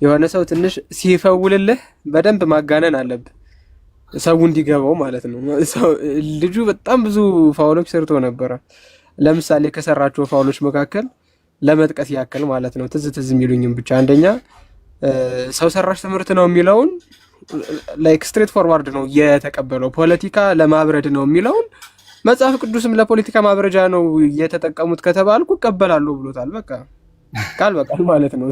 የሆነ ሰው ትንሽ ሲፈውልልህ በደንብ ማጋነን አለብህ፣ ሰው እንዲገባው ማለት ነው። ልጁ በጣም ብዙ ፋውሎች ሰርቶ ነበረ። ለምሳሌ ከሰራቸው ፋውሎች መካከል ለመጥቀስ ያክል ማለት ነው ትዝ የሚሉኝም ብቻ አንደኛ ሰው ሰራሽ ትምህርት ነው የሚለውን ላይክ ስትሬት ፎርዋርድ ነው የተቀበለው። ፖለቲካ ለማብረድ ነው የሚለውን መጽሐፍ ቅዱስም ለፖለቲካ ማብረጃ ነው እየተጠቀሙት ከተባልኩ እቀበላለሁ ብሎታል። በቃ ቃል በቃል ማለት ነው።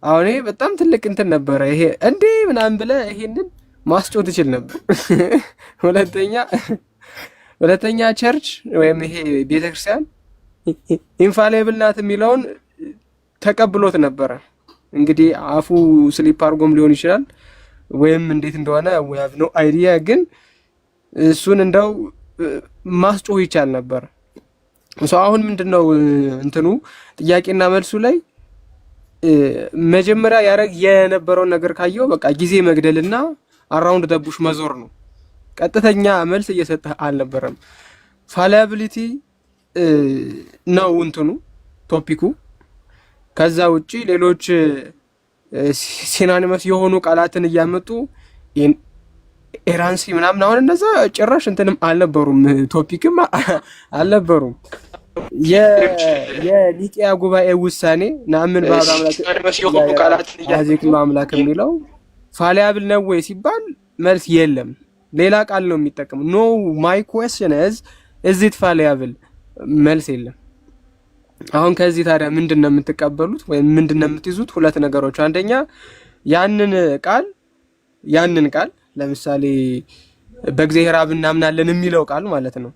አሁን ይሄ በጣም ትልቅ እንትን ነበረ። ይሄ እንዴ ምናምን ብለህ ይሄንን ማስጮህ ትችል ነበር። ሁለተኛ ቸርች ወይም ይሄ ቤተክርስቲያን ኢንፋሊብል ናት የሚለውን ተቀብሎት ነበረ። እንግዲህ አፉ ስሊፕ አድርጎም ሊሆን ይችላል ወይም እንዴት እንደሆነ we have no idea፣ ግን እሱን እንደው ማስጮህ ይቻል ነበር። አሁን ምንድነው እንትኑ ጥያቄና መልሱ ላይ መጀመሪያ ያረግ የነበረውን ነገር ካየው በቃ ጊዜ መግደልና አራውንድ ደቡሽ መዞር ነው። ቀጥተኛ መልስ እየሰጠህ አልነበረም። ፋሊያቢሊቲ ነው እንትኑ ቶፒኩ። ከዛ ውጪ ሌሎች ሲናኒመስ የሆኑ ቃላትን እያመጡ ኤራንሲ ምናምን አሁን እነዛ ጭራሽ እንትንም አልነበሩም፣ ቶፒክም አልነበሩም። የኒቂያ ጉባኤ ውሳኔ ናምን በአምላክ የሚለው ፋሊያብል ነው ወይ ሲባል መልስ የለም፣ ሌላ ቃል ነው የሚጠቀሙ። ኖ ማይ ኩዌስችን ኢዝ ኢት ፋሊያብል፣ መልስ የለም። አሁን ከዚህ ታዲያ ምንድነው የምትቀበሉት ወይም ምንድነው የምትይዙት? ሁለት ነገሮች። አንደኛ ያንን ቃል ለምሳሌ በእግዚአብሔር አብ እናምናለን የሚለው ቃል ማለት ነው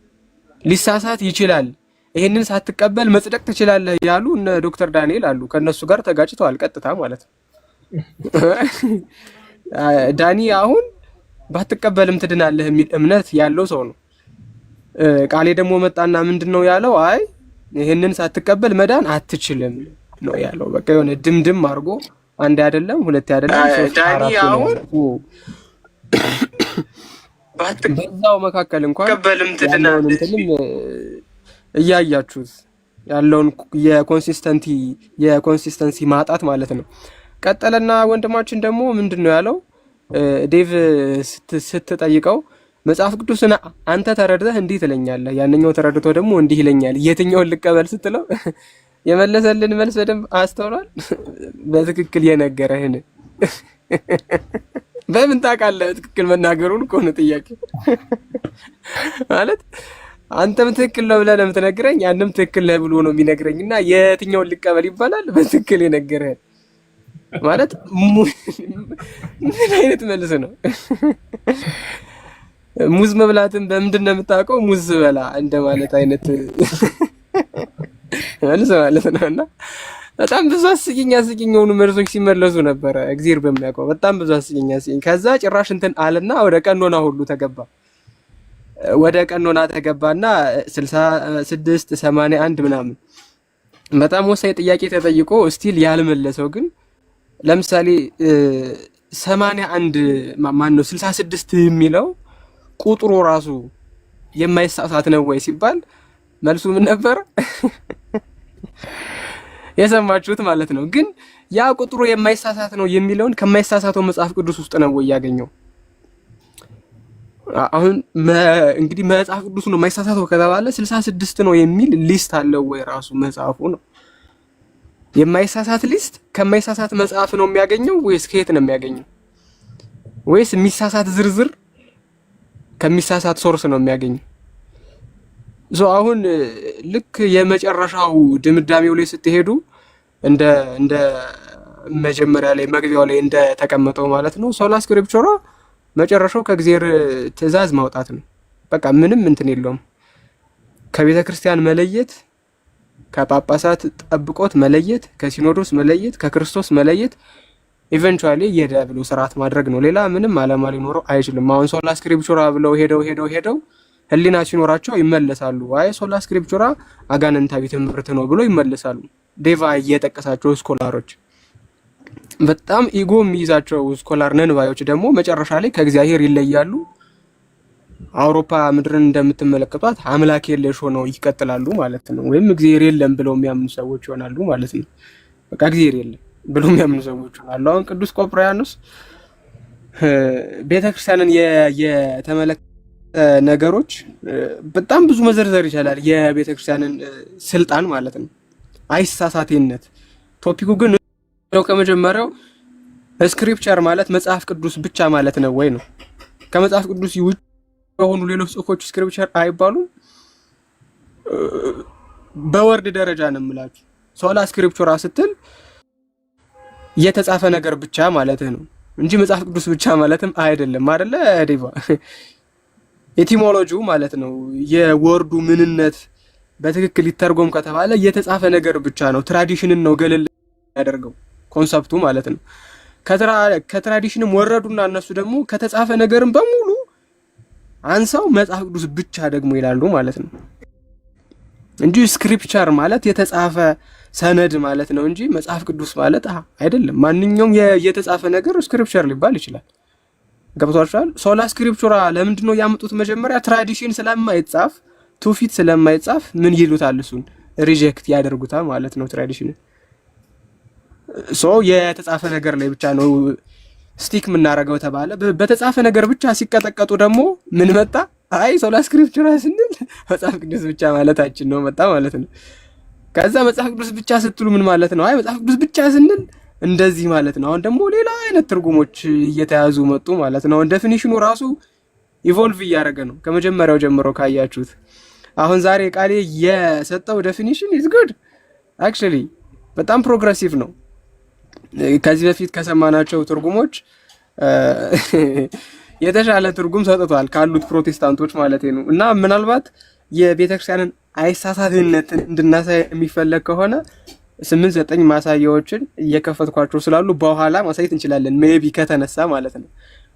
ሊሳሳት ይችላል፣ ይሄንን ሳትቀበል መጽደቅ ትችላለህ ያሉ እነ ዶክተር ዳንኤል አሉ። ከነሱ ጋር ተጋጭተዋል ቀጥታ ማለት ነው። ዳኒ አሁን ባትቀበልም ትድናለህ የሚል እምነት ያለው ሰው ነው። ቃሌ ደግሞ መጣና ምንድነው ያለው? አይ ይሄንን ሳትቀበል መዳን አትችልም ነው ያለው። በቃ የሆነ ድምድም አድርጎ አንድ አይደለም ሁለት አይደለም ሶስት አራት ነው። በዛው መካከል እንኳን ቀበልም ትድናለህ እያያችሁት ያለውን የኮንሲስተንሲ ማጣት ማለት ነው። ቀጠለና ወንድማችን ደግሞ ምንድነው ያለው? ዴቭ ስትጠይቀው መጽሐፍ ቅዱስን አንተ ተረድተህ እንዲህ ትለኛለህ፣ ያንኛው ተረድቶ ደግሞ እንዲህ ይለኛል፣ የትኛውን ልቀበል ስትለው የመለሰልን መልስ በደንብ አስተውሏል። በትክክል የነገረህን በምን ታውቃለህ? በትክክል መናገሩን እኮ ነው ጥያቄ ማለት። አንተም ትክክል ነው ብለህ ነው የምትነግረኝ፣ ያንም ትክክል ነው ብሎ ነው የሚነግረኝና የትኛውን ልቀበል ይባላል? በትክክል የነገረህን ማለት ምን አይነት መልስ ነው? ሙዝ መብላትን በምንድን ነው የምታውቀው? ሙዝ በላ እንደማለት አይነት መልስ ማለት ነውና በጣም ብዙ አስቂኝ የሆኑ መልሶች ሲመለሱ ነበረ። እግዚአብሔር በሚያውቀው በጣም ብዙ አስቂኝ። ከዛ ጭራሽ እንትን አለና ወደ ቀኖና ሁሉ ተገባ። ወደ ቀኖና ተገባና 66 81 ምናምን በጣም ወሳኝ ጥያቄ ተጠይቆ ስቲል ያልመለሰው ግን ለምሳሌ 81 ማን ነው 66 የሚለው ቁጥሩ ራሱ የማይሳሳት ነው ወይ ሲባል መልሱ ምን ነበር? የሰማችሁት ማለት ነው። ግን ያ ቁጥሩ የማይሳሳት ነው የሚለውን ከማይሳሳተው መጽሐፍ ቅዱስ ውስጥ ነው ወይ ያገኘው? አሁን እንግዲህ መጽሐፍ ቅዱስ ነው የማይሳሳተው ከተባለ 66 ነው የሚል ሊስት አለው ወይ ራሱ መጽሐፉ ነው? የማይሳሳት ሊስት ከማይሳሳት መጽሐፍ ነው የሚያገኘው ወይስ ከየት ነው የሚያገኘው? ወይስ የሚሳሳት ዝርዝር ከሚሳሳት ሶርስ ነው የሚያገኘው? አሁን ልክ የመጨረሻው ድምዳሜው ላይ ስትሄዱ እንደ መጀመሪያ ላይ መግቢያው ላይ እንደ ተቀመጠው ማለት ነው ሶላ ስክሪፕቹራ መጨረሻው ከእግዚአብሔር ትእዛዝ ማውጣት ነው። በቃ ምንም እንትን የለውም። ከቤተ ክርስቲያን መለየት፣ ከጳጳሳት ጠብቆት መለየት፣ ከሲኖዶስ መለየት፣ ከክርስቶስ መለየት፣ ኢቨንቹዋሊ የዲያብሎ ስርዓት ማድረግ ነው። ሌላ ምንም ዓላማ ሊኖረው አይችልም። አሁን ሶላ ስክሪፕቹራ ብለው ሄደው ህሊና ሲኖራቸው ይመለሳሉ። አይ ሶላ ስክሪፕቹራ አጋንንታዊ ትምህርት ነው ብሎ ይመለሳሉ። ዴቫ እየጠቀሳቸው ስኮላሮች በጣም ኢጎ የሚይዛቸው ስኮላር ነን ባዮች ደግሞ መጨረሻ ላይ ከእግዚአብሔር ይለያሉ። አውሮፓ ምድርን እንደምትመለከቷት አምላክ የለሽ ሆነው ይቀጥላሉ ማለት ነው። ወይም እግዚአብሔር የለም ብለው የሚያምኑ ሰዎች ይሆናሉ ማለት ነው። በቃ እግዚአብሔር የለም ብሎ የሚያምኑ ሰዎች አሉ። አሁን ቅዱስ ቆጵርያኖስ ቤተክርስቲያንን የተመለከተ ነገሮች በጣም ብዙ መዘርዘር ይቻላል። የቤተክርስቲያንን ስልጣን ማለት ነው፣ አይሳሳቴነት። ቶፒኩ ግን ነው ከመጀመሪያው ስክሪፕቸር ማለት መጽሐፍ ቅዱስ ብቻ ማለት ነው ወይ ነው? ከመጽሐፍ ቅዱስ ውጭ የሆኑ ሌሎች ጽሁፎች ስክሪፕቸር አይባሉም? በወርድ ደረጃ ነው የምላችሁ። ሶላ ስክሪፕቸራ ስትል የተጻፈ ነገር ብቻ ማለት ነው እንጂ መጽሐፍ ቅዱስ ብቻ ማለትም አይደለም አይደለ ዲቫ? ኤቲሞሎጂው ማለት ነው የወርዱ ምንነት በትክክል ይተርጎም ከተባለ የተጻፈ ነገር ብቻ ነው። ትራዲሽንን ነው ገለል ያደርገው ኮንሰፕቱ ማለት ነው። ከትራዲሽንም ወረዱና እነሱ ደግሞ ከተጻፈ ነገርም በሙሉ አንሳው መጽሐፍ ቅዱስ ብቻ ደግሞ ይላሉ ማለት ነው እንጂ ስክሪፕቸር ማለት የተጻፈ ሰነድ ማለት ነው እንጂ መጽሐፍ ቅዱስ ማለት አይደለም። ማንኛውም የተጻፈ ነገር ስክሪፕቸር ሊባል ይችላል። ገብቷችኋል? ሶላ ስክሪፕቹራ ለምንድን ነው ያመጡት? መጀመሪያ ትራዲሽን ስለማይጻፍ ትውፊት ስለማይጻፍ ምን ይሉታል? እሱን ሪጀክት ያደርጉታል ማለት ነው። ትራዲሽን የተጻፈ ነገር ላይ ብቻ ነው ስቲክ የምናደርገው ተባለ። በተጻፈ ነገር ብቻ ሲቀጠቀጡ ደግሞ ምን መጣ? አይ ሶላ ስክሪፕቹራ ስንል መጽሐፍ ቅዱስ ብቻ ማለታችን ነው መጣ ማለት ነው። ከዛ መጽሐፍ ቅዱስ ብቻ ስትሉ ምን ማለት ነው? አይ መጽሐፍ ቅዱስ ብቻ ስንል እንደዚህ ማለት ነው። አሁን ደግሞ ሌላ አይነት ትርጉሞች እየተያዙ መጡ ማለት ነው። ዴፊኒሽኑ ራሱ ኢቮልቭ እያደረገ ነው ከመጀመሪያው ጀምሮ ካያችሁት። አሁን ዛሬ ቃሌ የሰጠው ዴፊኒሽን ኢዝ ጉድ አክቹሊ በጣም ፕሮግሬሲቭ ነው። ከዚህ በፊት ከሰማናቸው ትርጉሞች የተሻለ ትርጉም ሰጥቷል ካሉት ፕሮቴስታንቶች ማለት ነው። እና ምናልባት የቤተክርስቲያንን አይሳሳትነትን እንድናሳይ የሚፈለግ ከሆነ 8-9 ማሳያዎችን እየከፈትኳቸው ስላሉ በኋላ ማሳየት እንችላለን፣ ሜቢ ከተነሳ ማለት ነው።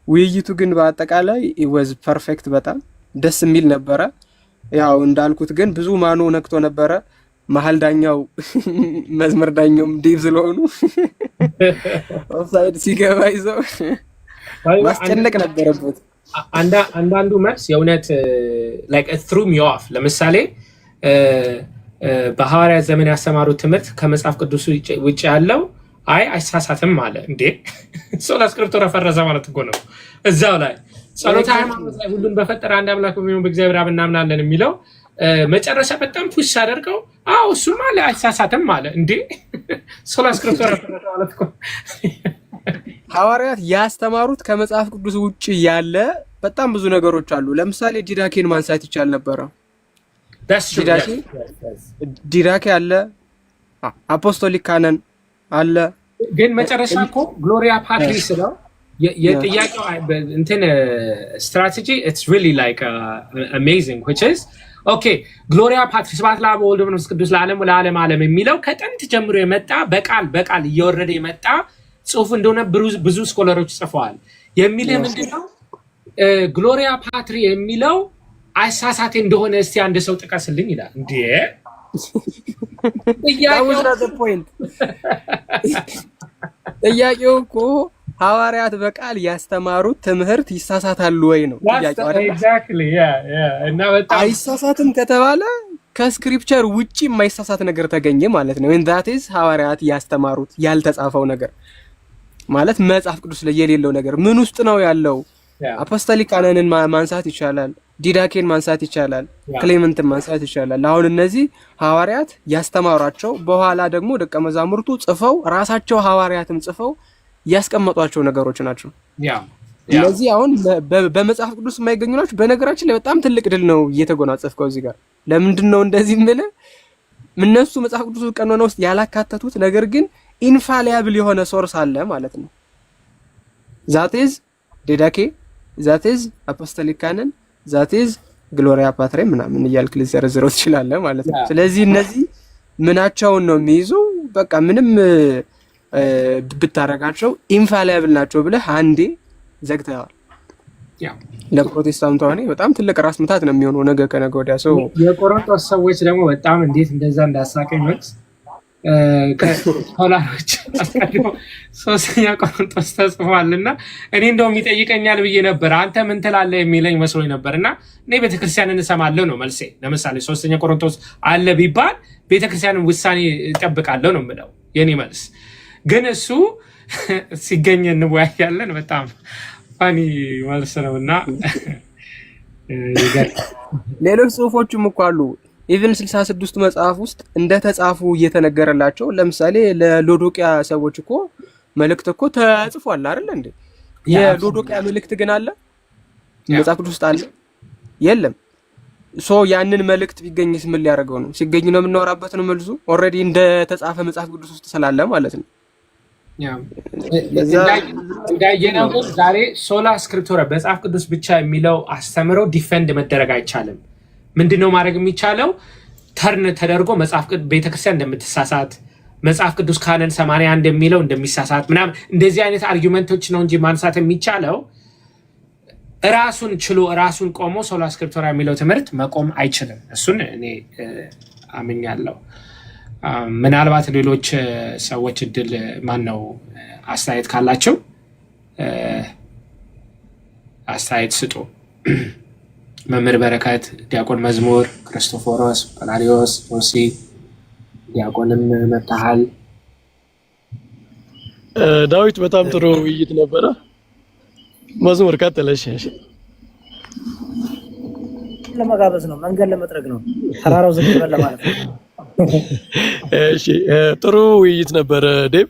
ውይይቱ ግን በአጠቃላይ ወዝ ፐርፌክት፣ በጣም ደስ የሚል ነበረ። ያው እንዳልኩት ግን ብዙ ማኖ ነክቶ ነበረ። መሀል ዳኛው መዝመር ዳኛውም ዲቭ ስለሆኑ ኦፍሳይድ ሲገባ ይዘው ማስጨነቅ ነበረበት። አንዳንዱ መልስ የእውነት ላይክ ትሩ ሚ ኦፍ ለምሳሌ በሐዋርያት ዘመን ያስተማሩት ትምህርት ከመጽሐፍ ቅዱስ ውጭ ያለው አይሳሳትም አለ እንዴ? ሶላ ስክሪፕቱራ ፈረሰ ማለት እኮ ነው። እዛው ላይ ጸሎተ ሃይማኖት ላይ ሁሉን በፈጠረ አንድ አምላክ በሚሆን በእግዚአብሔር አብ እናምናለን የሚለው መጨረሻ በጣም ፑሽ አደርገው እሱማ አይሳሳትም አለ እንዴ? ሶላ ስክሪፕቱራ ፈረሰ ማለት እኮ ሐዋርያት ያስተማሩት ከመጽሐፍ ቅዱስ ውጭ ያለ በጣም ብዙ ነገሮች አሉ። ለምሳሌ ዲዳኬን ማንሳት ይቻል ነበረ። ዲዳኬ አለ፣ አፖስቶሊክ ካነን አለ። ግን መጨረሻ እኮ ግሎሪያ ፓትሪ ስለው የጥያቄው እንትን ስትራቴጂ ኢትስ ሪሊ ላይክ አሜዚንግ which is ኦኬ ግሎሪያ ፓትሪ ስብሐት ለአብ ወወልድ ወመንፈስ ቅዱስ ለዓለም ዓለም የሚለው ከጥንት ጀምሮ የመጣ በቃል እየወረደ የመጣ ጽሁፍ እንደሆነ ብዙ ስኮለሮች ጽፈዋል። የሚልህ ምንድነው ግሎሪያ ፓትሪ የሚለው አይሳሳቴ እንደሆነ እስቲ አንድ ሰው ጥቀስልኝ ይላል። እንዴ ጥያቄው እኮ ሐዋርያት በቃል ያስተማሩት ትምህርት ይሳሳታሉ ወይ ነው ጥያቄው አይደል? ኤግዛክትሊ እና በጣም አይሳሳትም ከተባለ ከስክሪፕቸር ውጪ የማይሳሳት ነገር ተገኘ ማለት ነው። and that is ሐዋርያት ያስተማሩት ያልተጻፈው ነገር ማለት መጽሐፍ ቅዱስ ላይ የሌለው ነገር ምን ውስጥ ነው ያለው? አፖስቶሊክ ካነንን ማንሳት ይቻላል፣ ዲዳኬን ማንሳት ይቻላል፣ ክሌመንትን ማንሳት ይቻላል። አሁን እነዚህ ሐዋርያት ያስተማሯቸው በኋላ ደግሞ ደቀ መዛሙርቱ ጽፈው ራሳቸው ሐዋርያትም ጽፈው ያስቀመጧቸው ነገሮች ናቸው። ስለዚህ አሁን በመጽሐፍ ቅዱስ የማይገኙ ናቸው። በነገራችን ላይ በጣም ትልቅ ድል ነው እየተጎናጸፍከው እዚህ ጋር። ለምንድን ነው እንደዚህ የምልህ? እነሱ መጽሐፍ ቅዱስ ቀኖና ውስጥ ያላካተቱት ነገር ግን ኢንፋሊያብል የሆነ ሶርስ አለ ማለት ነው። ዛቴዝ ዲዳኬ፣ ዛቴዝ አፖስቶሊክ ካነን፣ ዛቴዝ ግሎሪያ ፓትሪ ምናምን እያልክ ልዘረዝረው ትችላለህ ማለት ነው። ስለዚህ እነዚህ ምናቸውን ነው የሚይዙ? በቃ ምንም ብታረጋቸው ኢንፋሊያብል ናቸው ብለህ አንዴ ዘግተዋል። ለፕሮቴስታንቱ ሆነ በጣም ትልቅ ራስ ምታት ነው የሚሆነው ነገ ከነገ ወዲያ። ሰው የቆሮንቶስ ሰዎች ደግሞ በጣም እንዴት እንደዛ እንዳሳቀኝ መልስ ከሆላሮች አስቀድሞ 3ኛ ቆሮንቶስ ተጽፏልና እኔ እንደውም ይጠይቀኛል ብዬ ነበር አንተ ምን ትላለህ የሚለኝ መስሎኝ ነበርና እኔ ቤተክርስቲያንን እሰማለሁ ነው መልሴ። ለምሳሌ 3ኛ ቆሮንቶስ አለ ቢባል ቤተክርስቲያንን ውሳኔ እጠብቃለሁ ነው የምለው የኔ መልስ። ግን እሱ ሲገኝ እንወያያለን። በጣም ፋኒ መልስ ነውና ሌሎች ጽሁፎችም እኮ አሉ። ኢቭን 66 መጽሐፍ ውስጥ እንደተጻፉ እየተነገረላቸው ለምሳሌ ለሎዶቅያ ሰዎች እኮ መልእክት እኮ ተጽፏል አይደል እንዴ? የሎዶቅያ መልእክት ግን አለ መጽሐፍ ቅዱስ ውስጥ አለ የለም? ሶ ያንን መልእክት ቢገኝስ ምን ሊያደርገው ነው? ሲገኝ ነው የምናወራበት ነው መልሱ። ኦልሬዲ እንደተጻፈ መጽሐፍ ቅዱስ ውስጥ ስላለ ማለት ነው። እንዳየነው ግን ዛሬ ሶላ ስክሪፕቶራ መጽሐፍ ቅዱስ ብቻ የሚለው አስተምሮ ዲፌንድ መደረግ አይቻልም። ምንድነው ማድረግ የሚቻለው? ተርን ተደርጎ መጽሐፍ ቅዱስ ቤተክርስቲያን እንደምትሳሳት መጽሐፍ ቅዱስ ካነን 81 የሚለው እንደሚሳሳት ምናምን እንደዚህ አይነት አርጊውመንቶች ነው እንጂ ማንሳት የሚቻለው ራሱን ችሎ ራሱን ቆሞ ሶላ ስክሪፕቶራ የሚለው ትምህርት መቆም አይችልም። እሱን እኔ አምኛለሁ። ምናልባት ሌሎች ሰዎች እድል ማነው አስተያየት ካላቸው አስተያየት ስጡ። መምህር በረከት፣ ዲያቆን መዝሙር፣ ክርስቶፎሮስ፣ ጳላሪዮስ፣ ሮሲ፣ ዲያቆንም መታሃል። ዳዊት በጣም ጥሩ ውይይት ነበረ። መዝሙር ቀጥለሽ። ለመጋበዝ ነው፣ መንገድ ለመጥረግ ነው፣ ተራራው ዝቅ በል ለማለት ነው። እሺ ጥሩ ውይይት ነበረ ዴብ።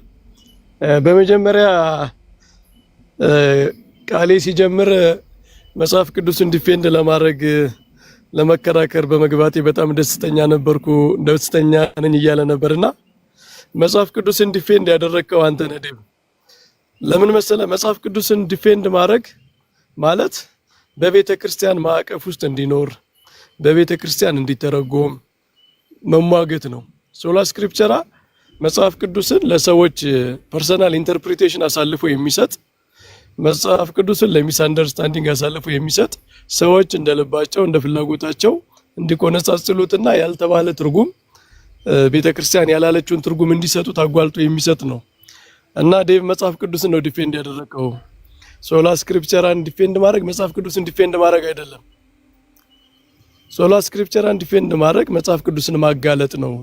በመጀመሪያ ቃሌ ሲጀምር መጽሐፍ ቅዱስን ዲፌንድ ለማድረግ ለመከራከር በመግባቴ በጣም ደስተኛ ነበርኩ። ደስተኛ ነኝ እያለ ነበርና መጽሐፍ ቅዱስን ዲፌንድ ያደረግከው አንተ ነህ ዴብ። ለምን መሰለ? መጽሐፍ ቅዱስን ዲፌንድ ማድረግ ማለት በቤተ ክርስቲያን ማዕቀፍ ውስጥ እንዲኖር በቤተ ክርስቲያን እንዲተረጎም መሟገት ነው። ሶላ ስክሪፕቸራ መጽሐፍ ቅዱስን ለሰዎች ፐርሰናል ኢንተርፕሪቴሽን አሳልፎ የሚሰጥ መጽሐፍ ቅዱስን ለሚስ አንደርስታንዲንግ አሳልፎ የሚሰጥ ሰዎች እንደልባቸው እንደ ፍላጎታቸው እንዲቆነጻጽሉትና ያልተባለ ትርጉም ቤተክርስቲያን ያላለችውን ትርጉም እንዲሰጡት አጓልጦ የሚሰጥ ነው እና ዴቭ መጽሐፍ ቅዱስን ነው ዲፌንድ ያደረገው። ሶላ ስክሪፕቸራን ዲፌንድ ማድረግ መጽሐፍ ቅዱስን ዲፌንድ ማድረግ አይደለም። ሶላ ስክሪፕቸራን ዲፌንድ ማድረግ መጽሐፍ ቅዱስን ማጋለጥ ነው።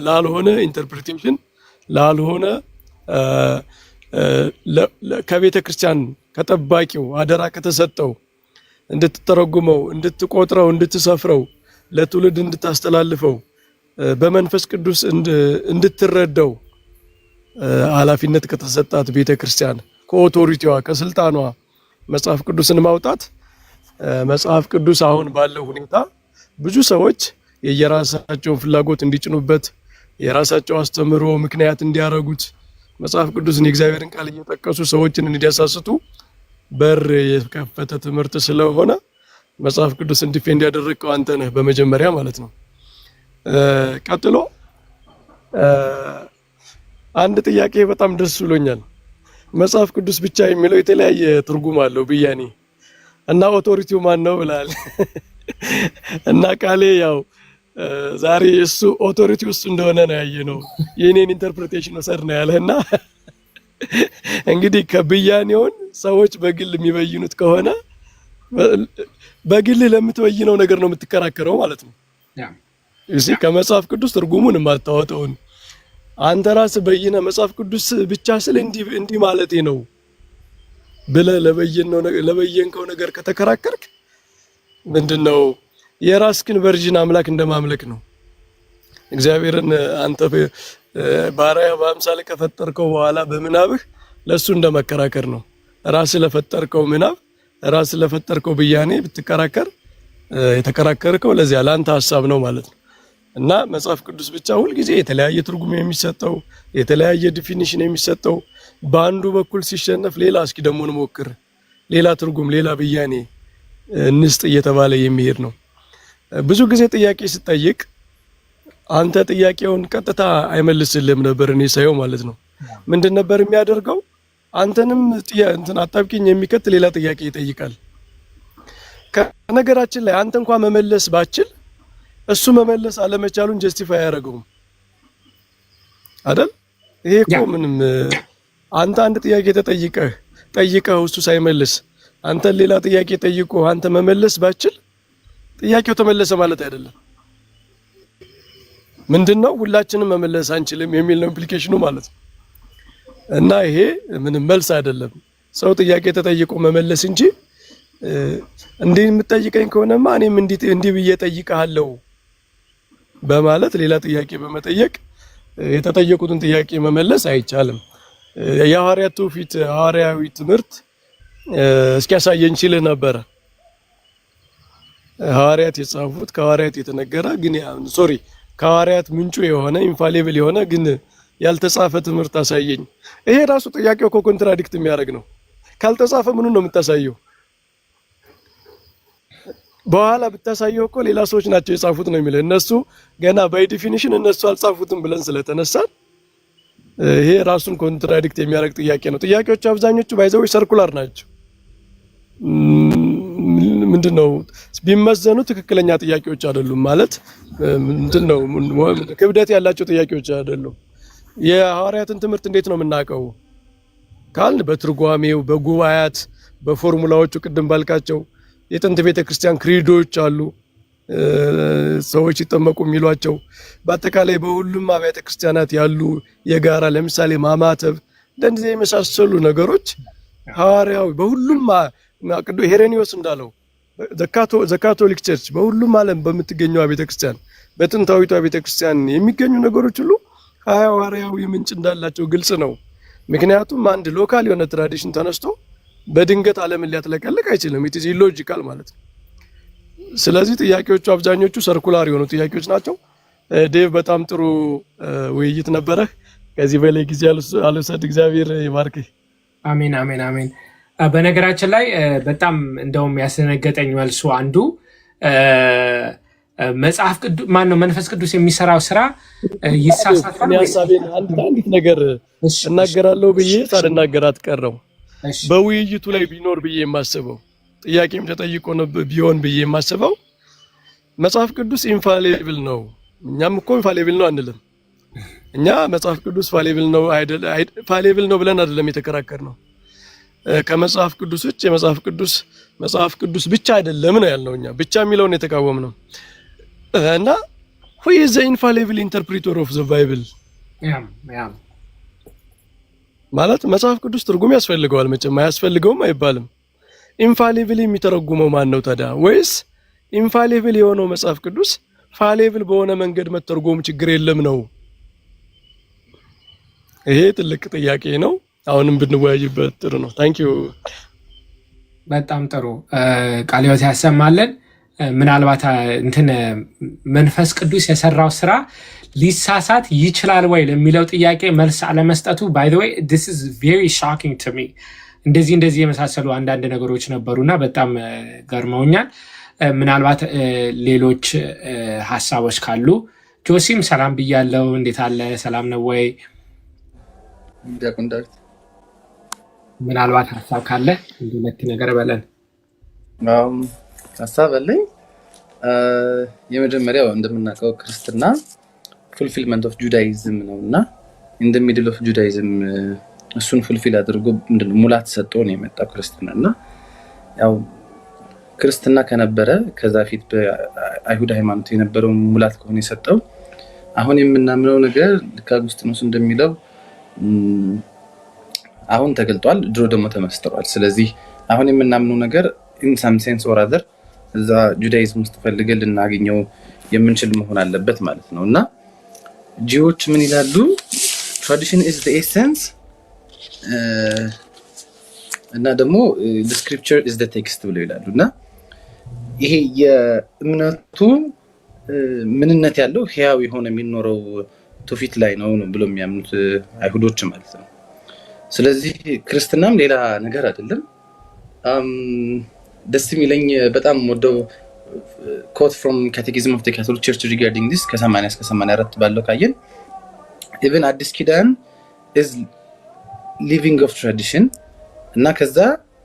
ላልሆነ ኢንተርፕሪቴሽን ላልሆነ ከቤተ ክርስቲያን ከጠባቂው አደራ ከተሰጠው እንድትተረጉመው፣ እንድትቆጥረው፣ እንድትሰፍረው፣ ለትውልድ እንድታስተላልፈው፣ በመንፈስ ቅዱስ እንድትረዳው ኃላፊነት ከተሰጣት ቤተ ክርስቲያን ከኦቶሪቲዋ ከስልጣኗ መጽሐፍ ቅዱስን ማውጣት መጽሐፍ ቅዱስ አሁን ባለው ሁኔታ ብዙ ሰዎች የየራሳቸውን ፍላጎት እንዲጭኑበት የራሳቸው አስተምሮ ምክንያት እንዲያረጉት መጽሐፍ ቅዱስን የእግዚአብሔርን ቃል እየጠቀሱ ሰዎችን እንዲያሳስቱ በር የከፈተ ትምህርት ስለሆነ መጽሐፍ ቅዱስን ዲፌንድ ያደረግከው አንተ ነህ በመጀመሪያ ማለት ነው። ቀጥሎ አንድ ጥያቄ በጣም ደስ ብሎኛል። መጽሐፍ ቅዱስ ብቻ የሚለው የተለያየ ትርጉም አለው ብያኔ እና ኦቶሪቲው ማን ነው ብላል እና ቃሌ ያው ዛሬ እሱ ኦቶሪቲ ውስጥ እንደሆነ ነው ያየነው። የኔን ኢንተርፕሪቴሽን ወሰድ ነው ያለና እንግዲህ ከብያኔውን ሰዎች በግል የሚበይኑት ከሆነ በግል ለምትበይነው ነገር ነው የምትከራከረው ማለት ነው። እዚህ ከመጽሐፍ ቅዱስ ትርጉሙን የማታወጣውን አንተ ራስህ በይነ መጽሐፍ ቅዱስ ብቻ ስለ እንዲህ ማለቴ ነው ብለህ ለበየንከው ነገር ከተከራከርክ ምንድነው የራስህን ቨርዥን አምላክ እንደማምለክ ነው። እግዚአብሔርን አንተ ባሪያ በአምሳል ከፈጠርከው በኋላ በምናብህ ለሱ እንደመከራከር ነው። ራስህ ለፈጠርከው ምናብ ራስህ ለፈጠርከው ብያኔ ብትከራከር የተከራከርከው ለዚያ ለአንተ ሐሳብ ነው ማለት ነው። እና መጽሐፍ ቅዱስ ብቻ ሁሉ ጊዜ የተለያየ ትርጉም የሚሰጠው የተለያየ ዲፊኒሽን የሚሰጠው በአንዱ በኩል ሲሸነፍ ሌላ እስኪ ደግሞ እንሞክር ሌላ ትርጉም ሌላ ብያኔ እንስጥ እየተባለ የሚሄድ ነው። ብዙ ጊዜ ጥያቄ ስጠይቅ አንተ ጥያቄውን ቀጥታ አይመልስልህም ነበር እኔ ሳየው ማለት ነው። ምንድን ነበር የሚያደርገው? አንተንም አጣብቂኝ የሚከት ሌላ ጥያቄ ይጠይቃል። ከነገራችን ላይ አንተ እንኳን መመለስ ባችል እሱ መመለስ አለመቻሉን ጀስቲፋይ አያደርገውም አይደል? ይሄ እኮ ምንም አንተ አንድ ጥያቄ ጠይቀህ እሱ ሳይመልስ አንተ ሌላ ጥያቄ ጠይቆ አንተ መመለስ ባችል ጥያቄው ተመለሰ ማለት አይደለም። ምንድነው ሁላችንም መመለስ አንችልም የሚል ነው ኢምፕሊኬሽኑ ማለት ነው። እና ይሄ ምንም መልስ አይደለም። ሰው ጥያቄ ተጠይቆ መመለስ እንጂ እንዴ የምትጠይቀኝ ከሆነማ እኔም እንዲህ ብዬ ጠይቀሃለሁ በማለት ሌላ ጥያቄ በመጠየቅ የተጠየቁትን ጥያቄ መመለስ አይቻልም። የሐዋርያት ትውፊት ሐዋርያዊ ትምህርት እስኪያሳየን ሲል ነበር። ሐዋርያት የጻፉት ከሐዋርያት የተነገረ ግን ከሐዋርያት ምንጩ የሆነ ኢንፋሊብል የሆነ ግን ያልተጻፈ ትምህርት አሳየኝ። ይሄ ራሱ ጥያቄው እኮ ኮንትራዲክት የሚያደርግ ነው። ካልተጻፈ ምኑን ነው የምታሳየው? በኋላ ብታሳየው እኮ ሌላ ሰዎች ናቸው የጻፉት ነው የሚለው። እነሱ ገና ባይ ዲፊኒሽን እነሱ አልጻፉትም ብለን ስለተነሳን ይሄ ራሱን ኮንትራዲክት የሚያደርግ ጥያቄ ነው። ጥያቄዎቹ አብዛኞቹ ባይዘው ሰርኩላር ናቸው። ምንድነው ቢመዘኑ ትክክለኛ ጥያቄዎች አይደሉም ማለት ምንድነው ክብደት ያላቸው ጥያቄዎች አይደሉም። የሐዋርያትን ትምህርት እንዴት ነው የምናውቀው ካልን በትርጓሜው፣ በጉባኤያት፣ በፎርሙላዎቹ ቅድም ባልካቸው የጥንት ቤተክርስቲያን ክሪዶች አሉ ሰዎች ይጠመቁ የሚሏቸው በአጠቃላይ በሁሉም አብያተ ክርስቲያናት ያሉ የጋራ ለምሳሌ ማማተብ እንደዚህ የመሳሰሉ ነገሮች ሐዋርያው በሁሉም ቅዱስ ሄሬኒዮስ እንዳለው ዘካቶሊክ ቸርች በሁሉም ዓለም በምትገኘው ቤተክርስቲያን በጥንታዊቷ ቤተክርስቲያን የሚገኙ ነገሮች ሁሉ ሐዋርያዊ ምንጭ እንዳላቸው ግልጽ ነው። ምክንያቱም አንድ ሎካል የሆነ ትራዲሽን ተነስቶ በድንገት ዓለምን ሊያጥለቀልቅ አይችልም። ኢት ኢዝ ኢሎጂካል ማለት ነው። ስለዚህ ጥያቄዎቹ አብዛኞቹ ሰርኩላር የሆኑ ጥያቄዎች ናቸው። ዴቭ በጣም ጥሩ ውይይት ነበረ። ከዚህ በላይ ጊዜ አልወሰድ። እግዚአብሔር ይባርክህ። አሜን አሜን አሜን። በነገራችን ላይ በጣም እንደውም ያስደነገጠኝ መልሱ አንዱ መጽሐፍ ቅዱስ ማነው መንፈስ ቅዱስ የሚሰራው ስራ ይሳሳታል ወይስ አንዲት ነገር እናገራለሁ ብዬ ሳልናገር አትቀረው በውይይቱ ላይ ቢኖር ብዬ የማስበው ጥያቄም ተጠይቆ ነው ቢሆን ብዬ የማስበው መጽሐፍ ቅዱስ ኢንፋሊብል ነው። እኛም እኮ ኢንፋሊብል ነው አንልም። እኛ መጽሐፍ ቅዱስ ፋሊብል ነው ፋሊብል ነው ብለን አይደለም የተከራከርነው። ከመጽሐፍ ቅዱስ ውጭ መጽሐፍ ቅዱስ ብቻ አይደለም ነው ያልነው። እኛ ብቻ የሚለውን የተቃወምነው እና who is the infallible interpreter of the Bible ማለት መጽሐፍ ቅዱስ ትርጉም ያስፈልገዋል መቼም አያስፈልገውም አይባልም። ኢንፋሊብል የሚተረጉመው ማን ነው ታዲያ? ወይስ ኢንፋሊብል የሆነው መጽሐፍ ቅዱስ ፋሊብል በሆነ መንገድ መተርጎም ችግር የለም ነው? ይሄ ትልቅ ጥያቄ ነው። አሁንም ብንወያይበት ጥሩ ነው። ታንክ ዩ። በጣም ጥሩ ቃለ ሕይወት ያሰማልን። ምናልባት መንፈስ ቅዱስ የሰራው ስራ ሊሳሳት ይችላል ወይ ለሚለው ጥያቄ መልስ አለመስጠቱ by the way this is very shocking to me። እንደዚህ የመሳሰሉ አንዳንድ ነገሮች ነበሩና በጣም ገርመውኛል። ምናልባት ሌሎች ሀሳቦች ካሉ ጆሲም ሰላም ብያለሁ። እንዴት አለ? ሰላም ነው ወይ? ምናልባት ሀሳብ ካለ ሁለት ነገር በለን። ሀሳብ አለኝ። የመጀመሪያው እንደምናውቀው ክርስትና ፉልፊልመንት ኦፍ ጁዳይዝም ነውና ኢን ዘ ሚድል ኦፍ ጁዳይዝም እሱን ፉልፊል አድርጎ ምንድነው ሙላት ሰጥቶ ነው የመጣው ክርስትናና ያው ክርስትና ከነበረ ከዛ ፊት በአይሁድ ሃይማኖት የነበረው ሙላት ከሆነ የሰጠው አሁን የምናምነው ነገር ከአጉስጢኖስ እንደሚለው አሁን ተገልጧል፣ ድሮ ደግሞ ተመስጥሯል። ስለዚህ አሁን የምናምነው ነገር in some sense or other እዛ ጁዳይዝም ውስጥ ፈልገን ልናገኘው የምንችል መሆን አለበት ማለት ነው። እና ጂዎች ምን ይላሉ? tradition is the essence እና ደግሞ the scripture is the text ብለው ይላሉ። እና ይሄ የእምነቱ ምንነት ያለው ህያው የሆነ የሚኖረው ትውፊት ላይ ነው ብሎ የሚያምኑት አይሁዶች ማለት ነው። ስለዚህ ክርስትናም ሌላ ነገር አይደለም። ደስ የሚለኝ በጣም ወደው quote from Catechism of the Catholic Church regarding this ከ80 እስከ 84 ባለው ካየን even አዲስ ኪዳን is living of tradition እና ከዛ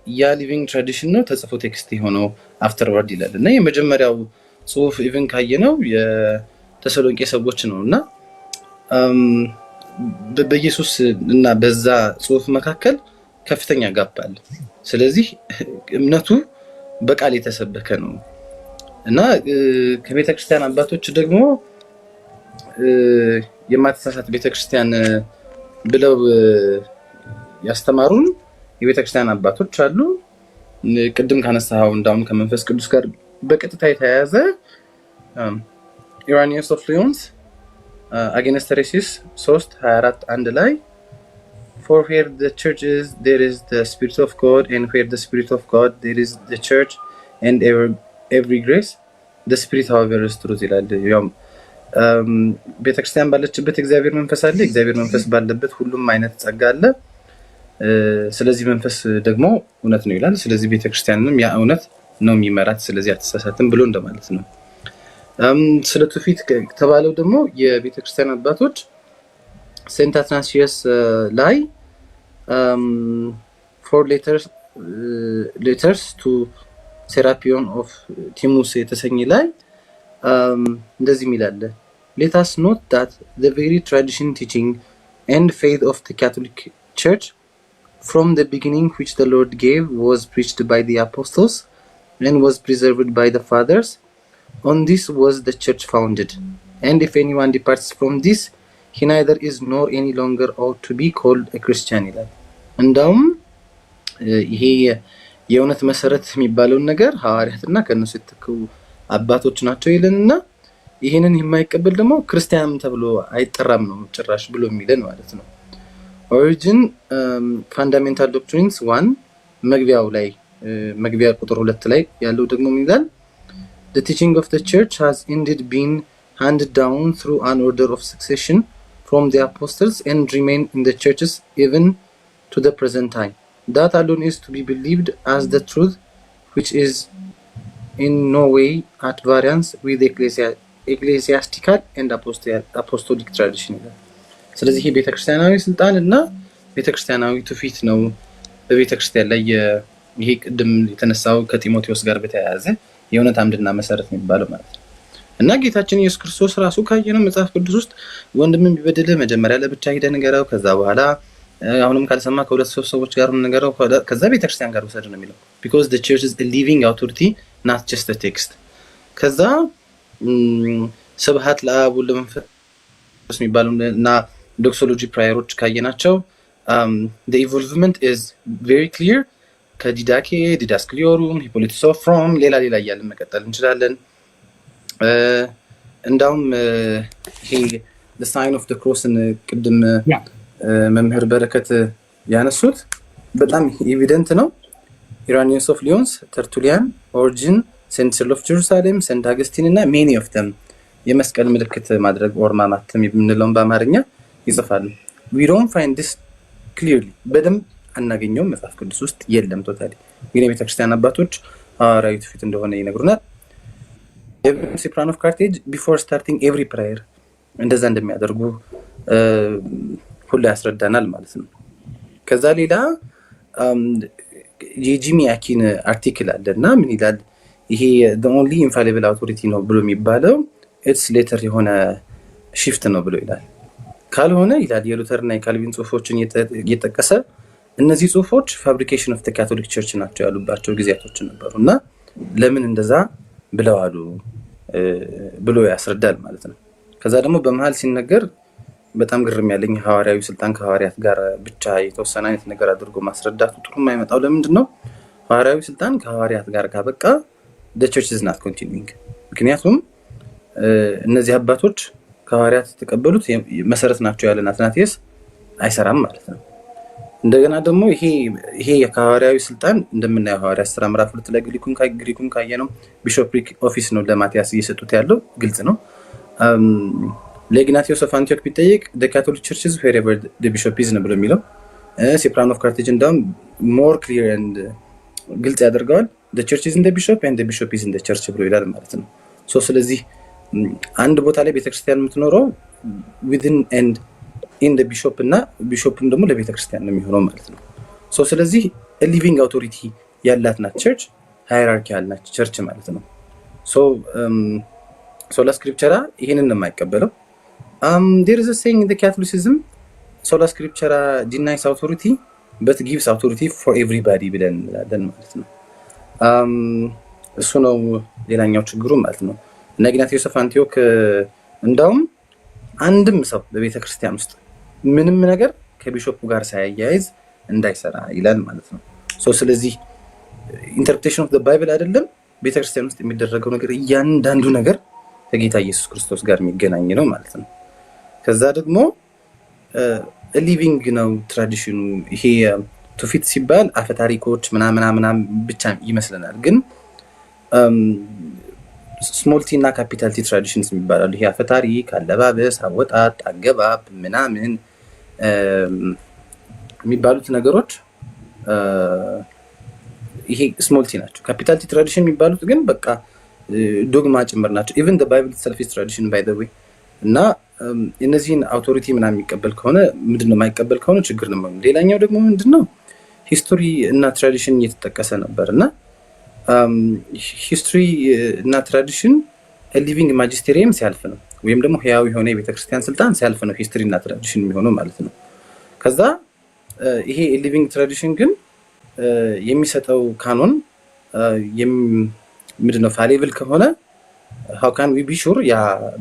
ያ living tradition ነው ተጽፎ ቴክስት የሆነው afterward ይላል። እና የመጀመሪያው ጽሁፍ even ካየነው የተሰሎንቄ ሰዎች ነውና በኢየሱስ እና በዛ ጽሁፍ መካከል ከፍተኛ ጋፕ አለ። ስለዚህ እምነቱ በቃል የተሰበከ ነው እና ከቤተ ክርስቲያን አባቶች ደግሞ የማትሳሳት ቤተክርስቲያን ብለው ያስተማሩን የቤተክርስቲያን አባቶች አሉ። ቅድም ካነሳው እንዳውም ከመንፈስ ቅዱስ ጋር በቀጥታ የተያያዘ ኢራኒየስ ኦፍ ሊዮንስ አጌንስት ሄሬሲስ 3:24 ላይ For where the church is, there is the Spirit of God, and where the Spirit of God, there is the church, and every grace. The Spirit, however, is truth. ቤተክርስቲያን ባለችበት እግዚአብሔር መንፈስ አለ፣ እግዚአብሔር መንፈስ ባለበት ሁሉም አይነት ጸጋ አለ። ስለዚህ መንፈስ ደግሞ እውነት ነው ይላል። ስለዚህ ቤተክርስቲያንንም ያ እውነት ነው የሚመራት፣ ስለዚህ አትሳሳትም ብሎ እንደማለት ነው። ስለ ትውፊት ተባለው ደግሞ የቤተክርስቲያን አባቶች ሴንት አትናሲየስ ላይ 4 letters to Serapion of Timus የተሰኘ ላይ እንደዚህ ይላል። Let us note that the very tradition, teaching and faith of the Catholic Church from the beginning which the Lord gave was preached by the apostles and was preserved by the fathers. On this was the church founded. And if anyone departs from this, he neither is nor any longer ought to be called a Christian ይላል። እንደውም ይሄ የእውነት መሰረት የሚባለው ነገር ሐዋርያትና ከነሱ የተተኩ አባቶች ናቸው ይለንና ይሄንን የማይቀበል ደግሞ ክርስቲያንም ተብሎ አይጠራም ነው ጭራሽ ብሎ የሚለን ማለት ነው። ኦሪጂን ፋንዳሜንታል ዶክትሪንስ 1 መግቢያ ቁጥር 2 ላይ ያለው ደግሞ ምን ይላል? The teaching of the church has indeed been handed down through an order of succession from the apostles and remain in the churches even to the present time. That alone is to be believed as the truth, which is in no way at variance with ecclesiastical and apostolic tradition. ስለዚህ ቤተክርስቲያናዊ ስልጣን እና ቤተክርስቲያናዊ ትውፊት ነው በቤተክርስቲያን ላይ ይሄ ቅድም የተነሳው ከጢሞቴዎስ ጋር በተያያዘ የእውነት አምድና መሰረት የሚባለው ማለት ነው። እና ጌታችን ኢየሱስ ክርስቶስ ራሱ ካየነው መጽሐፍ ቅዱስ ውስጥ ወንድምን ቢበድል መጀመሪያ ለብቻ ሄደህ ንገረው፣ ከዛ በኋላ አሁንም ካልሰማ ከሁለት ሰዎች ጋር ንገረው፣ ከዛ ቤተክርስቲያን ጋር ወሰድ ነው የሚለው። because the church is a living authority, not just a text። ከዛ ስብሐት ለአብ ወወልድ ወመንፈስ የሚባለው እና ዶክሶሎጂ ፕራየሮች ካየናቸው the evolvement is very clear። ከዲዳኬ ዲዳስክሊዮሩም ሂፖሊቲስ ኦፍ ሮም ሌላ እያልን መቀጠል እንችላለን። እንዳውም ይሄ the sign of the cross ቅድም መምህር በረከት ያነሱት በጣም ኤቪደንት ነው። ኢራኒየስ ኦፍ ሊዮንስ፣ ተርቱሊያን፣ ኦሪጂን፣ ሴንት ሲል ኦፍ ጀሩሳሌም፣ ሴንት አገስቲን እና ሜኒ ኦፍ them የመስቀል ምልክት ማድረግ ኦር ማማተም የምንለውን በአማርኛ ይጽፋሉ። we don't find this clearly በደንብ አናገኘውም፣ መጽሐፍ ቅዱስ ውስጥ የለም ቶታሊ። ግን የቤተክርስቲያን አባቶች ሐዋርያዊ ትውፊት እንደሆነ ይነግሩናል። ሲፕራን ኦፍ ካርቴጅ ቢፎር ስታርቲንግ ኤቭሪ ፕራየር እንደዛ እንደሚያደርጉ ሁሉ ያስረዳናል ማለት ነው። ከዛ ሌላ የጂሚ አኪን አርቲክል አለና ምን ይላል? ይሄ the only infallible authority ነው ብሎ የሚባለው it's later የሆነ shift ነው ብሎ ይላል። ካልሆነ ይላል የሉተርና የካልቪን ጽሁፎችን እየጠቀሰ እነዚህ ጽሁፎች ፋብሪኬሽን ኦፍ ዘ ካቶሊክ ቸርች ናቸው ያሉባቸው ጊዜያቶች ነበሩና ለምን እንደዛ ብለዋሉ ብሎ ያስረዳል ማለት ነው። ከዛ ደግሞ በመሃል ሲነገር በጣም ግርም ያለኝ ሐዋርያዊ ስልጣን ከሐዋርያት ጋር ብቻ የተወሰነ አይነት ነገር አድርጎ ማስረዳቱ ጥሩ የማይመጣው ለምንድን ነው? ሐዋርያዊ ስልጣን ከሐዋርያት ጋር ካበቃ the church is not continuing። ምክንያቱም እነዚህ አባቶች ከሐዋርያት የተቀበሉት መሰረት ናቸው ያለን አትናቴስ አይሰራም ማለት ነው። እንደገና ደግሞ ይሄ የሐዋርያዊ ስልጣን እንደምናየው ሐዋርያት ሥራ ምዕራፍ 2 ላይ ግሪኩን ካየነው ቢሾፕሪክ ኦፊስ ነው ለማቲያስ እየሰጡት ያለው ግልጽ ነው። ለኢግናቲዮስ ኦፍ አንቲዮክ ቢጠይቅ the Catholic churches wherever the bishop is ነው ብሎ የሚለው ሲፕራን ኦፍ ካርቴጅ እንደውም more clear and ግልጽ ያደርገዋል። the church is in the bishop and the bishop is in the church ብሎ ይላል ማለት ነው። ስለዚህ አንድ ቦታ ላይ ቤተክርስቲያን የምትኖረው within and in the bishop እና ቢሾፕም ደግሞ ለቤተክርስቲያን ነው የሚሆነው ማለት ነው። ስለዚህ living authority ያላት ናት ቸርች፣ ሃይራርኪ ያላት ቸርች ማለት ነው። ሶላ ስክሪፕቸራ ይሄንን ነው የማይቀበለው። there is a saying in the Catholicism sola scriptura denies authority but gives authority for everybody ብለን እንላለን ማለት ነው። እሱ ነው ሌላኛው ችግሩ ማለት ነው። ኢግናቲዮስ ኦፍ አንቲዮክ እንዳውም አንድም ሰው በቤተ ክርስቲያን ውስጥ ምንም ነገር ከቢሾፑ ጋር ሳያያይዝ እንዳይሰራ ይላል ማለት ነው። ስለዚህ ኢንተርፕሬቴሽን ኦፍ ዘ ባይብል አይደለም ቤተ ክርስቲያን ውስጥ የሚደረገው ነገር እያንዳንዱ ነገር ከጌታ ኢየሱስ ክርስቶስ ጋር የሚገናኝ ነው ማለት ነው። ከዛ ደግሞ ሊቪንግ ነው ትራዲሽኑ። ይሄ ትውፊት ሲባል አፈ ታሪኮች ምናምን ብቻ ይመስለናል፣ ግን ስሞል ቲ እና ካፒታል ቲ ትራዲሽንስ የሚባላሉ። ይሄ አፈ ታሪክ፣ አለባበስ፣ አወጣጥ፣ አገባብ ምናምን የሚባሉት ነገሮች ይሄ ስሞል ቲ ናቸው። ካፒታል ቲ ትራዲሽን የሚባሉት ግን በቃ ዶግማ ጭምር ናቸው። ኢቭን ዘ ባይብል ኢትሰልፍ ኢዝ ትራዲሽን ባይ ዘ ዌይ። እና እነዚህን አውቶሪቲ ምናምን የሚቀበል ከሆነ ምንድነው የማይቀበል ከሆነ ችግር ነው። ሌላኛው ደግሞ ምንድነው ሂስቶሪ እና ትራዲሽን እየተጠቀሰ ነበር እና ሂስቶሪ እና ትራዲሽን ሊቪንግ ማጂስቴሪየም ሲያልፍ ነው፣ ወይም ደግሞ ህያው የሆነ የቤተክርስቲያን ስልጣን ሲያልፍ ነው ሂስቶሪ እና ትራዲሽን የሚሆነው ማለት ነው። ከዛ ይሄ ሊቪንግ ትራዲሽን ግን የሚሰጠው ካኖን ምንድነው ፋሌብል ከሆነ how can we be sure ያ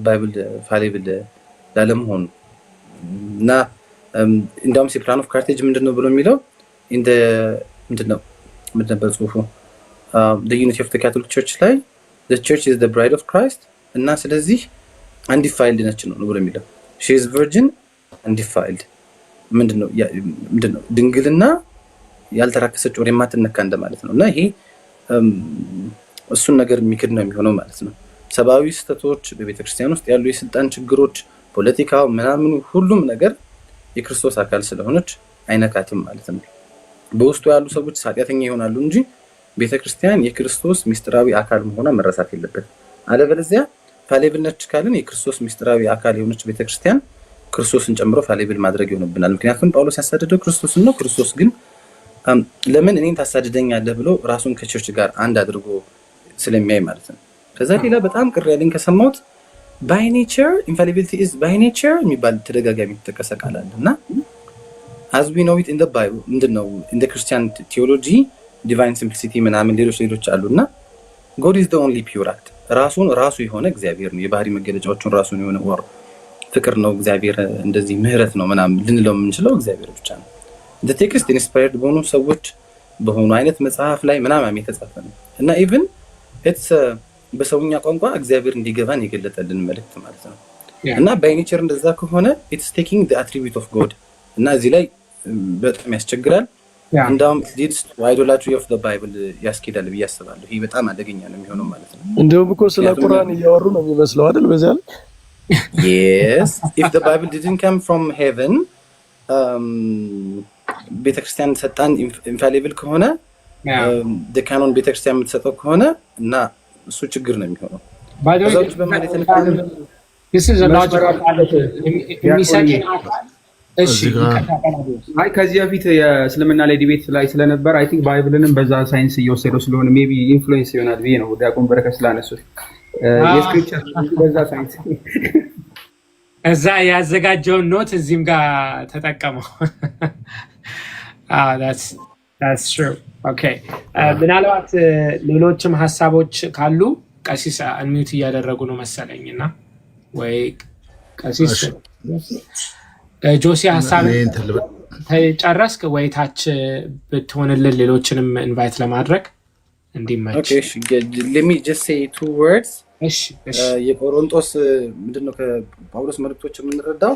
ባይብል ፋሌብል ላለመሆኑ እና እንደውም ፕላን ኦፍ ካርቴጅ ምንድነው ብሎ የሚለው in the ምንድነው ጽሁፉ the unity of the Catholic Church ላይ the church is the bride of Christ እና ስለዚህ undefiled ነች ነው ብሎ የሚለው she is virgin undefiled ምንድነው ድንግልና ያልተራከሰች ወር የማትነካ እንደማለት ነው። እና ይሄ እሱን ነገር የሚክድ ነው የሚሆነው ማለት ነው። ሰብአዊ ስህተቶች በቤተክርስቲያን ውስጥ ያሉ የስልጣን ችግሮች፣ ፖለቲካው ምናምኑ ሁሉም ነገር የክርስቶስ አካል ስለሆነች አይነካትም ማለት ነው። በውስጡ ያሉ ሰዎች ኃጢአተኛ ይሆናሉ እንጂ ቤተክርስቲያን የክርስቶስ ሚስጥራዊ አካል መሆኗ መረሳት የለበትም። አለበለዚያ ፋሌብል ነች ካልን የክርስቶስ ሚስጥራዊ አካል የሆነች ቤተክርስቲያን ክርስቶስን ጨምሮ ፋሌብል ማድረግ ይሆንብናል። ምክንያቱም ጳውሎስ ያሳደደው ክርስቶስን ነው። ክርስቶስ ግን ለምን እኔን ታሳድደኛለህ ብሎ ራሱን ከቸርች ጋር አንድ አድርጎ ስለሚያይ ማለት ነው። ከዛ ሌላ በጣም ቅር ያለኝ ከሰማሁት by nature infallibility is by nature የሚባል ተደጋጋሚ ተጠቀሰ ቃል አለ እና as we know it in the Bible ምንድነው in the Christian theology divine simplicity ምናምን ሌሎች አሉና God is the only pure act ራሱ የሆነ እግዚአብሔር ነው። የባህሪ መገለጫዎቹን ራሱን የሆነ ወር ፍቅር ነው እግዚአብሔር፣ እንደዚህ ምህረት ነው ምናምን ልንለው የምንችለው እግዚአብሔር ብቻ ነው። the text inspired በሆኑ ሰዎች በሆኑ አይነት መጽሐፍ ላይ ምናምን የተጻፈ ነው እና even it's በሰውኛ ቋንቋ እግዚአብሔር እንዲገባን የገለጠልን መልእክት ማለት ነው። እና by nature እንደዛ ከሆነ it's taking the attribute of God እና እዚህ ላይ በጣም ያስቸግራል። እንደውም leads to idolatry of the Bible ያስኬዳል ብዬ አስባለሁ። ይሄ በጣም አደገኛ ነው የሚሆነው ማለት ነው። እንደውም እኮ ስለ ቁርአን እያወሩ ነው የሚመስለው አይደል? በዚያ ላይ yes if the Bible didn't come from heaven ቤተክርስቲያን ሰጣን ኢንፋሊብል ከሆነ ደካኖን ቤተክርስቲያን የምትሰጠው ከሆነ እና እሱ ችግር ነው የሚሆነው። ባይዶች በማለት ነው this is a logical እሺ አይ ከዚህ በፊት የእስልምና ላይ ዲቤት ላይ ስለነበር አይ ቲንክ ባይብልንም በዛ ሳይንስ እየወሰደው ስለሆነ ሜቢ ኢንፍሉዌንስ ይሆናል ብዬ ነው ዲያቆን በረከት ስላነሱት የስክሪፕቸር በዛ ሳይንስ እዛ ያዘጋጀውን ኖት እዚህም ጋር ተጠቀመው። that's true okay ምናልባት ሌሎችም ሀሳቦች ካሉ ቀሲስ አንሚዩት እያደረጉ ነው መሰለኝና ወይ ቀሲስ ጆሲ ሀሳብ ተጨረስክ ወይ ታች ብትሆንልን ሌሎችንም ኢንቫይት ለማድረግ እንዲመች። okay let me just say two words እሺ የቆሮንቶስ ምንድነው ከጳውሎስ መልእክቶች የምንረዳው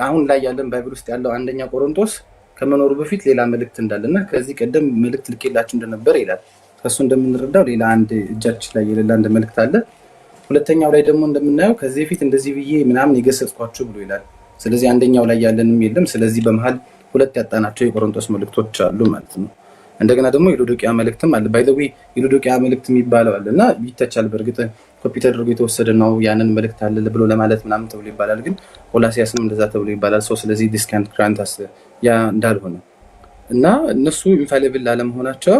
አሁን ላይ ያለን ባይብል ውስጥ ያለው አንደኛ ቆሮንቶስ ከመኖሩ በፊት ሌላ መልእክት እንዳለና ከዚህ ቀደም መልእክት ልኬላችሁ እንደነበር ይላል። ከሱ እንደምንረዳው ሌላ አንድ እጃችን ላይ የሌላ አንድ መልእክት አለ። ሁለተኛው ላይ ደግሞ እንደምናየው ከዚህ በፊት እንደዚህ ብዬ ምናምን የገሰጽኳችሁ ብሎ ይላል። ስለዚህ አንደኛው ላይ ያለንም የለም። ስለዚህ በመሃል ሁለት ያጣናቸው የቆሮንቶስ መልእክቶች አሉ ማለት ነው። እንደገና ደግሞ የሎዶቂያ መልእክትም አለ። ባይ ዘ ዌይ የሎዶቂያ መልእክት የሚባለው አለና ይተቻል። በእርግጥ ኮፒ ተደርጎ የተወሰደ ነው ያንን መልእክት አለ ብሎ ለማለት ምናምን ተብሎ ይባላል። ግን ቆላሲያስም እንደዛ ተብሎ ይባላል። ስለዚህ ዲስካውንት ግራንታስ ያ እንዳልሆነ እና እነሱ ኢንፋሊብል ላለመሆናቸው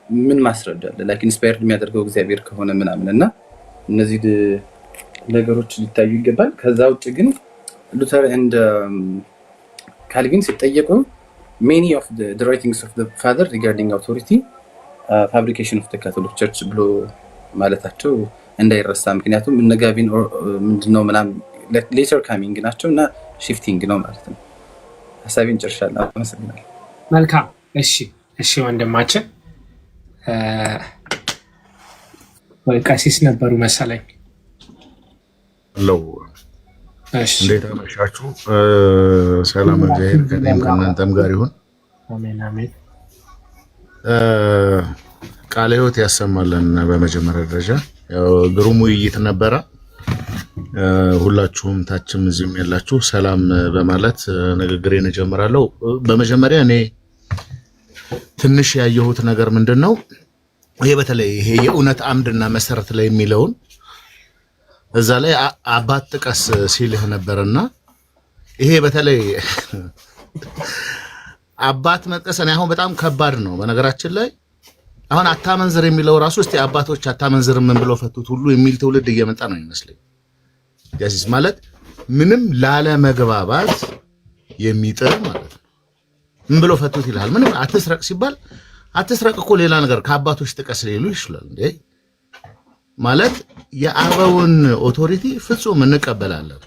ምን ማስረጃ አለ? ላይክ ኢንስፓየርድ የሚያደርገው እግዚአብሔር ከሆነ ምናምን እና እነዚህ ነገሮች ሊታዩ ይገባል። ከዛ ውጭ ግን ሉተር and ካልቪን ሲጠየቁ many of the writings of the father regarding authority fabrication of the Catholic Church ብሎ ማለታቸው እንዳይረሳ። ምክንያቱም እነ ጋቪን ምንድነው ምናምን ሌተር ካሚንግ ናቸው እና ሺፍቲንግ ነው ማለት ነው። ሀሳቤን ጨርሻለሁ። አመሰግናለሁ። መልካም። እሺ ወንድማችን ቀሲስ ነበሩ መሰለኝ። እንዴት አመሻችሁ? ሰላም እግዚአብሔር ከእኔም ከእናንተም ጋር ይሁን። አሜን አሜን። ቃለ ሕይወት ያሰማልን። በመጀመሪያ ደረጃ ግሩም ውይይት ነበረ። ሁላችሁም ታችም እዚህም ያላችሁ ሰላም በማለት ንግግሬን እጀምራለሁ። በመጀመሪያ እኔ ትንሽ ያየሁት ነገር ምንድነው ይሄ በተለይ ይሄ የእውነት አምድና መሰረት ላይ የሚለውን እዛ ላይ አባት ጥቀስ ሲልህ ነበርና ይሄ በተለይ አባት መጥቀስ እኔ አሁን በጣም ከባድ ነው። በነገራችን ላይ አሁን አታመንዝር የሚለው ራሱ እስቲ አባቶች አታመንዝር ምን ብለው ፈቱት ሁሉ የሚል ትውልድ እየመጣ ነው ይመስለኝ። ያሲስ ማለት ምንም ላለ መግባባት የሚጥር ማለት ነው። ምን ብለው ፈቱት ይላል። ምንም አትስረቅ ሲባል አትስረቅ እኮ ሌላ ነገር ከአባቶች ጥቀስ ሊሉ ይችላል እንዴ ማለት የአበውን ኦቶሪቲ ፍጹም እንቀበላለን።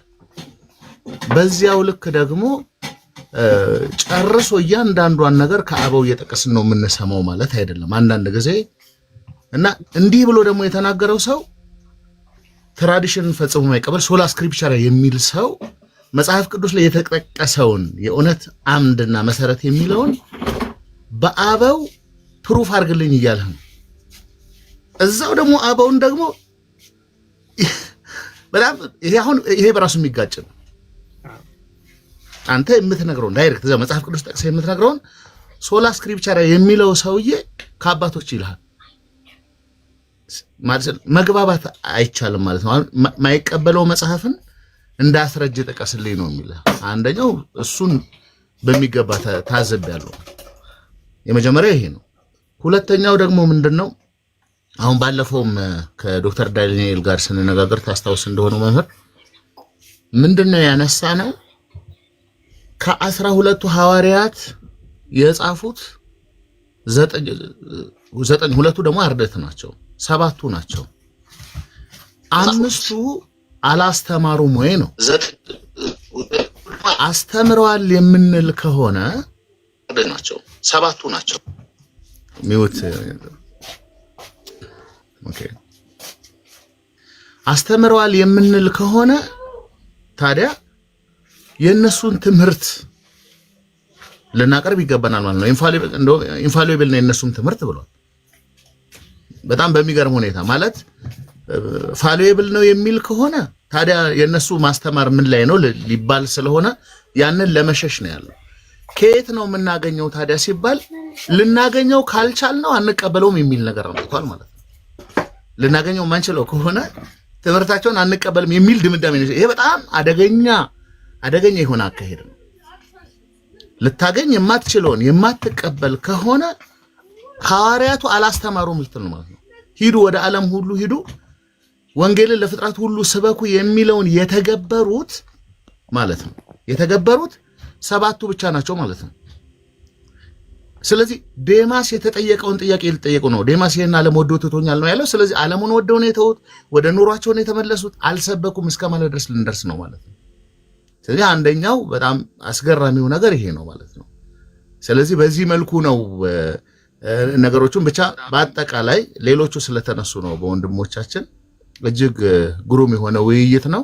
በዚያው ልክ ደግሞ ጨርሶ እያንዳንዷን ነገር ከአበው እየጠቀስን ነው የምንሰማው ማለት አይደለም። አንዳንድ ጊዜ እና እንዲህ ብሎ ደግሞ የተናገረው ሰው ትራዲሽን ፈጽሞ የማይቀበል ሶላ ስክሪፕቸር የሚል ሰው መጽሐፍ ቅዱስ ላይ የተጠቀሰውን የእውነት አምድና መሰረት የሚለውን በአበው ፕሩፍ አድርግልኝ እያለ ነው። እዛው ደግሞ አበውን ደግሞ በጣም ይሄ በራሱ የሚጋጭ ነው። አንተ የምትነግረውን ዳይሬክት እዛው መጽሐፍ ቅዱስ ጠቅሰህ የምትነግረውን ሶላ ስክሪፕቸር የሚለው ሰውዬ ከአባቶች ይልሃል ማለት መግባባት አይቻልም ማለት ነው። ማይቀበለው መጽሐፍን እንዳስረጅ ጠቀስልኝ ነው የሚለው። አንደኛው እሱን በሚገባ ታዘብያለሁ። የመጀመሪያው ይሄ ነው። ሁለተኛው ደግሞ ምንድነው አሁን ባለፈውም ከዶክተር ዳንኤል ጋር ስንነጋገር ታስታውስ እንደሆነ መምህር ምንድነው ያነሳ ነው ከ12ቱ ሐዋርያት የጻፉት ዘጠኝ ሁለቱ ደግሞ አርድእት ናቸው፣ 7ቱ ናቸው። 5ቱ አላስተማሩም ወይ ነው። አስተምረዋል የምንል ከሆነ ናቸው 7ቱ ናቸው። ሚውት ኦኬ። አስተምረዋል የምንል ከሆነ ታዲያ የነሱን ትምህርት ልናቀርብ ይገባናል ማለት ነው። ኢንፋሊብል ነው የነሱም ትምህርት ብሏል። በጣም በሚገርም ሁኔታ ማለት ፋሊብል ነው የሚል ከሆነ ታዲያ የነሱ ማስተማር ምን ላይ ነው ሊባል ስለሆነ ያንን ለመሸሽ ነው ያለው። ከየት ነው የምናገኘው ታዲያ ሲባል ልናገኘው ካልቻልነው አንቀበለውም የሚል ነገር አምጥቷል ማለት ነው። ልናገኘው ማንችለው ከሆነ ትምህርታቸውን አንቀበልም የሚል ድምዳሜ ነው። ይሄ በጣም አደገኛ የሆነ አካሄድ ነው። ልታገኝ የማትችለውን የማትቀበል ከሆነ ሐዋርያቱ አላስተማሩም ልትል ነው ማለት ነው። ሂዱ ወደ ዓለም ሁሉ ሂዱ ወንጌልን ለፍጥረት ሁሉ ስበኩ የሚለውን የተገበሩት ማለት ነው። የተገበሩት 7ቱ ብቻ ናቸው ማለት ነው። ስለዚህ ዴማስ የተጠየቀውን ጥያቄ ሊጠየቁ ነው። ዴማስ ይሄን ዓለም ወዶ ትቶኛል ነው ያለው። ስለዚህ ዓለሙን ወደው ነው የተውት፣ ወደ ኑሯቸው ነው የተመለሱት፣ አልሰበኩም እስከ ማለት ድረስ ልንደርስ ነው ማለት ነው። ስለዚህ አንደኛው በጣም አስገራሚው ነገር ይሄ ነው ማለት ነው። ስለዚህ በዚህ መልኩ ነው ነገሮቹን ብቻ በአጠቃላይ ሌሎቹ ስለተነሱ ነው በወንድሞቻችን እጅግ ግሩም የሆነ ውይይት ነው።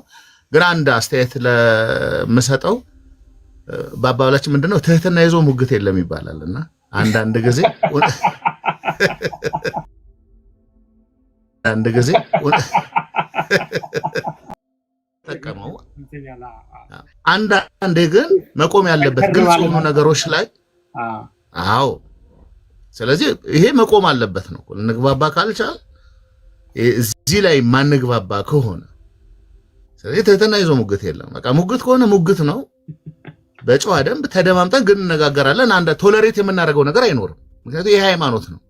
ግን አንድ አስተያየት ለምሰጠው በአባባላችን ምንድነው ትህትና ይዞ ሙግት የለም ይባላልና አንዳንድ ጊዜ ተቀመው አንዳንዴ ግን መቆም ያለበት ግልጽ የሆኑ ነገሮች ላይ አዎ። ስለዚህ ይሄ መቆም አለበት ነው። እንግባባ ካልቻል እዚህ ላይ ማንግባባ ከሆነ ስለዚህ ትህትና ይዞ ሙግት የለም። በቃ ሙግት ከሆነ ሙግት ነው። በጨዋ ደንብ ተደማምጠን ግን እንነጋገራለን። አንድ ቶለሬት የምናደርገው ነገር አይኖርም። ምክንያቱም ይሄ ሃይማኖት ነው።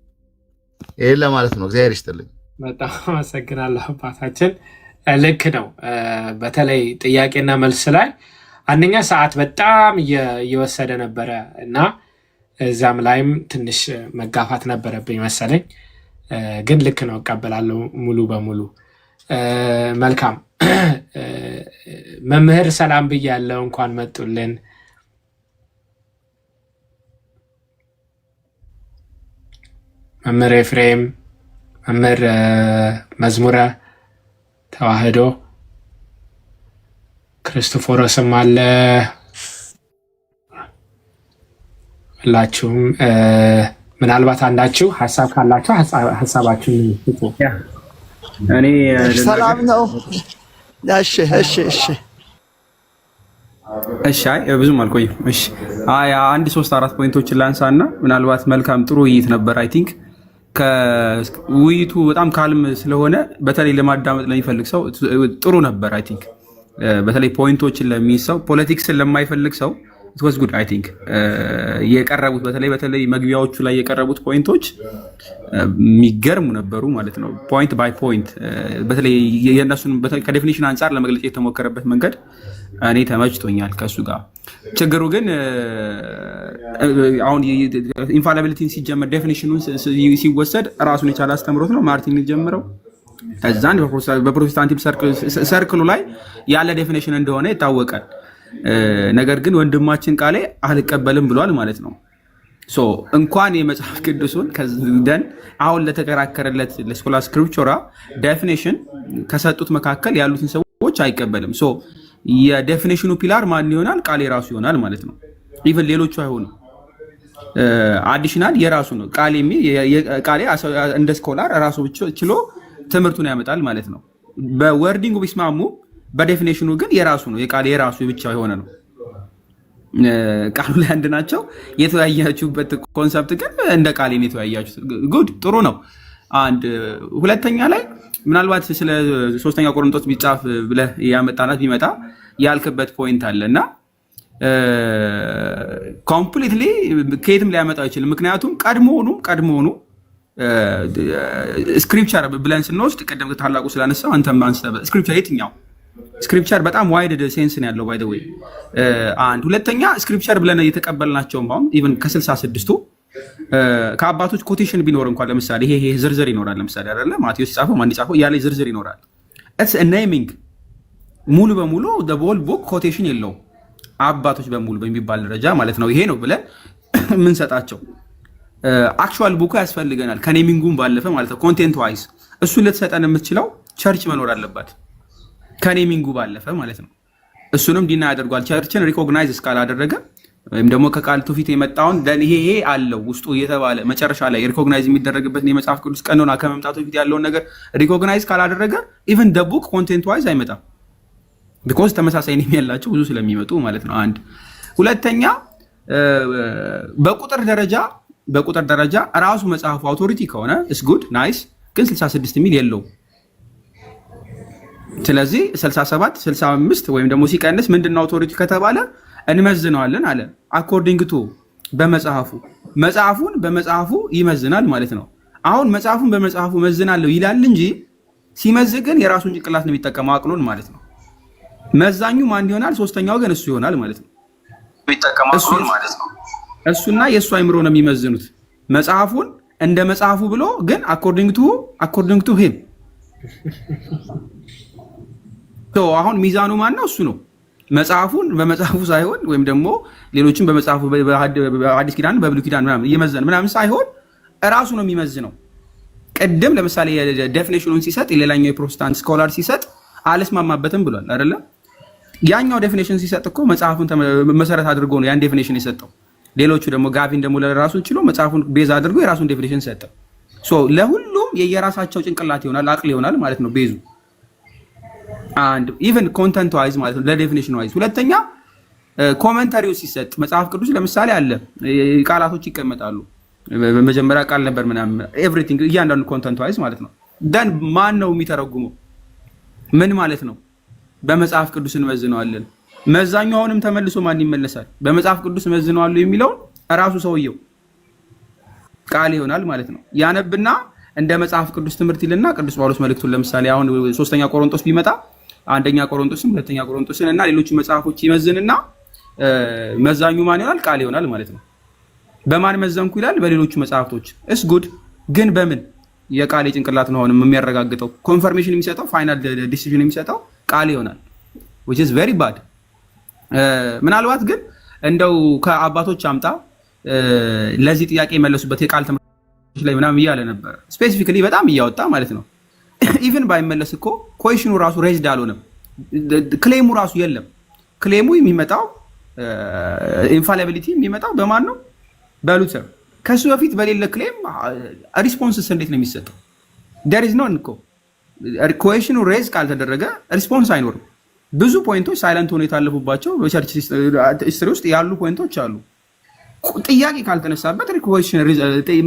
ይሄን ለማለት ነው። እግዚአብሔር ይስጥልኝ። በጣም አመሰግናለሁ አባታችን። ልክ ነው። በተለይ ጥያቄና መልስ ላይ አንደኛ ሰዓት በጣም እየወሰደ ነበረ እና እዛም ላይም ትንሽ መጋፋት ነበረብኝ መሰለኝ። ግን ልክ ነው፣ እቀበላለሁ ሙሉ በሙሉ። መልካም መምህር ሰላም ብያለሁ። እንኳን መጡልን። መምህር ኤፍሬም፣ መምህር መዝሙረ ተዋህዶ ክርስቶፎሮስም አለ። ሁላችሁም ምናልባት አንዳችሁ ሀሳብ ካላችሁ ሀሳባችሁን ስጡ። እኔ ሰላም ነው። እሺ አይ ብዙም አልቆይም። እሺ አይ 1-3-4 ፖይንቶችን ላንሳና ምናልባት መልካም ጥሩ ውይይት ነበር። አይ ቲንክ ከውይይቱ በጣም ካልም ስለሆነ በተለይ ለማዳመጥ ለሚፈልግ ሰው ጥሩ ነበር። አይ ቲንክ በተለይ ፖይንቶችን ለሚይዝ ሰው፣ ፖለቲክስን ለማይፈልግ ሰው it was good I think የቀረቡት በተለይ መግቢያዎቹ ላይ የቀረቡት ፖይንቶች የሚገርሙ ነበሩ ማለት ነው። ፖይንት ባይ ፖይንት በተለይ የነሱን ከዴፊኒሽን አንፃር ለመግለጽ የተሞከረበት መንገድ እኔ ተመችቶኛል ከሱ ጋር። ችግሩ ግን አሁን ኢንፋሊቢሊቲን ሲጀመር ዴፊኒሽኑን ሲወሰድ ራሱን የቻለ አስተምሮት ነው ማርቲን ጀምረው ከዛን በፕሮቴስታንቲም ሰርክሉ ላይ ያለ ዴፊኒሽን እንደሆነ ይታወቃል። ነገር ግን ወንድማችን ቃሌ አልቀበልም ብሏል ማለት ነው። ሶ እንኳን የመጽሐፍ ቅዱሱን ከደን አሁን ለተከራከረለት ለስኮላ ስክሪፕቸራ ዴፊኒሽን ከሰጡት መካከል ያሉትን ሰዎች አይቀበልም። ሶ የዴፊኒሽኑ ፒላር ማን ይሆናል? ቃሌ ራሱ ይሆናል ማለት ነው። ኢቭን ሌሎቹ አይሆኑም። አዲሽናል የራሱ ነው። ቃሌ እንደ ስኮላር ራሱ ችሎ ትምህርቱን ያመጣል ማለት ነው። በወርዲንጉ ቢስማሙ በዴፊኒሽኑ ግን የራሱ ነው። የቃል የራሱ ብቻ የሆነ ነው። ቃሉ ላይ አንድ ናቸው። የተወያያችሁበት ኮንሰፕት ግን እንደ ቃል የተወያያችሁት ጉድ ጥሩ ነው። አንድ ሁለተኛ ላይ ምናልባት ስለ 3ኛ ቆሮንቶስ ቢጻፍ ብለህ ያመጣናት ቢመጣ ያልክበት ፖይንት አለና ኮምፕሊትሊ ከየትም ሊያመጣው አይችልም። ምክንያቱም ቀድሞውኑ ስክሪፕቸር ብለን ስንወስድ ቀደም ታላቁ ስላነሳው አንተም አንስተህ ስክሪፕቸር የትኛው ስክሪፕቸር በጣም ዋይድ ሴንስ ነው ያለው። ባይ ዘ ዌይ አንድ ሁለተኛ ስክሪፕቸር ብለን እየተቀበልናቸውም አሁን ኢቭን ከ66ቱ ከአባቶች ኮቴሽን ቢኖር እንኳን ለምሳሌ ይሄ ዝርዝር ይኖራል። ለምሳሌ አይደለ ማቴዎስ ጻፈው ማን ጻፈው ያለ ዝርዝር ይኖራል። ኢትስ አ ኔሚንግ ሙሉ በሙሉ ዘ ሆል ቡክ ኮቴሽን የለውም አባቶች በሙሉ በሚባል ደረጃ ማለት ነው። ይሄ ነው ብለን ምን ሰጣቸው አክቹዋል ቡኩ ያስፈልገናል ከኔሚንጉም ባለፈ ማለት ነው። ኮንቴንት ዋይዝ እሱ ልትሰጠን የምትችለው ቸርች መኖር አለባት ከኔሚንጉ ባለፈ ማለት ነው። እሱንም ዲና ያደርጓል። ቸርችን ሪኮግናይዝ እስካላደረገ ወይም ደግሞ ከቃል ትውፊት የመጣውን ይሄ አለው ውስጡ እየተባለ መጨረሻ ላይ ሪኮግናይዝ የሚደረግበትን የመጽሐፍ ቅዱስ ቀኖና ከመምጣቱ በፊት ያለውን ነገር ሪኮግናይዝ ካላደረገ ኢቭን ደ ቡክ ኮንቴንት ዋይዝ አይመጣም። ቢኮዝ ተመሳሳይ ኔም ያላቸው ብዙ ስለሚመጡ ማለት ነው። አንድ ሁለተኛ በቁጥር ደረጃ ራሱ መጽሐፉ አውቶሪቲ ከሆነ ኢስ ጉድ ናይስ፣ ግን 66 ሚል የለውም። ስለዚህ 67 65 ወይም ደግሞ ሲቀንስ ምንድነው አውቶሪቲ ከተባለ እንመዝነዋለን አለ። አኮርዲንግ ቱ መጽሐፉን በመጽሐፉ ይመዝናል ማለት ነው። አሁን መጽሐፉን በመጽሐፉ መዝናለሁ ይላል እንጂ ሲመዝ ግን የራሱን ጭንቅላት ነው የሚጠቀመው አቅሉን ማለት ነው። መዛኙ ማን ይሆናል? ሶስተኛው ግን እሱ ይሆናል ማለት ነው። እሱና የእሱ አይምሮ ነው የሚመዝኑት መጽሐፉን እንደ መጽሐፉ ብሎ ግን አኮርዲንግ ቱ ሂም አሁን ሚዛኑ ማን ነው? እሱ ነው። መጽሐፉን በመጽሐፉ ሳይሆን ወይም ደግሞ ሌሎችን በመጽሐፉ በአዲስ ኪዳን በብሉይ ኪዳን ምናምን እየመዘን ምናምን ሳይሆን እራሱ ነው የሚመዝነው። ቅድም ለምሳሌ ዴፊኒሽኑን ሲሰጥ ሌላኛው የፕሮቴስታንት ስኮላር ሲሰጥ አልስማማበትም ብሏል አይደለም። ያኛው ዴፊኒሽን ሲሰጥ እኮ መጽሐፉን መሰረት አድርጎ ነው ያን ዴፊኒሽን የሰጠው። ሌሎቹ ደግሞ ጋቪን ደግሞ ለራሱ ችሎ መጽሐፉን ቤዝ አድርጎ የራሱን ዴፊኒሽን ሰጠ። ለሁሉም የየራሳቸው ጭንቅላት ይሆናል አቅል ይሆናል ማለት ነው ቤዙ። አንድ ኢቨን ኮንተንት ዋይዝ ማለት ነው ለዴፊኒሽን ዋይዝ። ሁለተኛ ኮሜንታሪው ሲሰጥ መጽሐፍ ቅዱስ ለምሳሌ አለ ቃላቶች ይቀመጣሉ። በመጀመሪያ ቃል ነበር ምናምን ኤቭሪቲንግ እያንዳንዱ ኮንተንት ዋይዝ ማለት ነው። ደን ማን ነው የሚተረጉመው? ምን ማለት ነው? በመጽሐፍ ቅዱስ እንመዝነዋለን። መዛኙ አሁንም ተመልሶ ማን ይመለሳል? በመጽሐፍ ቅዱስ መዝነዋለሁ የሚለውን እራሱ ሰውየው ቃል ይሆናል ማለት ነው። ያነብና እንደ መጽሐፍ ቅዱስ ትምህርት ይልና ቅዱስ ጳውሎስ መልእክቱን ለምሳሌ አሁን 3ኛ ቆሮንቶስ ቢመጣ 1ኛ ቆሮንቶስን 2ኛ ቆሮንቶስን እና ሌሎች መጽሐፎች ይመዝንና መዛኙ ማን ይሆናል? ቃል ይሆናል ማለት ነው። በማን መዘንኩ ይላል? በሌሎቹ መጽሐፍቶች እስ ጉድ ግን በምን የቃሌ ጭንቅላት ነው አሁንም የሚያረጋግጠው። ኮንፈርሜሽን የሚሰጠው ፋይናል ዲሲዥን የሚሰጠው ቃል ይሆናል which is very bad። ምናልባት ግን እንደው ከአባቶች አምጣ ለዚህ ጥያቄ የመለሱበት የቃል ትምህርቶች ላይ ምናምን እያለ ነበር ስፔሲፊካሊ በጣም እያወጣ ማለት ነው። ኢቭን ባይመለስ እኮ ኮሽኑ ራሱ ሬዝድ አልሆነም፣ ክሌሙ ራሱ የለም። ክሌሙ የሚመጣው ኢንፋሊቢሊቲ የሚመጣው በማን ነው? በሉተር። ከሱ በፊት በሌለ ክሌም ሪስፖንስስ እንዴት ነው የሚሰጠው? ዴር ኢዝ ኖን እኮ ኮሽኑ ሬዝ ካልተደረገ ሪስፖንስ አይኖርም። ብዙ ፖይንቶች ሳይለንት ሆኖ የታለፉባቸው በቸርች ሂስትሪ ውስጥ ያሉ ፖይንቶች አሉ። ጥያቄ ካልተነሳበት ኮሽን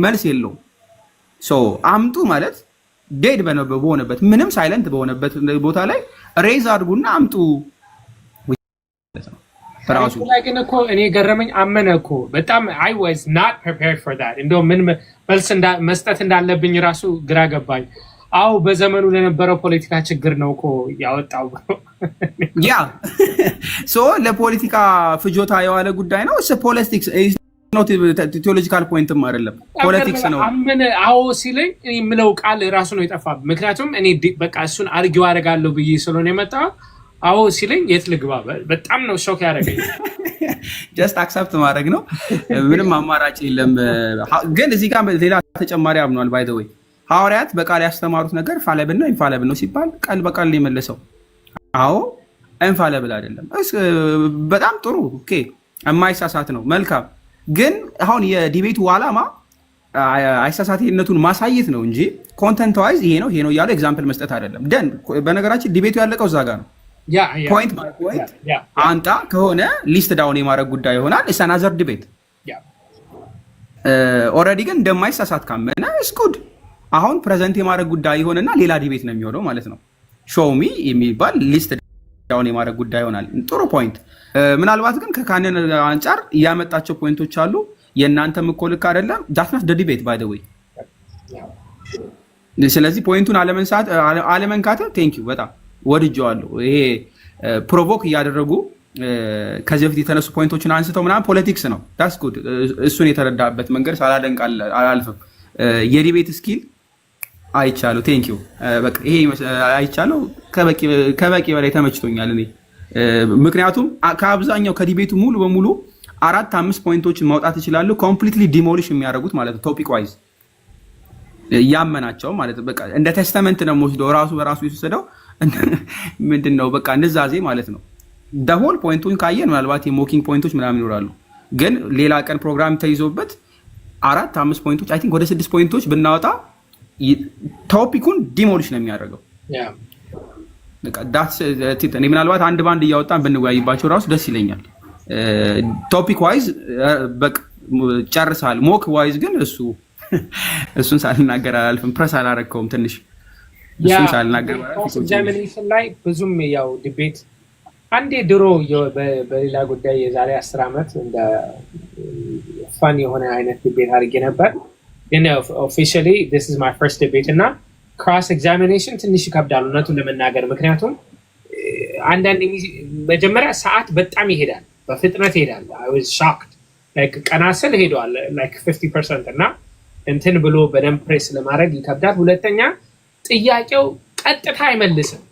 መልስ የለውም። አምጡ ማለት ዴድ በሆነበት ምንም ሳይለንት በሆነበት ቦታ ላይ ሬዝ አድርጉና አምጡ። ራሱ ላይ ግን እኮ እኔ ገረመኝ። አመነ እኮ በጣም I was not prepared for that። እንደው ምን መልስ መስጠት እንዳለብኝ ራሱ ግራ ገባኝ። አው በዘመኑ ለነበረው ፖለቲካ ችግር ነው እኮ ያወጣው። ያ ለፖለቲካ ፍጆታ የዋለ ጉዳይ ነው። ፖለቲክስ ቴዎሎጂካል ፖይንትም አይደለም፣ ፖለቲክስ ነው። አመነ አዎ ሲለኝ እኔ የምለው ቃል ራሱ ነው የጠፋብኝ። ምክንያቱም እኔ በቃ እሱን አርጊው አደርጋለሁ ብዬ ስለሆነ የመጣው አዎ ሲለኝ የት ልግባ? በጣም ነው ሾክ ያደረገኝ። ጀስት አክሰፕት ማድረግ ነው፣ ምንም አማራጭ የለም። ግን እዚህ ጋር ሌላ ተጨማሪ አምኗል። ባይ ዘ ወይ ሐዋርያት በቃል ያስተማሩት ነገር ፋለብል ነው ኢንፋለብል ነው ሲባል ቃል በቃል ነው የመለሰው። አዎ ኢንፋለብል አይደለም። በጣም ጥሩ ኦኬ፣ የማይሳሳት ነው። መልካም። ግን አሁን የዲቤቱ ዓላማ አይሳሳትነቱን ማሳየት ነው እንጂ ኮንተንት ዋይዝ ይሄ ነው እያሉ ኤግዛምፕል መስጠት አይደለም። ደን በነገራችን ዲቤቱ ያለቀው እዛ ጋር ነው። ፖይንት ባይ ፖይንት አንጣ ከሆነ ሊስት ዳውን የማድረግ ጉዳይ ይሆናል። እስ አናዘር ዲቤት። ኦልሬዲ ግን እንደማይሳሳት ካመነ ኢስ ጉድ። አሁን ፕሬዘንት የማድረግ ጉዳይ ይሆንና ሌላ ዲቤት ነው የሚሆነው ማለት ነው። ሾው ሚ የሚባል ሊስት ዳውን የማድረግ ጉዳይ ይሆናል። ጥሩ ፖይንት። ምናልባት ግን ከካንን አንጻር ያመጣቸው ፖይንቶች አሉ። የእናንተም እኮ ልክ አይደለም። ዳት ናት ዲቤት ባይ ዘ ዌይ። ስለዚህ ፖይንቱን አለመንካት ቴንክ ዩ በጣም ወድጀዋለሁ። ይሄ ፕሮቮክ እያደረጉ ከዚህ በፊት የተነሱ ፖይንቶችን አንስተው ምናምን ፖለቲክስ ነው። ዳስ ጉድ። እሱን የተረዳበት መንገድ ሳላደንቅ አላልፍም። የዲቤት ስኪል አይቻለሁ። ቴንክ ዩ በቃ ይሄ አይቻለሁ። ከበቂ በላይ ተመችቶኛል እኔ። ምክንያቱም ከአብዛኛው ከዲቤቱ ሙሉ በሙሉ 4-5 ፖይንቶችን ማውጣት ይችላሉ። ኮምፕሊትሊ ዲሞሊሽ የሚያደርጉት ማለት ነው ቶፒክ ዋይዝ ያመናቸው ማለት በቃ እንደ ቴስተመንት ነው የምወስደው። ራሱ በራሱ የወሰደው ምንድነው በቃ ንዛዜ ማለት ነው። ደሆል ፖይንቱን ካየን ምናልባት የሞኪንግ ፖይንቶች ምናምን ይኖራሉ። ግን ሌላ ቀን ፕሮግራም ተይዞበት 4-5 ፖይንቶች አይ ቲንክ ወደ 6 ፖይንቶች ብናወጣ ቶፒኩን ዲሞሊሽ ነው የሚያደርገው። እኔ ምናልባት አንድ ባንድ እያወጣን ብንወያይባቸው ራሱ ደስ ይለኛል። ቶፒክ ዋይዝ በቃ ጨርሳል። ሞክ ዋይዝ ግን እሱን ሳልናገር አላልፍም። ፕረስ አላረከውም ትንሽ እሱን ሳልናገር ኤግዛሚኔሽን ላይ ብዙም ያው ዲቤት አንዴ ድሮ በሌላ ጉዳይ የዛሬ 10 ዓመት እንደ ፋን የሆነ አይነት ዲቤት አድርጌ ነበር። ግን ኦፊሻሊ this is my first debate እና ክሮስ ኤግዛሚኔሽን ትንሽ ይከብዳል እውነቱን ለመናገር። ምክንያቱም አንዳንድ መጀመሪያ ሰዓት በጣም ይሄዳል፣ በፍጥነት ይሄዳል። I was shocked like ቀናስል ሄዷል like 50% እና እንትን ብሎ በደንብ ፕሬስ ለማድረግ ይከብዳል። ሁለተኛ ጥያቄው ቀጥታ አይመልስም።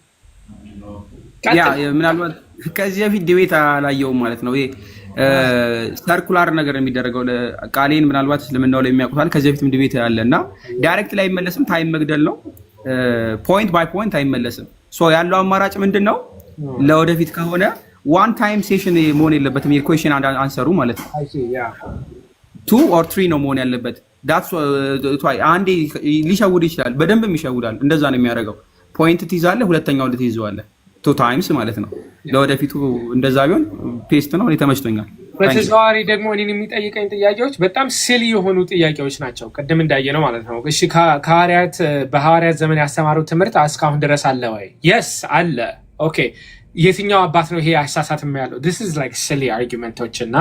ምናልባት ከዚህ በፊት ዲቤት አላየውም ማለት ነው። ይሄ ሰርኩላር ነገር የሚደረገው ቃሌን ምናልባት እስልምናው ላይ የሚያውቁታል። ከዚህ በፊትም ዲቤት ያለ እና ዳይሬክት ላይ አይመለስም፣ ታይም መግደል ነው። ፖይንት ባይ ፖይንት አይመለስም። ያለው አማራጭ ምንድን ነው? ለወደፊት ከሆነ ዋን ታይም ሴሽን መሆን የለበትም። የኩዌሽን አንሰሩ ማለት ነው 2 or 3 ነው መሆን ያለበት። አንዴ ሊሸውድ ይችላል፣ በደንብም ይሸውዳል። እንደዛ ነው የሚያደርገው። ፖይንት ትይዛለህ፣ ሁለተኛው ልትይዘዋለህ 2 times ማለት ነው። ለወደፊቱ እንደዛ ቢሆን ፔስት ነው። እኔ ተመችቶኛል። በተዘዋዋሪ ደግሞ እኔን የሚጠይቀኝ ጥያቄዎች በጣም ሲሊ የሆኑ ጥያቄዎች ናቸው። ቅድም እንዳየነው ማለት ነው። እሺ በሐዋርያት ዘመን ያስተማሩት ትምህርት እስካሁን ድረስ አለ ወይ? የስ አለ። ኦኬ የትኛው አባት ነው ይሄ አይሳሳትም ያለው? this is like silly argumenቶች እና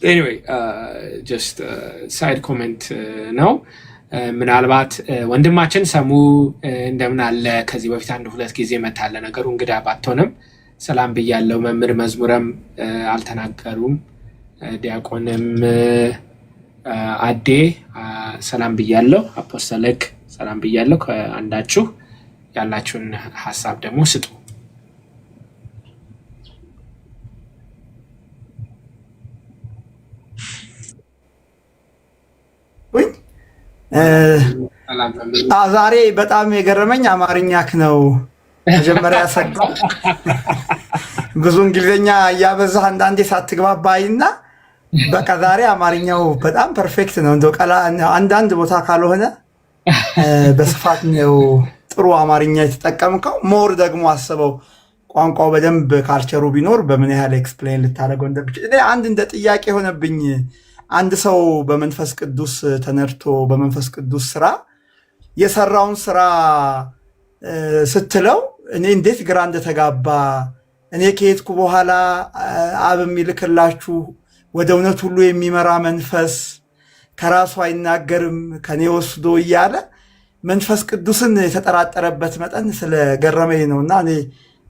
anyway just side comment ነው። ምናልባት ወንድማችን ሰሙ እንደምን አለ? ከዚህ በፊት 1-2 ጊዜ መታለ ነገሩ እንግዳ ባትሆንም ሰላም ብያለው። መምህር መዝሙረም አልተናገሩም። ዲያቆንም አዴ ሰላም ብያለሁ። አፖስተሊክ ሰላም ብያለሁ። ከአንዳችሁ ያላችሁን ሐሳብ ደግሞ ስጡ። ዛሬ በጣም የገረመኝ አማርኛክ ነው። መጀመሪያ ሰግቶ ብዙ እንግሊዝኛ እያበዛህ አንዳንዴ ሳትግባባይና በቃ ዛሬ አማርኛው በጣም ፐርፌክት ነው። እንደው አንዳንድ ቦታ ካልሆነ በስፋት ነው ጥሩ አማርኛ የተጠቀምከው። ሞር ደግሞ አስበው ቋንቋው በደንብ ካልቸሩ ቢኖር በምን ያህል ኤክስፕሌን ልታደርገው እንደምችል። እኔ አንድ እንደ ጥያቄ የሆነብኝ አንድ ሰው በመንፈስ ቅዱስ ተነድቶ በመንፈስ ቅዱስ ስራ የሰራውን ስራ ስትለው እኔ እንዴት ግራ እንደተጋባ እኔ ከሄድኩ በኋላ አብ የሚልክላችሁ ወደ እውነት ሁሉ የሚመራ መንፈስ ከራሱ አይናገርም ከኔ ወስዶ እያለ መንፈስ ቅዱስን የተጠራጠረበት መጠን ስለገረመኝ ነውና እኔ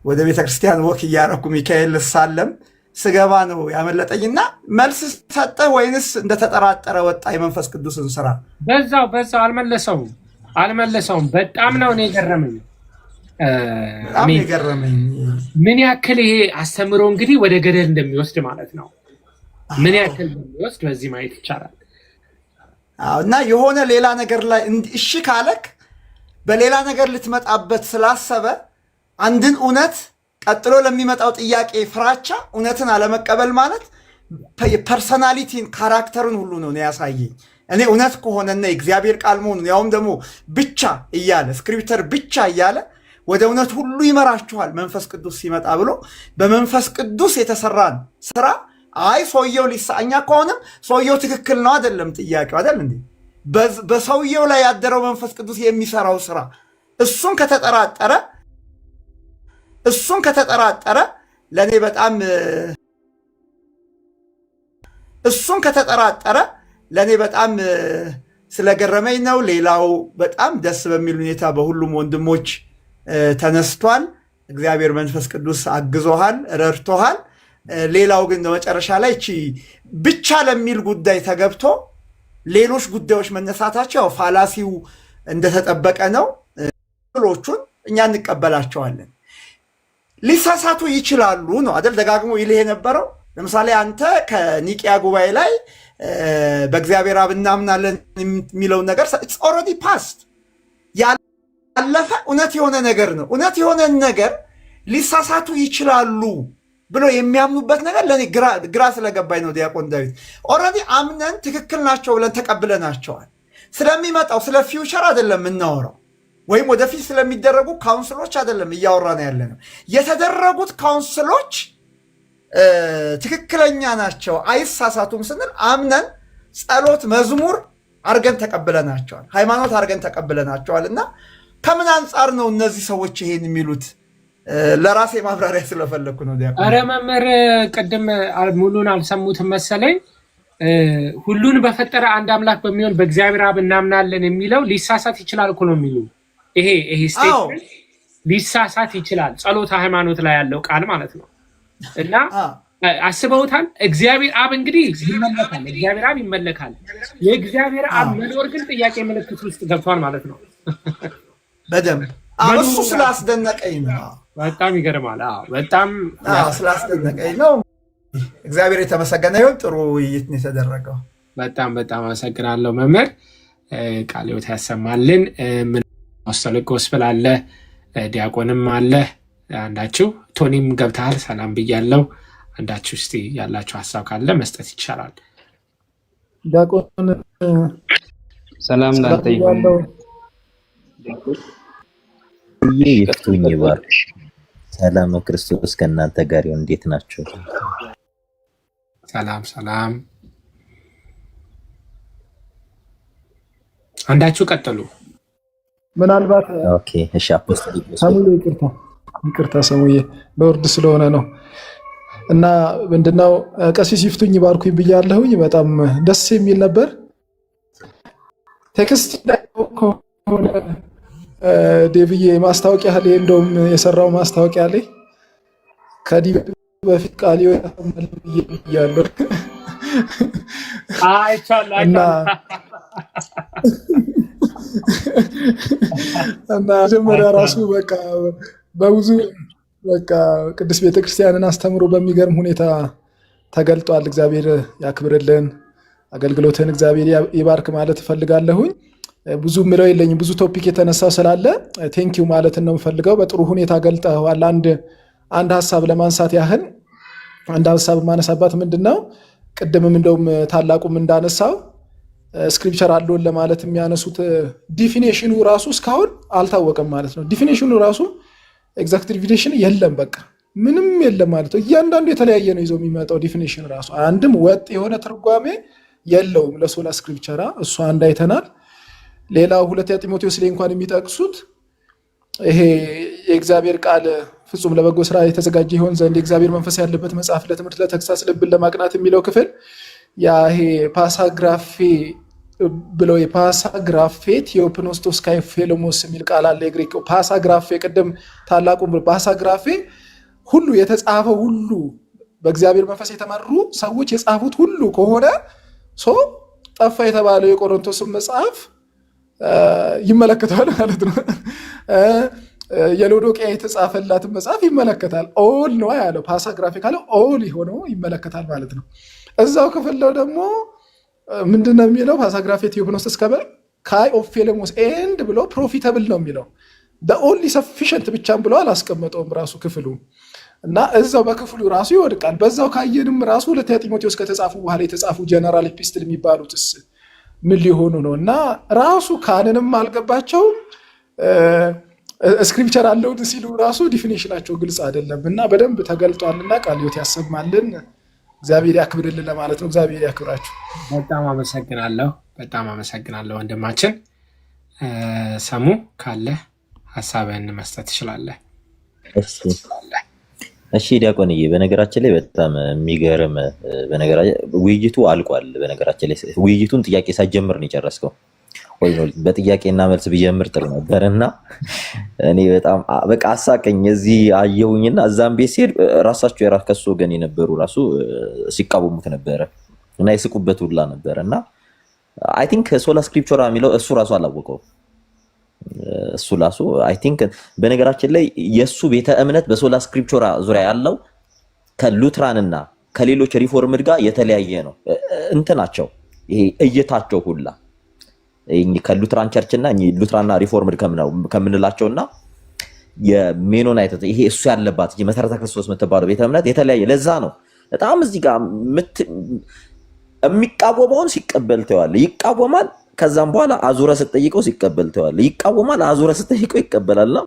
ወደ ቤተክርስቲያን ወክ እያረኩ ሚካኤል ሳለም ስገባ ነው ያመለጠኝና መልስ ሰጠ ወይንስ እንደተጠራጠረ ወጣ? የመንፈስ ቅዱስን ስራ በዛው አልመለሰውም። በጣም ነው እኔ ገረመኝ። ምን ያክል ይሄ አስተምሮ እንግዲህ ወደ ገደል እንደሚወስድ ማለት ነው። ምን ያክል እንደሚወስድ በዚህ ማየት ይቻላል። እና የሆነ ሌላ ነገር ላይ እሺ ካለክ በሌላ ነገር ልትመጣበት ስላሰበ አንድን እውነት ቀጥሎ ለሚመጣው ጥያቄ ፍራቻ እውነትን አለመቀበል ማለት ፐርሰናሊቲን ካራክተርን ሁሉ ነው ያሳየኝ። እኔ እውነት ከሆነና የእግዚአብሔር ቃል መሆኑን ያውም ደግሞ ብቻ እያለ ስክሪፕተር ብቻ እያለ ወደ እውነት ሁሉ ይመራችኋል መንፈስ ቅዱስ ሲመጣ ብሎ በመንፈስ ቅዱስ የተሰራን ስራ አይ ሰውየው ሊሳኛ ከሆነም ሰውየው ትክክል ነው አይደለም ጥያቄው አይደል እንዴ? በሰውየው ላይ ያደረው መንፈስ ቅዱስ የሚሰራው ስራ እሱን ከተጠራጠረ ለኔ በጣም ስለገረመኝ ነው። ሌላው በጣም ደስ በሚል ሁኔታ በሁሉም ወንድሞች ተነስቷል። እግዚአብሔር መንፈስ ቅዱስ አግዞሃል፣ ረድቶሃል። ሌላው ግን መጨረሻ ላይ እቺ ብቻ ለሚል ጉዳይ ተገብቶ ሌሎች ጉዳዮች መነሳታቸው ያው ፋላሲው እንደተጠበቀ ነው። ሎቹን እኛ እንቀበላቸዋለን። ሊሳሳቱ ይችላሉ ነው አይደል? ደጋግሞ ይልህ የነበረው ለምሳሌ አንተ ከኒቂያ ጉባኤ ላይ በእግዚአብሔር አብ እናምናለን የሚለውን ነገር ኦልሬዲ ፓስት ያለፈ እውነት የሆነ ነገር ነው። እውነት የሆነ ነገር ሊሳሳቱ ይችላሉ ብሎ የሚያምኑበት ነገር ለኔ ግራ ስለገባኝ ነው። ዲያቆን ዳዊት ኦልሬዲ አምነን ትክክል ናቸው ብለን ተቀብለናቸዋል። ስለሚመጣው ስለ ፊውቸር አይደለም የምናወራው፣ ወይም ወደፊት ስለሚደረጉ ካውንስሎች አይደለም እያወራን ያለ ነው። የተደረጉት ካውንስሎች ትክክለኛ ናቸው አይሳሳቱም ስንል አምነን ጸሎት፣ መዝሙር አርገን ተቀብለናቸዋል፣ ሃይማኖት አርገን ተቀብለናቸዋል። እና ከምን አንጻር ነው እነዚህ ሰዎች ይሄን የሚሉት? ለራሴ ማብራሪያ ስለፈለግኩ ነው። ዲያቆን ኧረ መምህር ቅድም ሙሉን አልሰሙትም መሰለኝ። ሁሉን በፈጠረ አንድ አምላክ በሚሆን በእግዚአብሔር አብ እናምናለን የሚለው ሊሳሳት ይችላል እኮ ነው የሚሉ። ይሄ ስቴትመንት ሊሳሳት ይችላል፣ ጸሎተ ሃይማኖት ላይ ያለው ቃል ማለት ነው። እና አስበውታል። እግዚአብሔር አብ እንግዲህ ይመለካል፣ እግዚአብሔር አብ ይመለካል። የእግዚአብሔር አብ መኖር ግን ጥያቄ ምልክት ውስጥ ገብቷል ማለት ነው። በደንብ እሱ ስላስደነቀኝ ነው። በጣም ይገርማል። በጣም ስላስደነቀኝ ነው። እግዚአብሔር የተመሰገነ ይሁን። ጥሩ ውይይት ነው የተደረገው። በጣም አመሰግናለሁ መምህር። ቃለ ሕይወት ያሰማልን። ምን አስተልቆ ጎስፔል አለ፣ ዲያቆንም አለ። አንዳችሁ ቶኒም ገብተሃል፣ ሰላም ብያለሁ። አንዳችሁ እስቲ ያላችሁ ሐሳብ ካለ መስጠት ይቻላል። ዲያቆን ሰላም ላንተ ይሁን። ይፍቱኝ ይባርክ። ሰላም ክርስቶስ ከእናንተ ጋር ይሁን። እንዴት ናችሁ? ሰላም። አንዳችሁ ቀጥሉ። ምናልባት ኦኬ። እሺ አፖስቶል ሳሙኤል ይቅርታ ሰሙዬ በወርድ ስለሆነ ነው። እና ምንድነው ቀሲስ ይፍቱኝ ይባርኩኝ ብያለሁኝ። በጣም ደስ የሚል ነበር። ቴክስት ላይ ከሆነ ዴቪዬ ማስታወቂያ ላይ እንደውም የሰራው ማስታወቂያ ላይ ከዲብ በፊት ቃል ይወጣል ብያለሁ። አይቻለሁ። እና መጀመሪያ ራሱ በቃ በብዙ በቃ ቅድስት ቤተክርስቲያንን አስተምሮ በሚገርም ሁኔታ ተገልጧል። እግዚአብሔር ያክብርልን፣ አገልግሎትን እግዚአብሔር ይባርክ ማለት እፈልጋለሁኝ። ብዙ ምለው የለኝም፣ ብዙ ቶፒክ የተነሳው ስላለ ቴንኪዩ ማለት ነው የምፈልገው። በጥሩ ሁኔታ ገልጠዋል። አንድ ሀሳብ ለማንሳት ያህል አንድ ሀሳብ ማነሳባት ምንድነው ቅድምም እንደውም ታላቁም እንዳነሳው ስክሪፕቸር አለውን ለማለት የሚያነሱት ዲፊኒሽኑ ራሱ እስካሁን አልታወቀም ማለት ነው። ዲፊኒሽኑ ራሱ ኤግዛክት ዲፊኒሽን የለም፣ በቃ ምንም የለም ማለት ነው። እያንዳንዱ የተለያየ ነው ይዞ የሚመጣው ዲፊኒሽን ራሱ አንድም ወጥ የሆነ ትርጓሜ የለውም ለሶላ ስክሪፕቸራ። እሱ አንድ አይተናል። ሌላው ሁለተኛ ጢሞቴዎስ ላይ እንኳን የሚጠቅሱት ይሄ የእግዚአብሔር ቃል ፍጹም ለበጎ ስራ የተዘጋጀ ይሆን ዘንድ የእግዚአብሔር መንፈስ ያለበት መጽሐፍ ለትምህርት፣ ለተግሳጽ፣ ልብን ለማቅናት የሚለው ክፍል ያ ይሄ ፓሳግራፌ ብለው የፓሳግራፌ ቴዎፕኖስቶስ ካይፌሎሞስ የሚል ቃል አለ የግሪክ ፓሳግራፌ። ቅድም ታላቁ ፓሳግራፌ ሁሉ የተጻፈ ሁሉ በእግዚአብሔር መንፈስ የተመሩ ሰዎች የጻፉት ሁሉ ከሆነ ጠፋ የተባለው የቆሮንቶስን መጽሐፍ ይመለከታል ማለት ነው። የሎዶቅያ የተጻፈላትን መጽሐፍ ይመለከታል። ኦል ነው ያለው ፓሳግራፊ ካለው ኦል የሆነው ይመለከታል ማለት ነው። እዛው ክፍል ደግሞ ምንድነው የሚለው ፓሳግራፊ ቴዎፕኖስቶስ ካይ ኦፍ ፌለሞስ ኤንድ ብሎ ፕሮፊታብል ነው የሚለው ኦንሊ ሰፊሽንት ብቻም ብሎ አላስቀመጠውም ራሱ ክፍሉ እና እዛው በክፍሉ ራሱ ይወድቃል። በዛው ካየንም ራሱ ሁለተኛ ጢሞቴዎስ ከተጻፉ በኋላ የተጻፉ ጀነራል ኤፒስትል የሚባሉትስ ምን ሊሆኑ ነው? እና ራሱ ካንንም አልገባቸውም ስክሪፕቸር አለው ሲሉ ራሱ ዲፊኒሽናቸው ግልጽ አይደለም እና በደንብ ተገልጧልና ቃለ ሕይወት ያሰማልን። እግዚአብሔር ያክብርልን ለማለት ነው። እግዚአብሔር ያክብራችሁ። በጣም አመሰግናለሁ ወንድማችን። ሰሙ ካለ ሐሳብህን መስጠት ትችላለህ። እሺ ዲያቆንዬ፣ በነገራችን ላይ በጣም የሚገርም ውይይቱ አልቋል። በነገራችን ላይ ውይይቱን ጥያቄ ሳይጀምር ነው የጨረስከው። ወይ በጥያቄና መልስ ቢጀምር ጥሩ ነበርና እኔ በጣም በቃ አሳቀኝ። እዚህ አየሁኝና እዛም ቤት ሲሄድ ራሳቸው ከሱ ወገን የነበሩ ራሱ ሲቃወሙት ነበረ እና ይስቁበት ሁላ ነበርና አይ ቲንክ ሶላ ስክሪፕቸራ የሚለው እሱ ራሱ አላወቀው። እሱ ራሱ አይ ቲንክ በነገራችን ላይ የሱ ቤተ እምነት በሶላ ስክሪፕቸራ ዙሪያ ያለው ከሉትራንና ከሌሎች ሪፎርምድ ጋር የተለያየ ነው እንትናቸው ይሄ እይታቸው ሁላ ከሉትራን ቸርችና ሉትራንና ሪፎርምድ ከምንላቸውና የሜኖናይት ይሄ እሱ ያለባት መሰረተ ክርስቶስ የምትባለው ቤተ እምነት የተለያየ። ለዛ ነው በጣም እዚህ ጋር የሚቃወመውን ሲቀበል ተዋል ይቃወማል። ከዛም በኋላ አዙረ ስትጠይቀው ሲቀበል ተዋል ይቃወማል። አዙረ ስትጠይቀው ይቀበላልና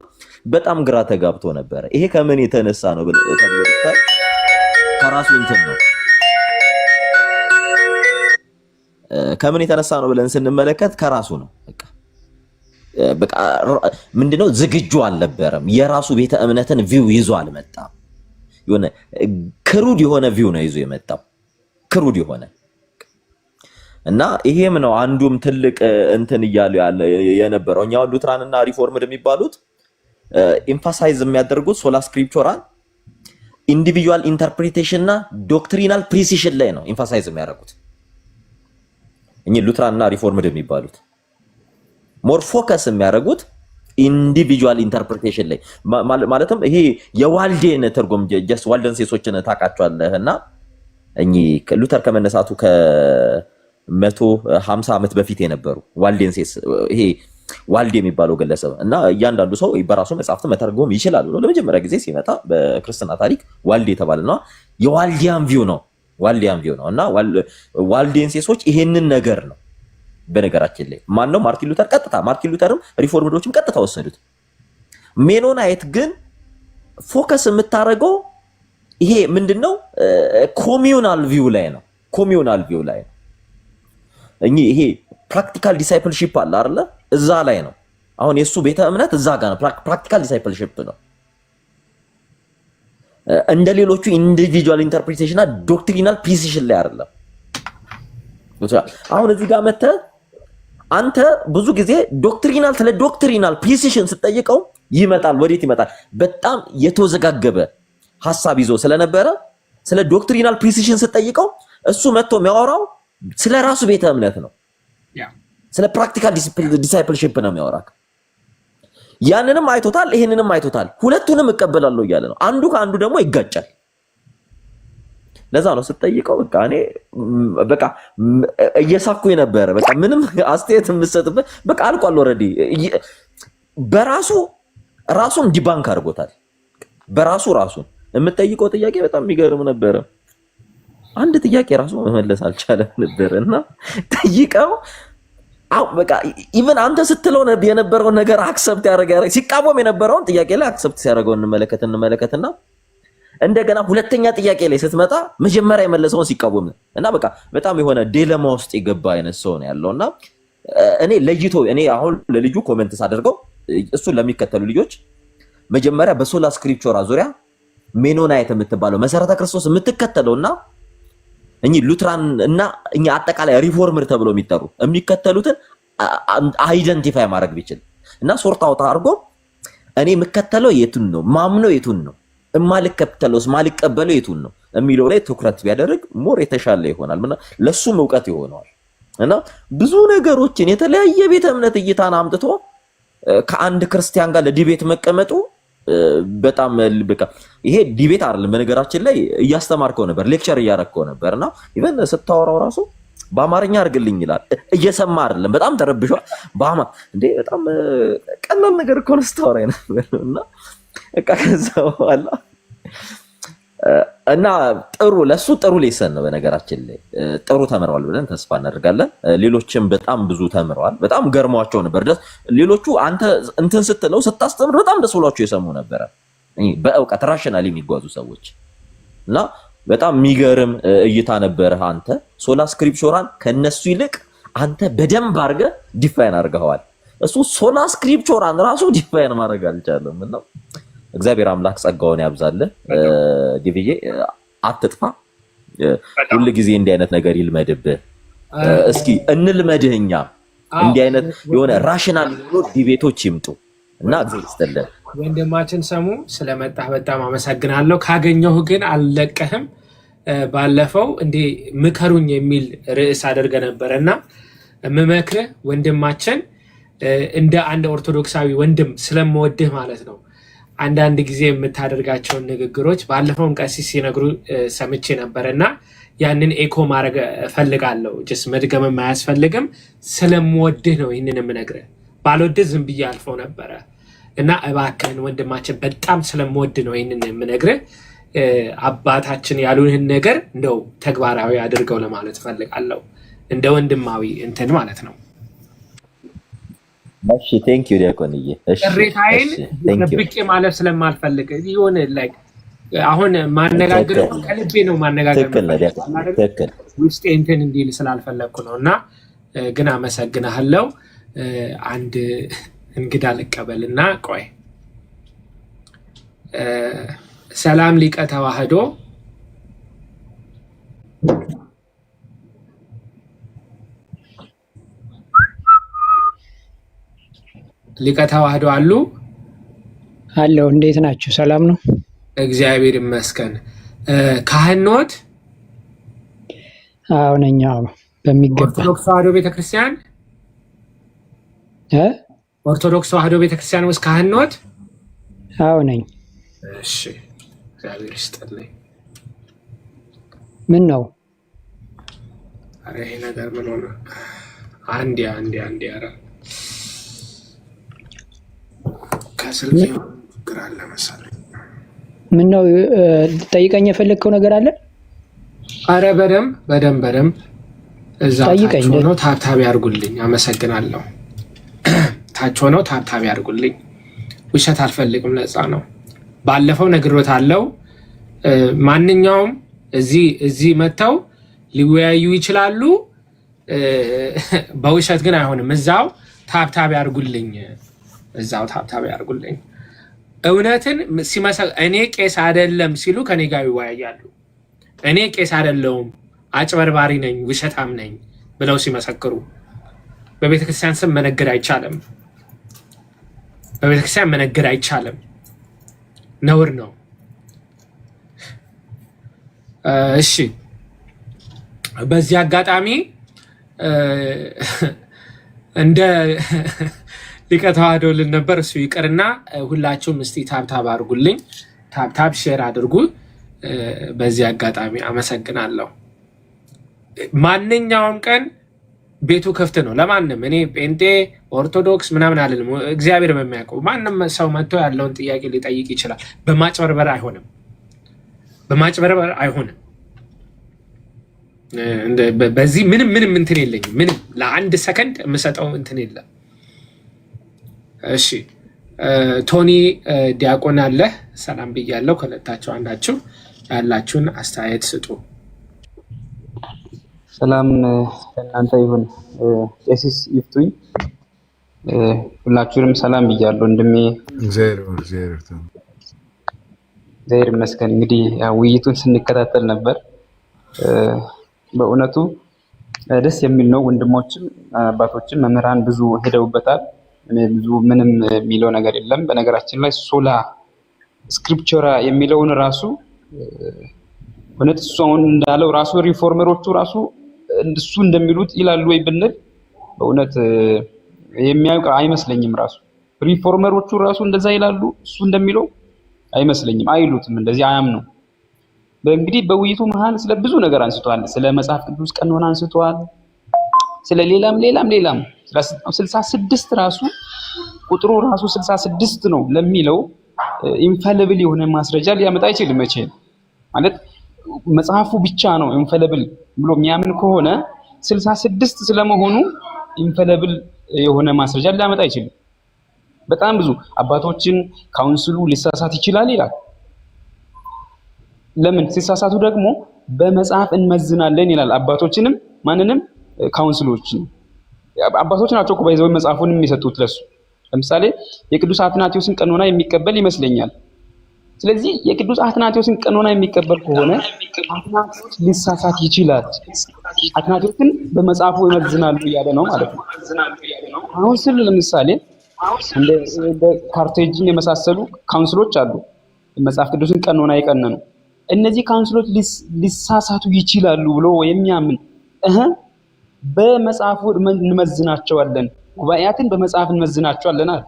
በጣም ግራ ተጋብቶ ነበር። ይሄ ከምን የተነሳ ነው ከራሱ እንትን ነው ከምን የተነሳ ነው ብለን ስንመለከት ከራሱ ነው። በቃ ምንድነው ዝግጁ አልነበረም። የራሱ ቤተ እምነትን ቪው ይዞ አልመጣም። የሆነ ክሩድ የሆነ ቪው ነው ይዞ የመጣው ክሩድ የሆነ እና ይሄም ነው አንዱም ትልቅ እንትን እያሉ ያለ የነበረው። እኛው ሉትራንና ሪፎርምድ የሚባሉት ኤምፋሳይዝ የሚያደርጉት ሶላ ስክሪፕቸራል ኢንዲቪጁዋል ኢንተርፕሪቴሽን እና ዶክትሪናል ፕሪሲሽን ላይ ነው ኤምፋሳይዝ የሚያደርጉት። ሉትራንና ሪፎርምድ የሚባሉት ሞር ፎከስ የሚያደርጉት ኢንዲቪጁዋል ኢንተርፕሪቴሽን ላይ ማለትም ይሄ የዋልዴን ትርጉም ጀስት ዋልደን ሴሶችን ታውቃቸዋለህና ሉተር ከመነሳቱ ከ150 ዓመት በፊት የነበሩ ዋልዴን ሴስ ይሄ ዋልዴ የሚባለው ግለሰብ እና እያንዳንዱ ሰው በራሱ መጽሐፍት መተርጎም ይችላል ብሎ ለመጀመሪያ ጊዜ ሲመጣ በክርስትና ታሪክ ዋልዴ የተባለና የዋልዲያን ቪው ነው እና ዋልዴን ሴሶች ይሄንን ነገር ነው። በነገራችን ላይ ማን ነው ማርቲን ሉተርም ሪፎርምዶችም ቀጥታ ወሰዱት። ሜኖናይት ግን ፎከስ የምታደርገው ይሄ ምንድነው ኮሚዩናል ቪው ላይ ነው። ይሄ ፕራክቲካል ዲሳይፕልሺፕ አለ አይደለ? እዛ ላይ ነው። አሁን የሱ ቤተ እምነት እዛ ጋር ነው። ፕራክቲካል ዲሳይፕልሺፕ ነው። እንደ ሌሎቹ ኢንዲቪጁዋል ኢንተርፕሪቴሽን እና ዶክትሪናል ፕሪሲሽን ላይ አይደለም። አሁን እዚህ ጋር መተህ አንተ ብዙ ጊዜ ስለ ዶክትሪናል ፕሪሲሽን ስትጠይቀው ይመጣል። ወዴት ይመጣል? በጣም የተወዘጋገበ ሐሳብ ይዞ ስለነበረ ስለ ዶክትሪናል ፕሪሲሽን ስትጠይቀው እሱ መጥቶ የሚያወራው ስለ ራሱ ቤተ እምነት ነው። ስለ ፕራክቲካል ዲሳይፕልሺፕ ነው የሚያወራክ። ያንንም አይቶታል፣ ይሄንንም አይቶታል። ሁለቱንም እቀበላለሁ እያለ ነው። አንዱ ከአንዱ ደግሞ ይጋጫል። ለዛ ነው ስትጠይቀው በቃ እኔ በቃ እየሳኩኝ ነበር። በቃ ምንም አስተያየት የምሰጥበት በቃ አልቋል ኦልሬዲ። በራሱ ራሱን ዲባንክ አድርጎታል። በራሱ ራሱን የምጠይቀው ጥያቄ በጣም የሚገርም ነበር። አንድ ጥያቄ ራሱ መመለስ አልቻለም ነበር እና ጠይቀው በቃ ኢቭን አንተ ስትለው የነበረውን ነገር አክሰፕት ያደርግ ሲቃወም የነበረውን ጥያቄ ላይ አክሰፕት ሲያደርገው እንመለከትና እንደገና ሁለተኛ ጥያቄ ላይ ስትመጣ መጀመሪያ የመለሰውን ሲቃወም እና በቃ በጣም የሆነ ዲሌማ ውስጥ የገባ አይነት ሰው ነው ያለውና እኔ ለይቶ እኔ አሁን ለልጁ ኮሜንት ሳደርገው እሱን ለሚከተሉ ልጆች መጀመሪያ በሶላ ስክሪፕቸራ ዙሪያ ሜኖናይት የምትባለው መሰረተ ክርስቶስ የምትከተለውና እኚ ሉትራን እና እኛ አጠቃላይ ሪፎርመር ተብሎ የሚከተሉትን አይደንቲፋይ ማድረግ ቢችል እና ሶርት አውት አድርጎ እኔ የምከተለው የቱን ነው ማምነው የቱን ነው እማልከተለውስ ማልቀበለው የቱን ነው የሚለው ላይ ትኩረት ቢያደርግ ሞር የተሻለ ይሆናል እና ለሱም ዕውቀት ይሆነዋል እና ብዙ ነገሮችን የተለያየ ቤተ እምነት እይታን አምጥቶ ከአንድ ክርስቲያን ጋር ለዲቤት መቀመጡ በጣም በቃ ይሄ ዲቤት አይደለም። በነገራችን ላይ እያስተማርከው ነበር፣ ሌክቸር እያረከው ነበርና ኢቨን ስታወራው ራሱ በአማርኛ አድርግልኝ ይላል። እየሰማ አይደለም፣ በጣም ተረብሿል። እንዴ በጣም ቀላል ነገር እኮ ነው ስታወራ ነበርና በቃ ከዛው በኋላ እና ጥሩ ለሱ ጥሩ ሌሰን ነው። በነገራችን ላይ ጥሩ ተምረዋል ብለን ተስፋ እናደርጋለን። ሌሎችም በጣም ብዙ ተምረዋል። በጣም ገርሟቸው ነበር። ሌሎቹ አንተ እንትን ስትለው ስታስተምር በጣም ደስ ብሏቸው የሰሙ ነበር። በእውቀት ራሽናል የሚጓዙ ሰዎች እና በጣም የሚገርም እይታ ነበር። አንተ ሶላ ስክሪፕቸራን ከነሱ ይልቅ አንተ በደንብ አድርገህ ዲፋይን አድርገዋል። እሱ ሶላ ስክሪፕቸራን ራሱ ዲፋይን ማድረግ አልቻለም እና እግዚአብሔር አምላክ ጸጋውን ያብዛልህ። ዲቪዬ አትጥፋ፣ ሁሉ ጊዜ እንዲህ አይነት ነገር ይልመድብህ። እስኪ እንልመድህኛ እንዲህ አይነት የሆነ ራሽናል የሆኑ ዲቤቶች ይምጡ እና እግዚአብሔር ይስጥልን። ወንድማችን ሰሙ ስለመጣህ በጣም አመሰግናለሁ። ካገኘሁ ግን አልለቀህም። ባለፈው እንዴ ምከሩኝ የሚል ርዕስ አድርገ ነበርና የምመክርህ ወንድማችን እንደ አንድ ኦርቶዶክሳዊ ወንድም ስለምወድህ ማለት ነው አንዳንድ ጊዜ የምታደርጋቸውን ንግግሮች ባለፈውም ቀሲስ ሲነግሩ ሰምቼ ነበርና ያንን ኤኮ ማድረግ እፈልጋለሁ። ጀስ መድገምም አያስፈልግም። ስለምወድህ ነው ይህንን የምነግርህ። ባልወድህ ዝም ብዬ አልፈው ነበረ እና እባክህን ወንድማችን በጣም ስለምወድህ ነው ይህንን የምነግርህ። አባታችን ያሉንህን ነገር እንደው ተግባራዊ አድርገው ለማለት እፈልጋለሁ። እንደ ወንድማዊ እንትን ማለት ነው። እሺ ቴንክ ዩ ዲያቆንዬ። እሺ ቅሬታዬን ደብቄ ማለት ስለማልፈልግ ይሆን ላይክ አሁን ማነጋገር ከልቤ ነው ማነጋገር ትክክል ውስጤ እንትን እንዲል ስላልፈለግኩ ነው እና ግን አመሰግናለሁ። አንድ እንግዳ ልቀበልና ቆይ ሰላም ሊቀ ተዋህዶ ሊቀ ተዋህዶ አሉ አለው። እንዴት ናችሁ? ሰላም ነው? እግዚአብሔር ይመስገን። ካህን ኖት? አዎ ነኝ። በሚገባ ኦርቶዶክስ ተዋህዶ ቤተክርስቲያን ኦርቶዶክስ ተዋህዶ ቤተክርስቲያን ውስጥ ካህን ኖት? አዎ ነኝ። እሺ እግዚአብሔር ይስጥልኝ። ምን ነው? አረ ይሄ ነገር ምን ሆነ? አንዴ አረ ከስልክ ችግር አለ መሰለኝ። ምን ነው ጠይቀኝ የፈለግከው ነገር አለ? አረ በደንብ እዛ ታች ሆነው ታብታብ ያርጉልኝ። አመሰግናለሁ። ታች ሆነው ታብታብ ያርጉልኝ። ውሸት አልፈልግም፣ ነፃ ነው። ባለፈው ነግሮታለሁ። ማንኛውም እዚህ መተው ሊወያዩ ይችላሉ። በውሸት ግን አይሆንም። እዛው ታብታብ ያርጉልኝ። እውነትን እኔ ቄስ አይደለም ሲሉ ከኔ ጋር ይወያያሉ። እኔ ቄስ አይደለሁም አጭበርባሪ ነኝ ውሸታም ነኝ ብለው ሲመሰክሩ በቤተክርስቲያን ስም መነገድ አይቻልም። ነውር ነው። እሺ በዚህ አጋጣሚ እንደ ሊቀ ተዋህዶ ልን ነበር እሱ ይቅርና ሁላችሁም እስቲ ታብታብ አድርጉልኝ፣ ታብታብ ሼር አድርጉ። በዚህ አጋጣሚ አመሰግናለሁ። ማንኛውም ቀን ቤቱ ክፍት ነው ለማንም። እኔ ጴንጤ ኦርቶዶክስ ምናምን አልልም። እግዚአብሔር በሚያውቀው ማንም ሰው መጥቶ ያለውን ጥያቄ ሊጠይቅ ይችላል። በማጭበርበር አይሆንም፣ በማጭበርበር አይሆንም። በዚህ ምንም እንትን የለኝም። ምንም ለአንድ ሰከንድ የምሰጠው እንትን የለም። እሺ ቶኒ ዲያቆን አለ። ሰላም ብያለሁ። ከሁለታችሁ አንዳችሁ ያላችሁን አስተያየት ስጡ። ሰላም ለእናንተ ይሁን። ቄሲስ ይፍቱኝ፣ ሁላችሁንም ሰላም ብያለሁ። ወንድሜ እግዚአብሔር ይመስገን። እንግዲህ ውይይቱን ስንከታተል ነበር። በእውነቱ ደስ የሚል ነው። ወንድሞችም አባቶችም መምህራን ብዙ ሄደውበታል። እኔ ብዙ ምንም የሚለው ነገር የለም። በነገራችን ላይ ሶላ ስክሪፕቸራ የሚለውን ራሱ እውነት እሱ አሁን እንዳለው ራሱ ሪፎርመሮቹ ራሱ እሱ እንደሚሉት ይላሉ ወይ ብንል በእውነት የሚያውቅ አይመስለኝም። ራሱ ሪፎርመሮቹ ራሱ እንደዛ ይላሉ እሱ እንደሚለው አይመስለኝም። አይሉትም፣ እንደዚህ አያምኑ። በእንግዲህ በውይይቱ መሃል ስለ ብዙ ነገር አንስቷል። ስለ መጽሐፍ ቅዱስ ቀኖና አንስቷል። ስለ ሌላም 66 ራሱ ቁጥሩ ራሱ 66 ነው ለሚለው ኢንፋሊብል የሆነ ማስረጃ ሊያመጣ አይችልም። መቼ ማለት መጽሐፉ ብቻ ነው ኢንፋሊብል ብሎ የሚያምን ከሆነ 66 ስለመሆኑ ኢንፋሊብል የሆነ ማስረጃ ሊያመጣ አይችልም። በጣም ብዙ አባቶችን ካውንስሉ ሊሳሳት ይችላል ይላል። ለምን ሲሳሳቱ ደግሞ በመጽሐፍ እንመዝናለን ይላል። አባቶችንም ማንንም ካውንስሎችን አባቶች ናቸው እኮ ባይዘው መጽሐፉን የሚሰጡት ለሱ። ለምሳሌ የቅዱስ አትናቴዎስን ቀኖና የሚቀበል ይመስለኛል። ስለዚህ የቅዱስ አትናቴዎስን ቀኖና የሚቀበል ከሆነ አትናቴዎስ ሊሳሳት ይችላል። አትናቴዎስን በመጽሐፉ ይመዝናሉ እያለ ነው ማለት ነው። አሁን ስል ለምሳሌ እንደ ካርቴጅን የመሳሰሉ ካውንስሎች አሉ፣ መጽሐፍ ቅዱስን ቀኖና የቀነኑ። እነዚህ ካውንስሎች ሊሳሳቱ ይችላሉ ብሎ የሚያምን በመጽሐፉ እንመዝናቸዋለን፣ ጉባኤያትን በመጽሐፍ እንመዝናቸዋለን አለ።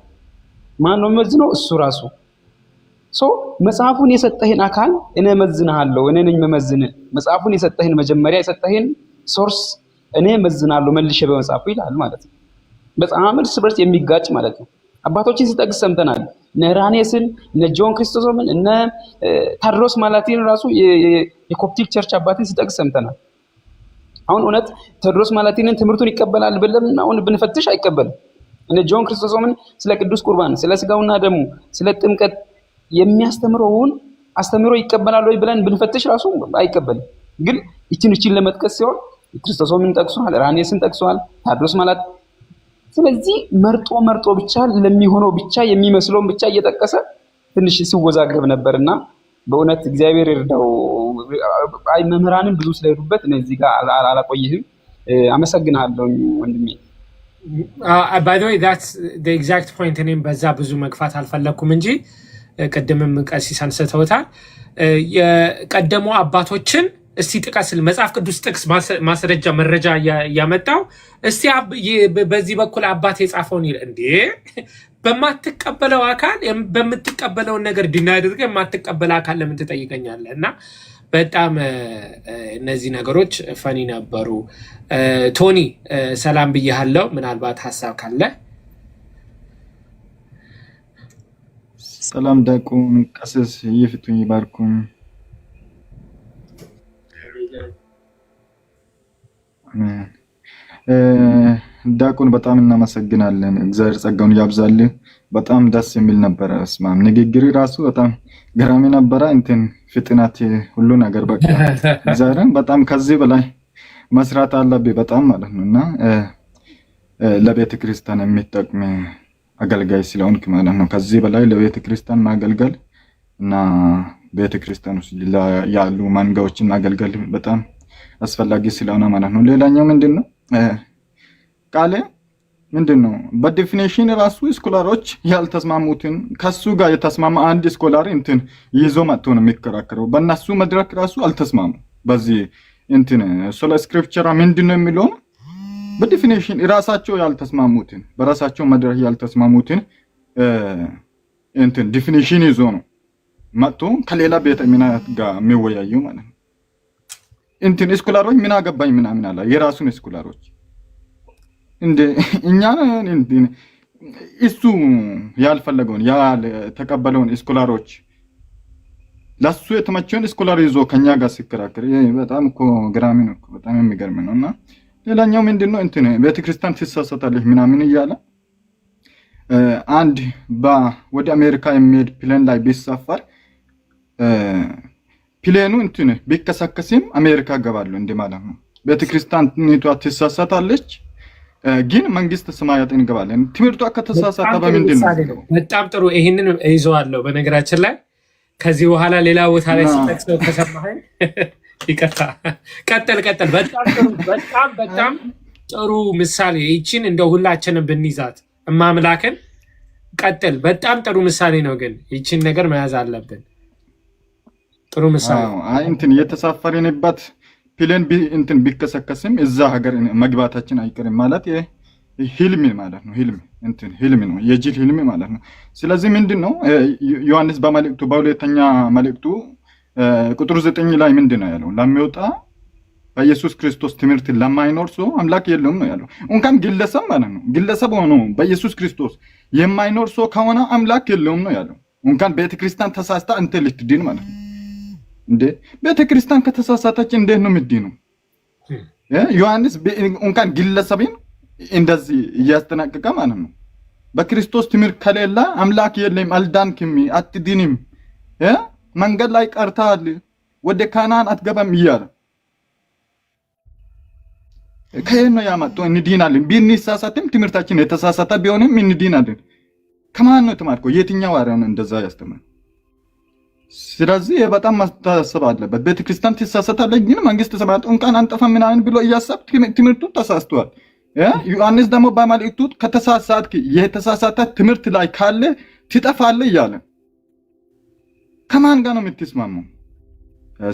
ማን ነው የሚመዝነው? እሱ ራሱ። መጽሐፉን የሰጠህን አካል እኔ እመዝንሃለሁ፣ እኔ ነኝ መመዝን። መጽሐፉን የሰጠህን መጀመሪያ የሰጠህን ሶርስ እኔ እመዝናለሁ መልሼ በመጽሐፉ ይላል ማለት ነው። በጣም እርስ በርስ የሚጋጭ ማለት ነው። አባቶችን ሲጠቅስ ሰምተናል። እነ ራኔስን፣ እነ ጆን ክሪስቶሶምን፣ እነ ታድሮስ ማላቲን ራሱ የኮፕቲክ ቸርች አባትን ሲጠቅስ ሰምተናል። አሁን እውነት ቴዎድሮስ ማላቲንን ትምህርቱን ይቀበላል ብለን አሁን ብንፈትሽ አይቀበልም። እነ ጆን ክሪስቶሶምን ስለ ቅዱስ ቁርባን፣ ስለ ስጋውና ደሙ፣ ስለ ጥምቀት የሚያስተምረውን አስተምሮ ይቀበላል ወይ ብለን ብንፈትሽ ራሱ አይቀበልም። ግን እቺን ለመጥቀስ ሲሆን ክርስቶሶምን ጠቅሷል፣ ራኔስን ጠቅሷል፣ ታድሮስ ማላት። ስለዚህ መርጦ ብቻ ለሚሆነው ብቻ የሚመስለውን ብቻ እየጠቀሰ ትንሽ ሲወዛገብ ነበርና በእውነት እግዚአብሔር ይርዳው። አይ መምህራንም ብዙ ስለሄዱበት እዚህ ጋር አላቆይህም። አመሰግናለሁ ወንድሜ። by the way that's the exact point። እኔም በዛ ብዙ መግፋት አልፈለኩም እንጂ ቀደምም ቀሲስ አንስተውታል። የቀደሙ አባቶችን እስቲ ጥቀስል፣ መጽሐፍ ቅዱስ ጥቅስ ማስረጃ መረጃ ያመጣው እስቲ በዚህ በኩል አባት የጻፈውን ይል እንዴ። በማትቀበለው አካል በምትቀበለው ነገር ዲና አድርገህ የማትቀበለው አካል ለምን ትጠይቀኛለህ? እና በጣም እነዚህ ነገሮች ፈኒ ነበሩ። ቶኒ ሰላም ብያለሁ። ምናልባት ሐሳብ ካለ ሰላም። ዲያቆን ቀሲስ ይፍቱኝ ይባርኩኝ። ዲያቆን በጣም እናመሰግናለን። እግዚአብሔር ጸጋውን ያብዛልህ። በጣም ደስ የሚል ነበረ። እስማም ንግግር ራሱ በጣም ገራሚ ነበረ። እንትን ፍጥነት ሁሉ ነገር በቃ እግዚአብሔርን በጣም ከዚህ በላይ መስራት አለብህ በጣም ማለት ነውና ለቤተ ክርስቲያን የሚጠቅም አገልጋይ ስለሆንክ ማለት ነው። ከዚህ በላይ ለቤተ ክርስቲያን ማገልገል እና ቤተ ክርስቲያን ውስጥ ያሉ መንጋዎችን ማገልገል በጣም አስፈላጊ ስለሆነ ማለት ነው። ሌላኛው ምንድነው ቃል ምንድነው በዲፊኒሽን ራሱ ስኮላሮች ያልተስማሙትን ከሱ ጋር የተስማማ አንድ ስኮላር እንትን ይዞ መጥቶ ነው የሚከራከረው። በእነሱ መድረክ ራሱ አልተስማሙ። በዚህ እንትን ሶላ ስክሪፕቸራ ምንድነው የሚለው በዲፊኒሽን ራሳቸው ያልተስማሙትን በራሳቸው መድረክ ያልተስማሙትን እንትን ዲፊኒሽን ይዞ ነው መጥቶ ከሌላ ቤተ እምነት ጋር የሚወያዩ ማለት ነው። እንትን ስኮላሮች ምን አገባኝ ምናምን አላ የራሱን ስኮላሮች እንደ እኛ እንትን እሱ ያልፈለገውን ያልተቀበለውን ስኮላሮች ለሱ የተመቸውን ስኮላር ይዞ ከኛ ጋር ሲከራከር በጣም እኮ ግራሚ ነው እኮ በጣም የሚገርም ነውና ሌላኛው ምንድነው እንትን ቤተክርስቲያን ትሳሳታለች ምናምን እያለ አንድ ወደ አሜሪካ የሚሄድ ፕሌን ላይ ቢሳፈር ፕሌኑ እንትን ቢከሰከስም አሜሪካ ገባሉ እንደማለት ነው። ቤተክርስቲያን ትሳሳታለች ግን መንግስት ሰማያት እንገባለን። ትምህርቷ ከተሳሳተ በምንድነው? በጣም ጥሩ ይሄንን ይዘዋለሁ። በነገራችን ላይ ከዚህ በኋላ ሌላ ቦታ ላይ ሲጠቅሰው ከሰማኸኝ ይቀርታ ቀጥል። በጣም ጥሩ ምሳሌ ይቺን እንደው ሁላችንም ብንይዛት እማምላክን ቀጥል። በጣም ጥሩ ምሳሌ ነው፣ ግን ይቺን ነገር መያዝ አለብን። ጥሩ ምሳሌ አይ እንትን የተሳፈረንበት ፕሌን እንትን ቢከሰከስም እዛ ሀገር መግባታችን አይቀርም ማለት ህልም ማለት ነው። ህልም ነው፣ የጅል ህልም ማለት ነው። ስለዚህ ምንድነው ዮሐንስ በመልእክቱ በሁለተኛ መልእክቱ ቁጥር 9 ላይ ምንድነው ያለው? ለሚወጣ በኢየሱስ ክርስቶስ ትምህርት ለማይኖር ሰው አምላክ የለውም ነው ያለው። እንኳን ግለሰብ ማለት ነው ግለሰብ ሆኖ በኢየሱስ ክርስቶስ የማይኖር ሰው ከሆነ አምላክ የለውም ነው ያለው። እንኳን ቤተክርስቲያን ተሳስታ እንተ ልትድን ማለት ነው እንዴ? ቤተክርስቲያን ከተሳሳተች እንዴት ነው የምትድነው? ዮሐንስ እንኳን ግለሰብን እንደዚህ እያስጠነቀቀ ማለት ነው። በክርስቶስ ትምህርት ከሌላ አምላክ የለም፣ አልዳንክም፣ አትድንም፣ መንገድ ላይ ቀርታል፣ ወደ ካናን አትገባም እያለ ከየት ነው ያመጣው? እንድናለን ቢንሳሳትም ትምህርታችን የተሳሳተ ቢሆንም እንድናለን። ከማን ነው የተማርከው? የትኛው አሪያ ነው እንደዛ ያስተምራል? ስለዚህ በጣም ማስተሳሰብ አለበት። ቤተክርስቲያን ትሳሳታለች ግን መንግስት ሰማያት እንኳን አንጠፋ ምናምን ብሎ እያሰብ ትምህርቱ ተሳስቷል። ዮሐንስ ደግሞ በመልእክቱ ከተሳሳትክ የተሳሳተ ትምህርት ላይ ካለ ትጠፋለህ እያለ ከማን ጋር ነው የምትስማማው?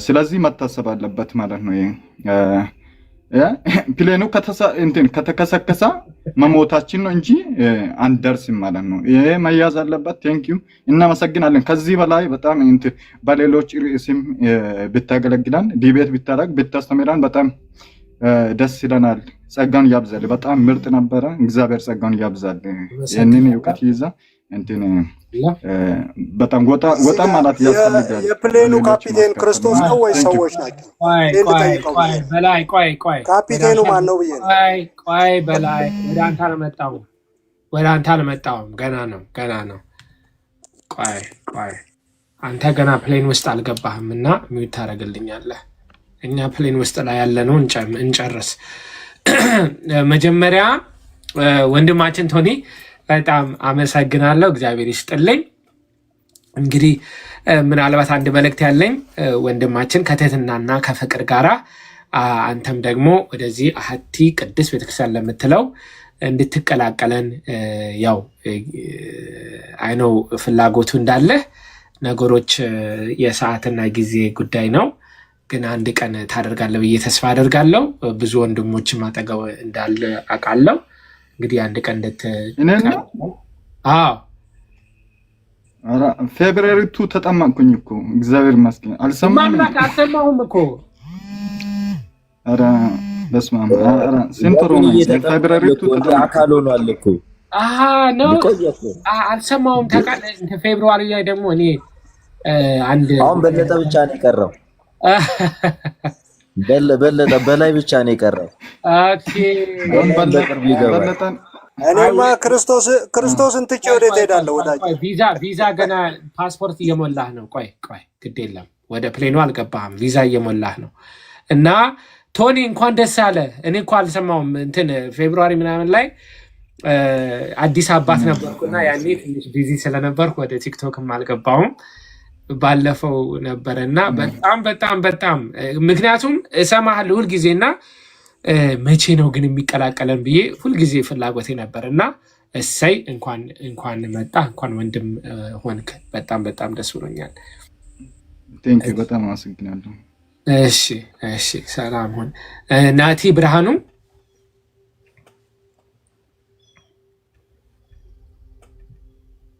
ስለዚህ መታሰብ አለበት ማለት ነው። ፕሌኑ ከተከሰከሰ መሞታችን ነው እንጂ አንደርስም ማለት ነው። ይሄ መያዝ አለበት። ቴንኪዩ እናመሰግናለን። ከዚህ በላይ በጣም በሌሎች ርዕስም ብታገለግላን ዲቤት ብታረግ ብታስተምራን በጣም ደስ ይለናል። ጸጋውን ያብዛል። በጣም ምርጥ ነበረ። እግዚአብሔር ጸጋውን ያብዛል። ይህንን እውቀት ይዛ በጣም ወጣ ማለት ያስፈልጋል። የፕሌኑ ካፒቴን ክርስቶስ ነው ወይ ሰዎች ናቸው? ቆይ ካፒቴኑ ማን ነው ብዬ ነው። ቆይ በላይ ወደ አንተ አልመጣሁም። ገና ነው። ቆይ አንተ ገና ፕሌን ውስጥ አልገባህም እና ሚውት ታደርግልኛለህ። እኛ ፕሌን ውስጥ ላይ ያለነው እንጨርስ። መጀመሪያ ወንድማችን ቶኒ በጣም አመሰግናለሁ። እግዚአብሔር ይስጥልኝ። እንግዲህ ምናልባት አንድ መልእክት ያለኝ ወንድማችን ከትህትናና ከፍቅር ጋራ አንተም ደግሞ ወደዚህ አሐቲ ቅድስት ቤተክርስቲያን ለምትለው እንድትቀላቀለን ያው አይነው ፍላጎቱ እንዳለህ ነገሮች የሰዓትና ጊዜ ጉዳይ ነው፣ ግን አንድ ቀን ታደርጋለህ ብዬ ተስፋ አደርጋለሁ። ብዙ ወንድሞችም አጠገብ እንዳለ አውቃለሁ። እንግዲህ አንድ ቀን ፌብሩዋሪ 2 ተጠማቅኩኝ እኮ እግዚአብሔር ይመስገን። አልሰማሁም እኮ ኧረ በስመ አብ ኧረ ስንት ሮማ ፌብሩዋሪ 2 አካል ሆኗል እኮ ነው አልሰማሁም። ታውቃለህ ፌብሩዋሪ ላይ ደግሞ እኔ አንድ አሁን በለጠ ብቻ ነው የቀረው። በለጠ በላይ ብቻ ነው የቀረው። ኦኬ እኔማ ክርስቶስን ትቼ ወዴት እሄዳለሁ? ወዳጅ ቪዛ ገና ፓስፖርት እየሞላህ ነው። ቆይ ግድ የለም ወደ ፕሌኑ አልገባህም። ቪዛ እየሞላህ ነው። እና ቶኒ እንኳን ደስ አለ። እኔ እኮ አልሰማሁም። እንትን ፌብሩዋሪ ምናምን ላይ አዲስ አባት ነበርኩና ያኔ ትንሽ ቢዚ ስለነበርኩ ወደ ቲክቶክም አልገባሁም። ባለፈው ነበረና በጣም ምክንያቱም እሰማሃለሁ ሁልጊዜና መቼ ነው ግን የሚቀላቀለን ብዬ ሁልጊዜ ፍላጎቴ ነበርና እሰይ እንኳን መጣ፣ እንኳን ወንድም ሆንክ። በጣም ደስ ብሎኛል። ቴንኪው በጣም አመሰግናለሁ። እሺ ሰላም ሁን። ናቲ ብርሃኑ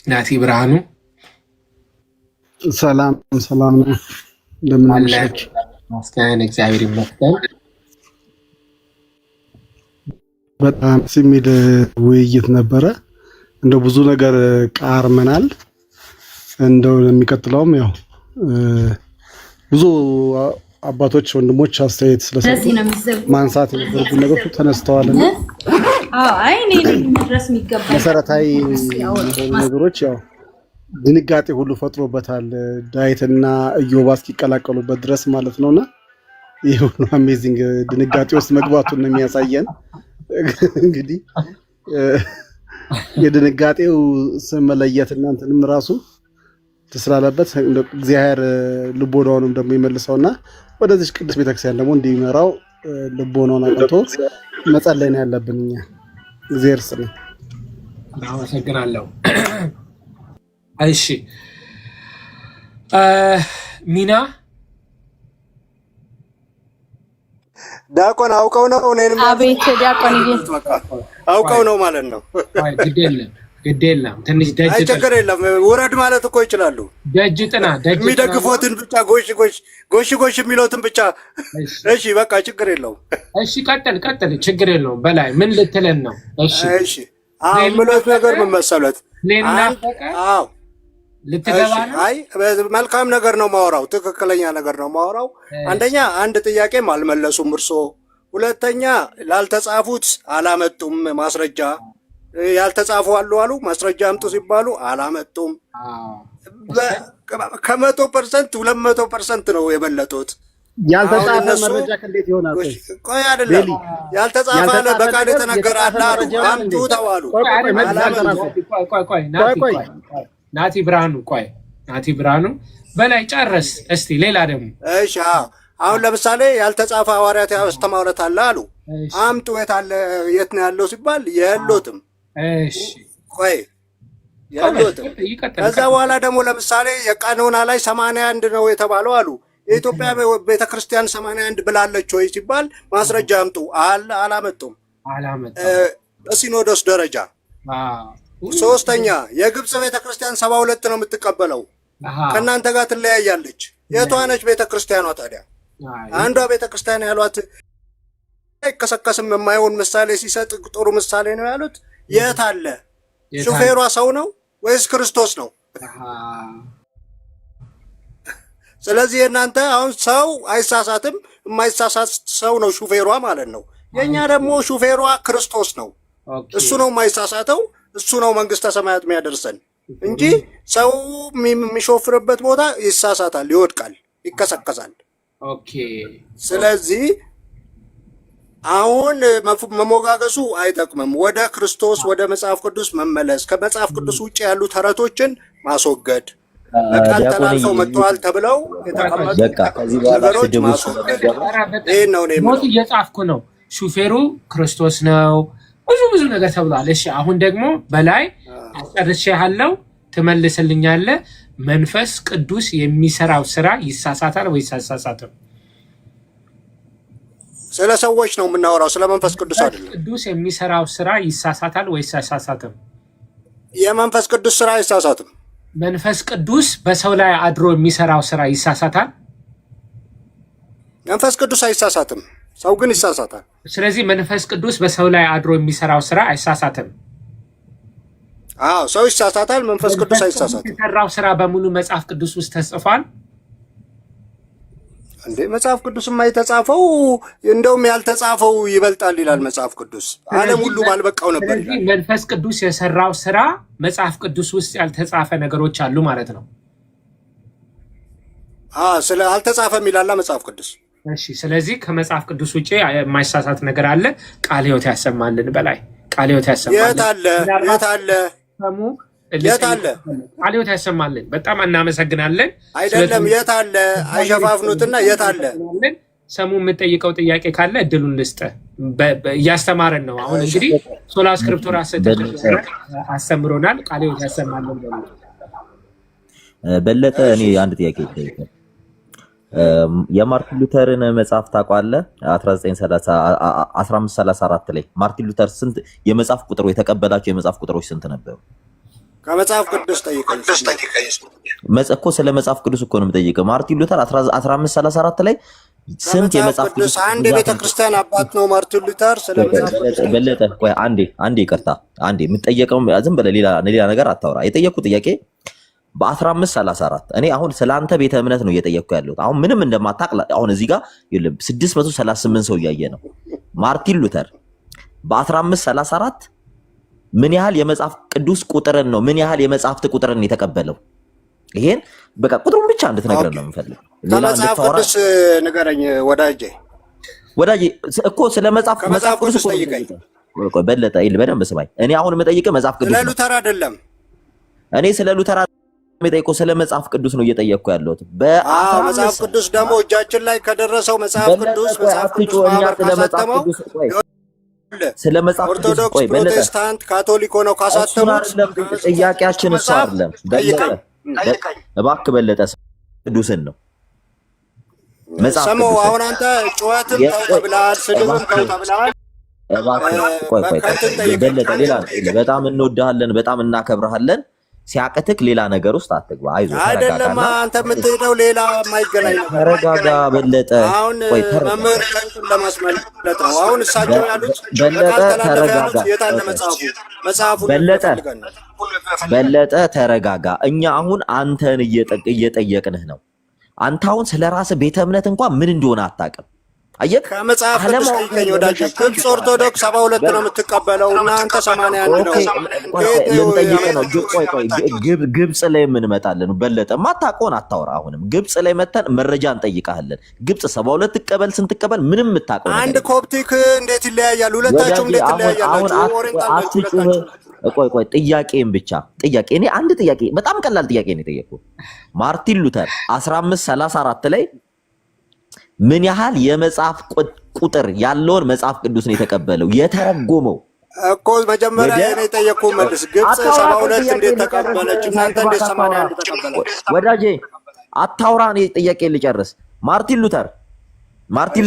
ናቲ ብርሃኑ ሰላም ነው። እንደምን አመሻችሁ? መስገን እግዚአብሔር ይመስገን። በጣም የሚል ውይይት ነበረ። እንደው ብዙ ነገር ቃርመናል። እንደው የሚቀጥለውም ያው ብዙ አባቶች ወንድሞች አስተያየት ስለሰጡ ማንሳት የነበሩ ነገሮች ተነስተዋልና አይ እኔ ድረስ የሚገባ መሰረታዊ ነገሮች ያው ድንጋጤ ሁሉ ፈጥሮበታል። ዳዊትና ኢዮብ እስኪቀላቀሉበት ድረስ ማለት ነውና ይሄ ሁሉ አሜዚንግ ድንጋጤ ውስጥ መግባቱን ነው የሚያሳየን። እንግዲህ የድንጋጤው ስም መለየትና እንትንም ራሱ ተስላለበት እግዚአብሔር ልቦናውንም ደግሞ ይመልሰውና ወደዚህ ቅዱስ ቤተክርስቲያን ደግሞ እንዲመራው ልቦናውን አቅንቶ መጸለይ ነው ያለብን እኛ። እግዚአብሔር ይስጥልን። አመሰግናለሁ። እሺ ሚና ዲያቆን አውቀው ነው እኔንም አቤት ዲያቆንዬ አውቀው ነው ማለት ነው። ግድ የለም ትንሽ ደጅ አይ ችግር የለም ውረድ ማለት እኮ ይችላሉ። ደጅ ጥና የሚደግፎትን ብቻ ጎሽ የሚሉትን ብቻ እሺ በቃ ችግር የለውም። እሺ ቀጥል ችግር የለውም። በላይ ምን ልትለን ነው? እሺ አሁን ምሎት ነገር ምን መሰለት? አዎ ልትገባ ነው? አይ መልካም ነገር ነው ማወራው፣ ትክክለኛ ነገር ነው ማወራው። አንደኛ አንድ ጥያቄም አልመለሱም እርሶ። ሁለተኛ ላልተጻፉት አላመጡም ማስረጃ። ያልተጻፉ አሉ ማስረጃ አምጡ ሲባሉ አላመጡም። ከ100% 200% ነው የበለጡት። ያልተጻፈ መረጃ ከእንዴት ይሆናል? ቆይ አይደለም ያልተጻፈ አለ በቃል የተነገረ አለ አምጡ ተባሉ። ቆይ ናቲ ብርሃኑ በላይ ጨርስ እስቲ። ሌላ ደግሞ እሺ አሁን ለምሳሌ ያልተጻፈ ሐዋርያት ያስተማሩት አለ አሉ አምጡ። የት ነው ያለው ሲባል የሎትም። እሺ ቆይ የሎትም። ከዛ በኋላ ደግሞ ለምሳሌ የቀኖና ላይ 81 ነው የተባለው አሉ። የኢትዮጵያ ቤተክርስቲያን 81 ብላለች ወይ ሲባል ማስረጃ አምጡ አላመጡም። በሲኖዶስ ደረጃ ሶስተኛ የግብጽ ቤተክርስቲያን 72 ነው የምትቀበለው። ከእናንተ ጋር ትለያያለች። የቷ ነች ቤተክርስቲያኗ ታዲያ? አንዷ ቤተክርስቲያን ያሏት አይከሰከስም የማይሆን ምሳሌ ሲሰጥ ጥሩ ምሳሌ ነው ያሉት። የት አለ? ሹፌሯ ሰው ነው ወይስ ክርስቶስ ነው? ስለዚህ እናንተ አሁን ሰው አይሳሳትም፣ የማይሳሳት ሰው ነው ሹፌሯ ማለት ነው። የኛ ደግሞ ሹፌሯ ክርስቶስ ነው። እሱ ነው የማይሳሳተው፣ እሱ ነው መንግስተ ሰማያት የሚያደርሰን እንጂ ሰው የሚሾፍርበት ቦታ ይሳሳታል፣ ይወድቃል፣ ይከሰከሳል። ኦኬ። ስለዚህ አሁን መሞጋገሱ አይጠቅምም። ወደ ክርስቶስ ወደ መጽሐፍ ቅዱስ መመለስ፣ ከመጽሐፍ ቅዱስ ውጭ ያሉ ተረቶችን ማስወገድ፣ በቃል ተላልፈው መጥተዋል ተብለው የተቀመጡ ነገሮች ማስወገድ። ይሄን ነው እኔ ሞት እየጻፍኩ ነው። ሹፌሩ ክርስቶስ ነው። ብዙ ነገር ተብሏል። እሺ አሁን ደግሞ በላይ አጨርሼሃለሁ፣ ትመልስልኛለህ። መንፈስ ቅዱስ የሚሰራው ስራ ይሳሳታል ወይስ አይሳሳትም? ስለ ሰዎች ነው የምናወራው፣ ስለ መንፈስ ቅዱስ አይደለም። ቅዱስ የሚሰራው ስራ ይሳሳታል ወይስ አይሳሳትም? የመንፈስ ቅዱስ ስራ አይሳሳትም። መንፈስ ቅዱስ በሰው ላይ አድሮ የሚሰራው ስራ ይሳሳታል? መንፈስ ቅዱስ አይሳሳትም፣ ሰው ግን ይሳሳታል። ስለዚህ መንፈስ ቅዱስ በሰው ላይ አድሮ የሚሰራው ስራ አይሳሳትም። አዎ ሰው ይሳሳታል፣ መንፈስ ቅዱስ አይሳሳትም። የሰራው ስራ በሙሉ መጽሐፍ ቅዱስ ውስጥ ተጽፏል እንዴ? መጽሐፍ ቅዱስማ የተጻፈው እንደውም ያልተጻፈው ይበልጣል ይላል መጽሐፍ ቅዱስ። ዓለም ሁሉ ባልበቃው ነበር ይላል። ስለዚህ መንፈስ ቅዱስ የሰራው ስራ መጽሐፍ ቅዱስ ውስጥ ያልተጻፈ ነገሮች አሉ ማለት ነው። ስለ አልተጻፈም ይላል መጽሐፍ ቅዱስ። እሺ ስለዚህ ከመጽሐፍ ቅዱስ ውጪ የማይሳሳት ነገር አለ። ቃለ ሕይወት ያሰማልን። በላይ ቃለ ሕይወት ያሰማልን። የት አለ? የት አለ? ቃለ ሕይወት ያሰማልን። በጣም እናመሰግናለን። አይደለም የት አለ? አይሸፋፍኑትና የት አለ? ሰሙ የምጠይቀው ጥያቄ ካለ እድሉን ልስጥ። እያስተማረን ነው። አሁን እንግዲህ ሶላ ስክሪፕቱራ አስተምሮናል። ቃለ ሕይወት ያሰማልን። በለጠ እኔ አንድ ጥያቄ ይጠይቃል። የማርቲን ሉተርን መጽሐፍ ታውቃለህ? 1534 ላይ ማርቲን ሉተር ስንት የመጽሐፍ ቁጥሩ የተቀበላቸው የመጽሐፍ ቁጥሮች ስንት ነበሩ? ከመጽሐፍ ቅዱስ ጠይቀኝ። እኮ ስለ መጽሐፍ ቅዱስ እኮ ነው የምጠይቀው። ማርቲን ሉተር 1534 ላይ ስንት የመጽሐፍ ቅዱስ አንድ ቤተክርስቲያን አባት ነው ማርቲን ሉተር። ስለ በለጠ ቆይ አንዴ ይቅርታ፣ አንዴ የምትጠየቀው ዝም ብለህ ሌላ ነገር አታውራ። የጠየቁት ጥያቄ በ1534 እኔ አሁን ስለአንተ ቤተ እምነት ነው እየጠየቅኩ ያለሁት። አሁን ምንም እንደማታቅ አሁን እዚህ ጋር 638 ሰው እያየ ነው። ማርቲን ሉተር በ1534 ምን ያህል የመጽሐፍ ቅዱስ ቁጥርን ነው ምን ያህል የመጽሐፍት ቁጥርን የተቀበለው? ይሄን በቃ ቁጥሩን ብቻ እንድትነግረን ነው የምፈልገው። ከመጽሐፍ ቅዱስ ንገረኝ ወዳጄ እኮ ስለ መጽሐፍ ቅዱስ ጠይቀኝ። ቆይ በለጠ በደንብ ስማኝ። እኔ አሁን የምጠይቅህ መጽሐፍ ቅዱስ ስለ ሉተር አይደለም። እኔ ስለ ሉተር የምጠይቀው ስለ መጽሐፍ ቅዱስ ነው እየጠየቅኩ ያለሁት። መጽሐፍ ቅዱስ ደግሞ እጃችን ላይ ከደረሰው መጽሐፍ ቅዱስ ስለ መጽሐፍ ቅዱስ ኦርቶዶክስ፣ ፕሮቴስታንት፣ ካቶሊክ ሆነው ካሳተሙት ጥያቄያችን እሱ አይደለም። እባክህ በለጠ ቅዱስን ነው መጽሐፍ ቅዱስ። አሁን አንተ ጩኸትም ተው ተብለሃል፣ ስድብም ተው ተብለሃል። ቆይ በለጠ ሌላ በጣም እንወድሃለን፣ በጣም እናከብረሃለን። ሲያቅትክ ሌላ ነገር ውስጥ አትግባ። አይዞህ አይደለም አንተ የምትሄደው ሌላ የማይገናኝ ነው። ተረጋጋ በለጠ። ቆይ መምህር ለማስመለጥ ነው አሁን እሳቸው ያሉት። በለጠ ተረጋጋ። በለጠ ተረጋጋ። እኛ አሁን አንተን እየጠየቅንህ ነው። አንተ አሁን ስለ ራስህ ቤተ እምነት እንኳን ምን እንደሆነ አታውቅም። አየህ ከመጽሐፍ ቅዱስ ጠይቀኝ ወዳጅ። ግብፅ ኦርቶዶክስ 72 ነው የምትቀበለው እና አንተ 81 ነው። ግብፅ ላይ የምንመጣለን በለጠ። ማታውቀውን አታውራ። አሁንም ግብፅ ላይ መተን መረጃ እንጠይቃለን። ግብፅ 72 ትቀበል ስንት ትቀበል ምንም የምታውቀው ነገር አንድ ኮፕቲክ እንዴት ይለያያል? ሁለታችሁ እንዴት ይለያያል? ቆይ ጥያቄን ብቻ ጥያቄ እኔ አንድ ጥያቄ በጣም ቀላል ጥያቄ ነው የጠየቁት። ማርቲን ሉተር 1534 ላይ ምን ያህል የመጽሐፍ ቁጥር ያለውን መጽሐፍ ቅዱስ ነው የተቀበለው የተረጎመው? እኮ መጀመሪያ እኔ የጠየቅኩህ መልስ። ግብፅ 72 እንዴት ተቀበለች? እናንተ እንዴት 81 ተቀበላችሁ? ወዳጄ አታውራ፣ እኔ ጥያቄ ልጨርስ። ማርቲን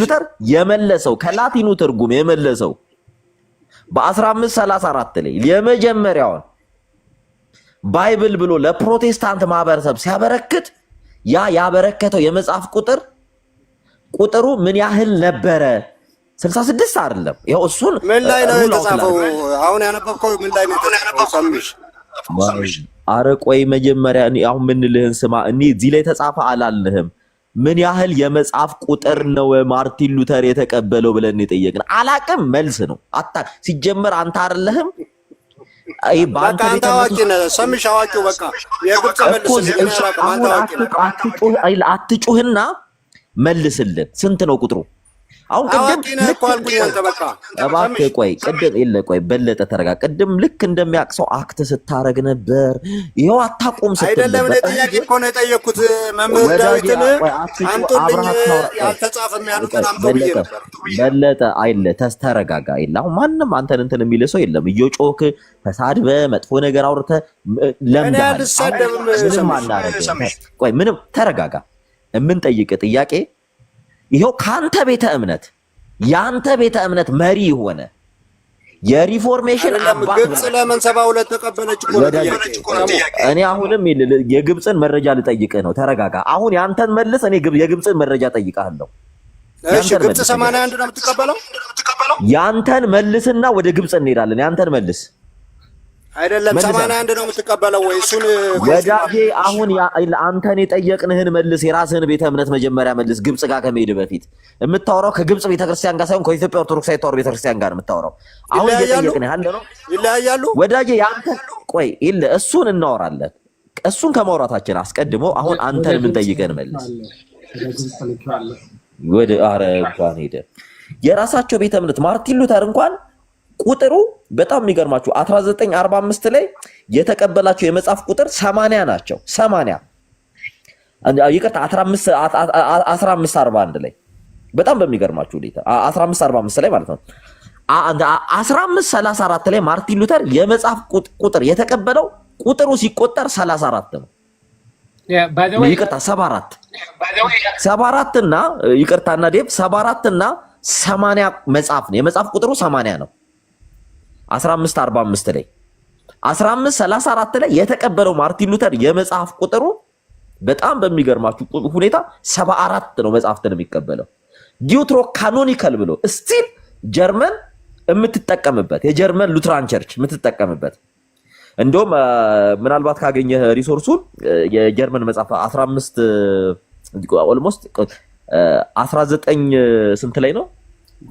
ሉተር የመለሰው ከላቲኑ ትርጉም የመለሰው በ1534 ላይ የመጀመሪያውን ባይብል ብሎ ለፕሮቴስታንት ማህበረሰብ ሲያበረክት ያበረከተው የመጽሐፍ ቁጥሩ ምን ያህል ነበረ? 66 አይደለም። ይሄው እሱን ምን ላይ ነው የተጻፈው? አሁን ያነበብከው ምን ላይ ነው የተጻፈው? ሰምሽ አረ ቆይ መጀመሪያ አሁን ምንልህን ስማ። እዚህ ላይ ተጻፈ አላልህም። ምን ያህል የመጽሐፍ ቁጥር ነው ማርቲን ሉተር የተቀበለው ብለን የጠየቅን? አላቅም መልስ ነው። ሲጀመር አንተ አይደለህም በቃ አንተ አዋቂ ነህ። ሰምሽ አዋቂው በቃ የግብፅ መልስ አትጩህና መልስልን። ስንት ነው ቁጥሩ? አሁን እባክህ ቆይ በለጠ ተረጋ። ቅድም ልክ እንደሚያቅሰው አክት ስታረግ ነበር። ይኸው አታቆም ስትል አይደለም። እኔ ጥያቄ እኮ ነው የጠየኩት መምህር ዳዊትን አምጡልኝ ያልተጻፈም ያሉትን አምጡ ብዬ ነበር። በለጠ ተረጋጋ። አሁን ማንም አንተን እንትን የሚል ሰው የለም። እየጮክ ተሳድበ መጥፎ ነገር አውርተ ለምዳል። ቆይ ምንም ተረጋጋ። የምንጠይቅ ጥያቄ ይሄው ካንተ ቤተ እምነት ያንተ ቤተ እምነት መሪ ሆነ የሪፎርሜሽን አባት ግብጽ ለምን 72 ተቀበለች? እኔ አሁንም የግብጽን መረጃ ልጠይቅህ ነው። ተረጋጋ። አሁን ያንተን መልስ። እኔ የግብጽን መረጃ ጠይቃለሁ። እሺ ግብጽ 81 ነው የምትቀበለው? ያንተን መልስና ወደ ግብጽ እንሄዳለን። ያንተን መልስ አይደለም 81 ነው የምትቀበለው ወይ? እሱን ወዳጄ አሁን አንተን የጠየቅንህን መልስ። የራስህን ቤተ እምነት መጀመሪያ መልስ። ግብጽ ጋር ከመሄድ በፊት የምታወራው ከግብጽ ቤተክርስቲያን ጋር ሳይሆን ከኢትዮጵያ ኦርቶዶክሳዊ ተዋሕዶ ቤተክርስቲያን ጋር የምታወራው አሁን እየጠየቅንህ ያለ ነው። ይለያያሉ ወዳጄ ያንተን ቆይ እሱን እናወራለን። እሱን ከማውራታችን አስቀድሞ አሁን አንተን የምንጠይቀን መልስ ወደ እንኳን ሄደ የራሳቸው ቤተ እምነት ማርቲን ሉተር እንኳን ቁጥሩ በጣም የሚገርማችሁ 1945 ላይ የተቀበላቸው የመጽሐፍ ቁጥር 80 ናቸው። 80 ይቅርታ 1541 ላይ በጣም በሚገርማችሁ ሁኔታ 1545 ላይ ማለት ነው። 1534 ላይ ማርቲን ሉተር የመጽሐፍ ቁጥር የተቀበለው ቁጥሩ ሲቆጠር 34 ነው። ይቅርታ 74 እና ይቅርታና ዴቭ 74 እና 80 መጽሐፍ ነው። የመጽሐፍ ቁጥሩ 80 ነው። 1545 ላይ 1534 ላይ የተቀበለው ማርቲን ሉተር የመጽሐፍ ቁጥሩ በጣም በሚገርማችሁ ሁኔታ 74 ነው መጽሐፍትን የሚቀበለው ዲዩትሮ ካኖኒካል ብሎ ስቲል ጀርመን የምትጠቀምበት የጀርመን ሉትራን ቸርች የምትጠቀምበት እንደውም ምናልባት ካገኘ ሪሶርሱን የጀርመን መጽሐፍ 15 ኦልሞስት 19 ስንት ላይ ነው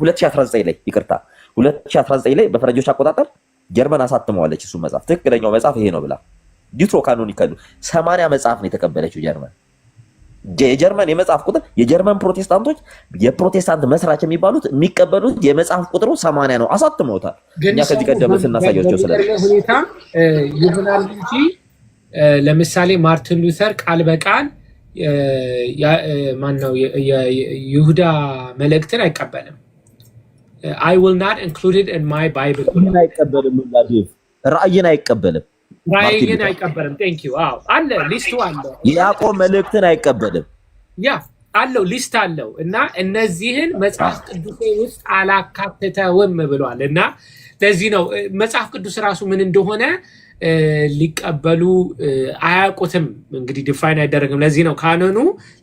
2019 ላይ ይቅርታ 2019 ላይ በፈረንጆች አቆጣጠር ጀርመን አሳትመዋለች እሱ መጽሐፍ ትክክለኛው መጽሐፍ ይሄ ነው ብላ ዲዩትሮ ካኖኒካል 80 መጽሐፍ ነው የተቀበለችው ጀርመን የጀርመን የመጽሐፍ ቁጥር የጀርመን ፕሮቴስታንቶች የፕሮቴስታንት መስራች የሚባሉት የሚቀበሉት የመጽሐፍ ቁጥሩ 80 ነው አሳትመውታል እኛ ከዚህ ቀደም ስናሳያቸው ሁኔታ ይሆናል እንጂ ለምሳሌ ማርቲን ሉተር ቃል በቃል ማነው የይሁዳ መልእክትን አይቀበልም I will not include it in my Bible አይቀበልም ራእይን አይቀበልም ራእይን አይቀበልም thank you አዎ አለ ሊስቱ አለ ያዕቆብ መልእክትን አይቀበልም ያ አለው ሊስት አለው እና እነዚህን መጽሐፍ ቅዱስ ውስጥ አላካተተውም ብሏል እና ለዚህ ነው መጽሐፍ ቅዱስ ራሱ ምን እንደሆነ ሊቀበሉ አያውቁትም እንግዲህ ዲፋይን አይደረግም ለዚህ ነው ካኖኑ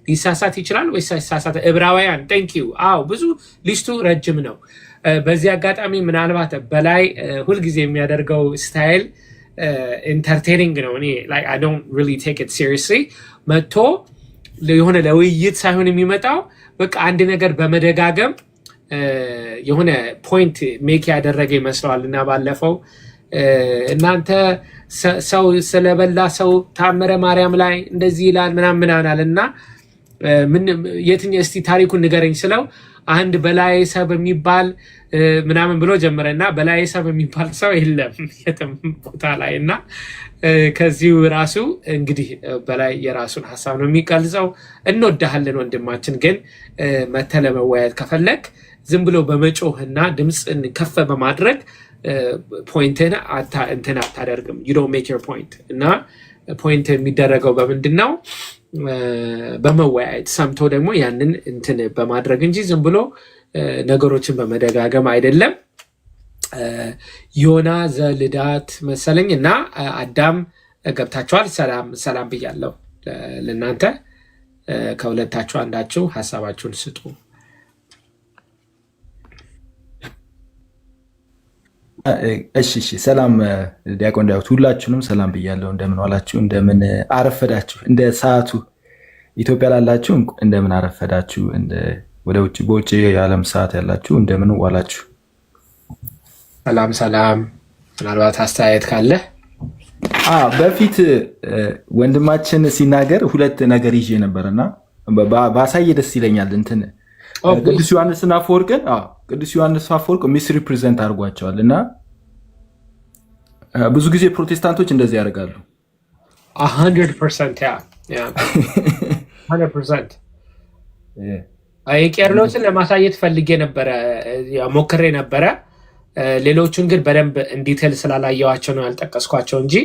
ሊሳሳት ይችላል ወይስ ሳሳት ዕብራውያን thank you አዎ ብዙ ሊስቱ ረጅም ነው በዚህ አጋጣሚ ምናልባት በላይ ሁሉ ጊዜ የሚያደርገው ስታይል entertaining ነው እኔ like I don't really take it seriously መጥቶ የሆነ ለውይይት ሳይሆን የሚመጣው በቃ አንድ ነገር በመደጋገም የሆነ ፖይንት ሜክ ያደረገ ይመስላልና ባለፈው እናንተ ሰው ስለበላ ሰው ታምረ ማርያም ላይ እንደዚህ ይላል ምናምን አለና ምን የትኛው እስቲ ታሪኩን ንገረኝ ስለው አንድ በላይ ሰብ የሚባል ምናምን ብሎ ጀመረና በላይ ሰብ የሚባል ሰው የለም የትም ቦታ ላይና ከዚሁ ራሱ እንግዲህ በላይ የራሱን ሐሳብ ነው የሚቀልጸው እንወዳለን ወንድማችን ግን መተለ መወያየት ከፈለክ ዝም ብሎ በመጮህና ድምጽን ከፍ በማድረግ ፖይንትን እንትን አታደርግም you don't make your point እና ፖይንት የሚደረገው በምንድነው በመወያየት ሰምቶ ደግሞ ያንን እንትን በማድረግ እንጂ ዝም ብሎ ነገሮችን በመደጋገም አይደለም ዮና ዘልዳት መሰለኝ እና አዳም ገብታችኋል ሰላም ብያለሁ ለእናንተ ከሁለታችሁ አንዳችሁ ሐሳባችሁን ስጡ እሺ ሰላም ዲያቆን ዳዊት ሁላችሁንም ሰላም ብያለሁ እንደምን ዋላችሁ እንደምን አረፈዳችሁ እንደ ሰዓቱ ኢትዮጵያ ላላችሁ እንደምን አረፈዳችሁ ወደ ውጭ በውጭ የዓለም ሰዓት ያላችሁ እንደምን ዋላችሁ ሰላም ምናልባት አስተያየት ካለ በፊት ወንድማችን ሲናገር ሁለት ነገር ይዤ ነበርና ባሳየ ደስ ይለኛል እንትን ቅዱስ ዮሐንስና አፈወርቅን ቅዱስ ዮሐንስ አፈወርቅ ሚስ ሪፕሬዘንት አድርጓቸዋል እና ብዙ ጊዜ ፕሮቴስታንቶች እንደዚህ ያደርጋሉ 100% ያ 100% ቄርሎስን ለማሳየት ፈልጌ ነበረ ሞክሬ ነበረ ሌሎቹን ግን በደንብ ዲቴል ስላላየዋቸው ነው ያልጠቀስኳቸው እንጂ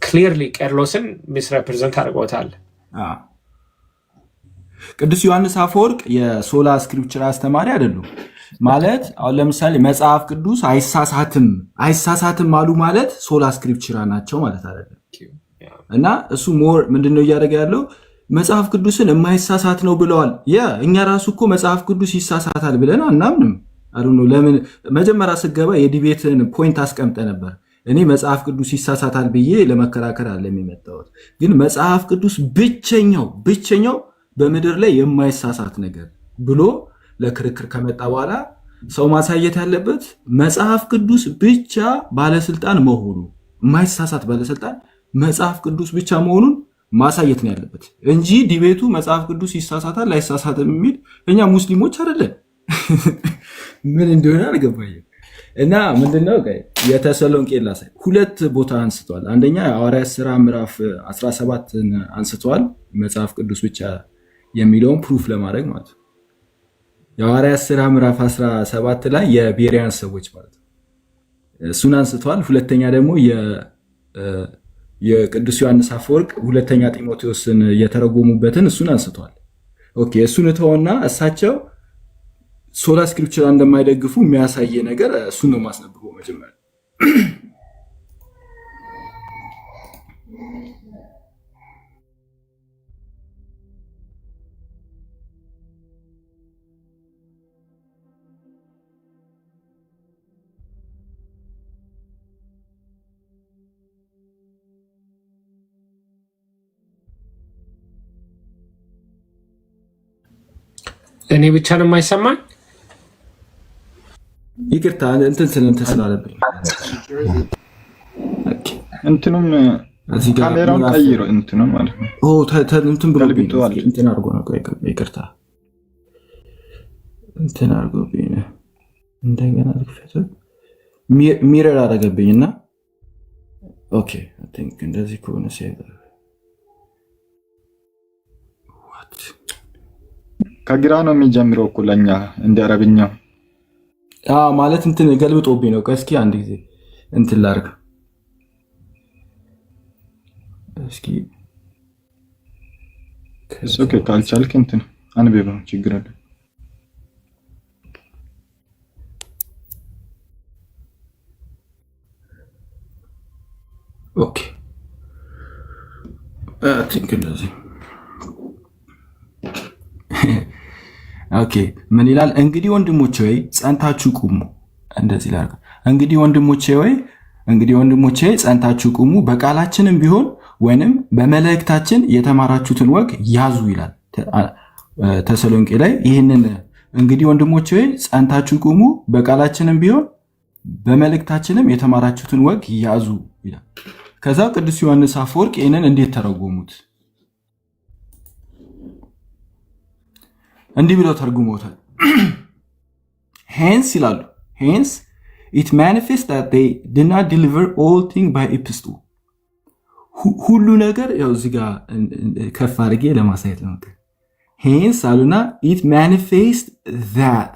ክሊርሊ ቄርሎስን ሚስ ሪፕሬዘንት አድርጎታል ቅዱስ ዮሐንስ አፈወርቅ የሶላ ስክሪፕቸር አስተማሪ አይደሉም ማለት አሁን ለምሳሌ መጽሐፍ ቅዱስ አይሳሳትም አሉ ማለት ሶላ ስክሪፕቸር ናቸው ማለት አይደለም እና እሱ ሞር ምንድነው እያደረገ ያለው መጽሐፍ ቅዱስን የማይሳሳት ነው ብለዋል እኛ ራሱ እኮ መጽሐፍ ቅዱስ ይሳሳታል ብለን አናምንም አሩኑ ለምን መጀመሪያ ስገባ የዲቤትን ፖይንት አስቀምጠ ነበር እኔ መጽሐፍ ቅዱስ ይሳሳታል ብዬ ለመከራከር አለ የሚመጣው ግን መጽሐፍ ቅዱስ ብቸኛው በምድር ላይ የማይሳሳት ነገር ብሎ ለክርክር ከመጣ በኋላ ሰው ማሳየት ያለበት መጽሐፍ ቅዱስ ብቻ ባለስልጣን መሆኑ የማይሳሳት ባለስልጣን መጽሐፍ ቅዱስ ብቻ መሆኑን ማሳየት ነው ያለበት እንጂ ዲቤቱ መጽሐፍ ቅዱስ ይሳሳታል አይሳሳትም የሚል እኛ ሙስሊሞች አይደለን ምን እንደሆነ አልገባኝም እና ምንድነው የተሰሎንቄ ላሳይ ሁለት ቦታ አንስቷል አንደኛ ሐዋርያት ሥራ ምዕራፍ 17 አንስቷል መጽሐፍ ቅዱስ ብቻ የሚለውን ፕሩፍ ለማድረግ ማለት ነው የሐዋርያት ሥራ ምዕራፍ 17 ላይ የቤሪያን ሰዎች ማለት ነው እሱን አንስቷል ሁለተኛ ደግሞ የቅዱስ ዮሐንስ አፈወርቅ ሁለተኛ ጢሞቴዎስን የተረጎሙበትን እሱን አንስቷል ኦኬ እሱን ተወውና እሳቸው ሶላ ስክሪፕቸር እንደማይደግፉ የሚያሳየ ነገር እሱን ነው ማስነብበው መጀመሪያ እኔ ብቻ ነው የማይሰማኝ? ይቅርታ እንትን ስላለብኝ እንትኑም ካሜራውን ቀይሮ እንትኑ ማለት ነው። እንትን ብሎ እንትን አድርጎ ነው። ይቅርታ እንትን አድርጎብኝ እንደገና ልክፈተው ሚረር አደረገብኝና ኦኬ አይ ቲንክ እንደዚህ ከሆነ ከግራ ነው የሚጀምረው እኮ ለኛ እንደ አረብኛው ማለት እንትን ገልብጦብኝ ነው። እስኪ አንድ ጊዜ እንትን ላድርግ እስኪ ኦኬ ካልቻልክ እንትን አንብበው ችግር አለ። ኦኬ አይ ቲንክ እንደዚህ ኦኬ ምን ይላል? እንግዲህ ወንድሞቼ ሆይ ጸንታችሁ ቁሙ። እንደዚህ ላድርግ። እንግዲህ ወንድሞቼ ጸንታችሁ ቁሙ፣ በቃላችንም ቢሆን ወይንም በመልእክታችን የተማራችሁትን ወግ ያዙ ይላል ተሰሎንቄ ላይ። ይህንን እንግዲህ ወንድሞቼ ሆይ ጸንታችሁ ቁሙ፣ በቃላችንም ቢሆን በመልእክታችንም የተማራችሁትን ወግ ያዙ ይላል። ከዛ ቅዱስ ዮሐንስ አፈወርቅ ይህንን እንዴት ተረጎሙት? እንዲህ ብለው ተርጉመውታል። ሄንስ ይላሉ ሄንስ it manifests that they did not deliver all things by epistle ሁሉ ነገር ያው እዚህ ጋር ከፍ አድርጌ ለማሳየት ነው። ሄንስ አሉና it manifests that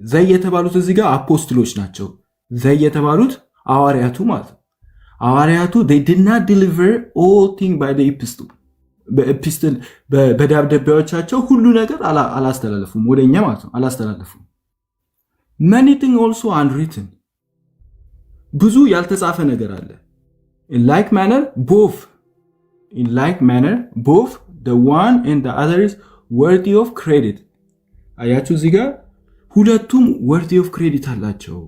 they የተባሉት እዚህ ጋር አፖስትሎች ናቸው። they የተባሉት ሐዋርያቱ ማለት ነው። ሐዋርያቱ they did not deliver all things by the epistle በኤፒስትል በደብዳቤዎቻቸው ሁሉ ነገር አላስተላለፉም፣ ወደኛ ማለት ነው አላስተላለፉም። many things also unwritten ብዙ ያልተጻፈ ነገር አለ። in like manner both the one and the other is worthy of credit አያችሁ እዚህ ጋር ሁለቱም worthy of credit አላቸው።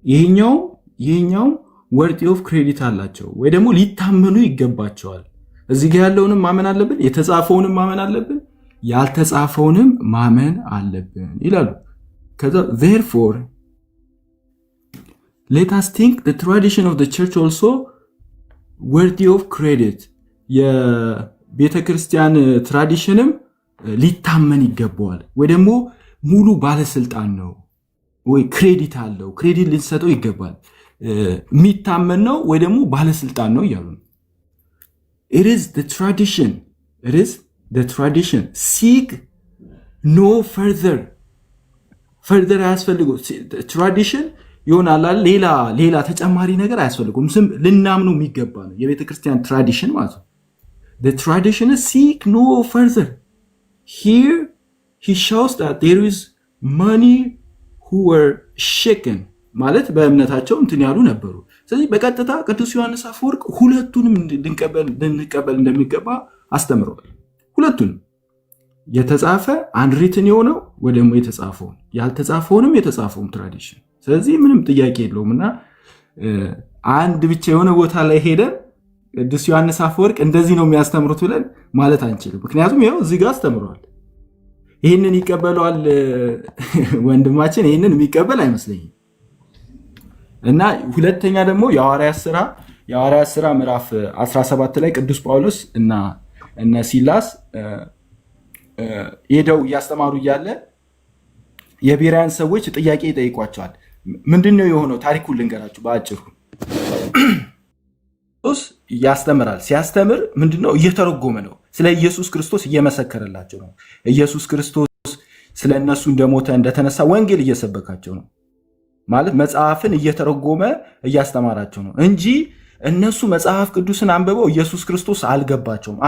ይሄኛው worthy of credit አላቸው ወይ ደግሞ ሊታመኑ ይገባቸዋል። እዚህ ጋር ያለውንም ማመን አለብን፣ የተጻፈውንም ማመን አለብን፣ ያልተጻፈውንም ማመን አለብን ይላሉ። ከዛ therefore let us think the tradition of the church also worthy of credit የቤተክርስቲያን ትራዲሽንም ሊታመን ይገባዋል ወይ ደግሞ ሙሉ ባለስልጣን ነው ወይ ክሬዲት አለው፣ ክሬዲት ሊሰጠው ይገባል፣ የሚታመን ነው ወይ ደግሞ ባለስልጣን ነው እያሉ ነው። It is the tradition seek no further አያስፈልገው። ትራዲሽን ይሆናል ሌላ ተጨማሪ ነገር አያስፈልገውም። ስም ልናምኑ የሚገባ ነው የቤተክርስቲያን ትራዲሽን ማለት ነው። the tradition is seek no further here he shows that there is many who were shaken ማለት በእምነታቸው እንትን ያሉ ነበሩ። ስለዚህ በቀጥታ ቅዱስ ዮሐንስ አፈወርቅ ሁለቱንም ልንቀበል እንደሚገባ አስተምረዋል። ሁለቱንም የተጻፈ አንሪትን የሆነው ወይ ደግሞ የተጻፈውን ያልተጻፈውንም የተጻፈውን ትራዲሽን። ስለዚህ ምንም ጥያቄ የለውምና አንድ ብቻ የሆነ ቦታ ላይ ሄደን ቅዱስ ዮሐንስ አፈወርቅ እንደዚህ ነው የሚያስተምሩት ብለን ማለት አንችልም። ምክንያቱም ይኸው እዚህ ጋር አስተምረዋል። ይህንን ይቀበለዋል ወንድማችን? ይህንን የሚቀበል አይመስለኝም። እና ሁለተኛ ደግሞ የሐዋርያት ሥራ ምዕራፍ 17 ላይ ቅዱስ ጳውሎስ እና እነ ሲላስ ሄደው እያስተማሩ እያለ የቤራውያን ሰዎች ጥያቄ ይጠይቋቸዋል። ምንድነው የሆነው? ታሪኩን ልንገራችሁ በአጭሩ። ጳውሎስ ያስተምራል። ሲያስተምር ምንድነው እየተረጎመ ነው። ስለ ኢየሱስ ክርስቶስ እየመሰከረላቸው ነው። ኢየሱስ ክርስቶስ ስለ እነሱ እንደሞተ እንደተነሳ ወንጌል እየሰበካቸው ነው። ማለት መጽሐፍን እየተረጎመ እያስተማራቸው ነው እንጂ እነሱ መጽሐፍ ቅዱስን አንብበው ኢየሱስ ክርስቶስ አልገባቸውም።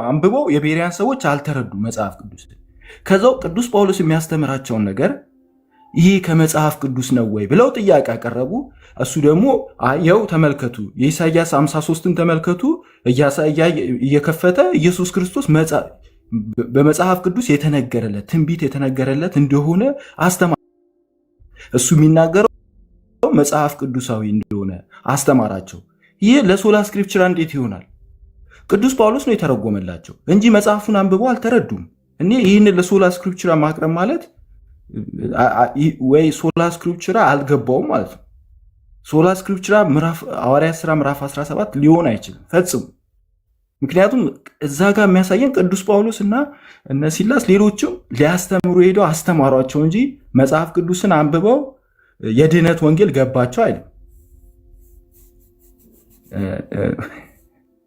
አንብበው የቤሪያን ሰዎች አልተረዱ መጽሐፍ ቅዱስ። ከዛው ቅዱስ ጳውሎስ የሚያስተምራቸውን ነገር ይህ ከመጽሐፍ ቅዱስ ነው ወይ ብለው ጥያቄ አቀረቡ። እሱ ደግሞ አየው ተመልከቱ፣ የኢሳይያስ 53ን ተመልከቱ፣ እየከፈተ ኢየሱስ ክርስቶስ በመጽሐፍ ቅዱስ የተነገረለት ትንቢት የተነገረለት እንደሆነ አስተማረ። እሱ የሚናገረው መጽሐፍ ቅዱሳዊ እንደሆነ አስተማራቸው። ይህ ለሶላ ስክሪፕቸር እንዴት ይሆናል? ቅዱስ ጳውሎስ ነው የተረጎመላቸው እንጂ መጽሐፉን አንብበው አልተረዱም። እኔ ይህን ለሶላ ስክሪፕቸራ ማቅረብ ማለት ወይ ሶላ ስክሪፕቸራ አልገባውም ማለት ነው። ሶላ ስክሪፕቸራ ሐዋርያት ሥራ ምዕራፍ 17 ሊሆን አይችልም ፈጽሞ። ምክንያቱም እዛ ጋር የሚያሳየን ቅዱስ ጳውሎስ እና እነ ሲላስ ሌሎችም ሊያስተምሩ ሄደው አስተማሯቸው እንጂ መጽሐፍ ቅዱስን አንብበው የድህነት ወንጌል ገባቸው አይደለም።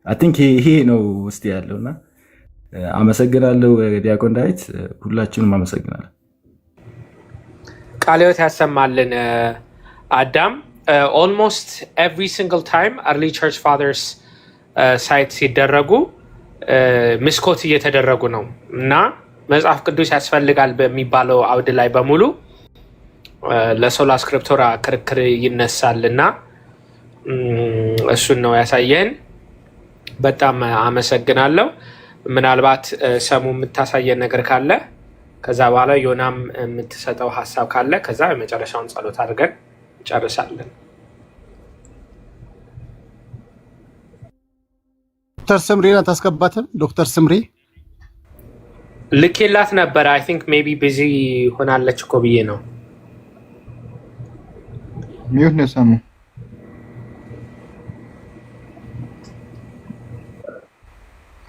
አይ ቲንክ ይሄ ነው ውስጥ ያለውና አመሰግናለሁ ዲያቆን ዳዊት፣ ሁላችንም አመሰግናለሁ። ቃለ ሕይወት ያሰማልን። አዳም ኦልሞስት ኤቭሪ ሲንግል ታይም አርሊ ቸርች ፋዘርስ ሳይት ሲደረጉ ምስኮት እየተደረጉ ነው እና መጽሐፍ ቅዱስ ያስፈልጋል በሚባለው አውድ ላይ በሙሉ ለሶላ ስክሪፕቶራ ክርክር ይነሳልና እሱን ነው ያሳየን። በጣም አመሰግናለሁ። ምናልባት ሰሙ የምታሳየን ነገር ካለ ከዛ በኋላ ዮናም የምትሰጠው ሀሳብ ካለ ከዛ የመጨረሻውን ጸሎት አድርገን እንጨርሳለን። ዶክተር ስምሬን አታስገባትም? ዶክተር ስምሬ ልኬላት ነበረ። አይ ቲንክ ሜቢ ቢዚ ሆናለች እኮ ብዬ ነው። ሚዩት ነው ሰሙ።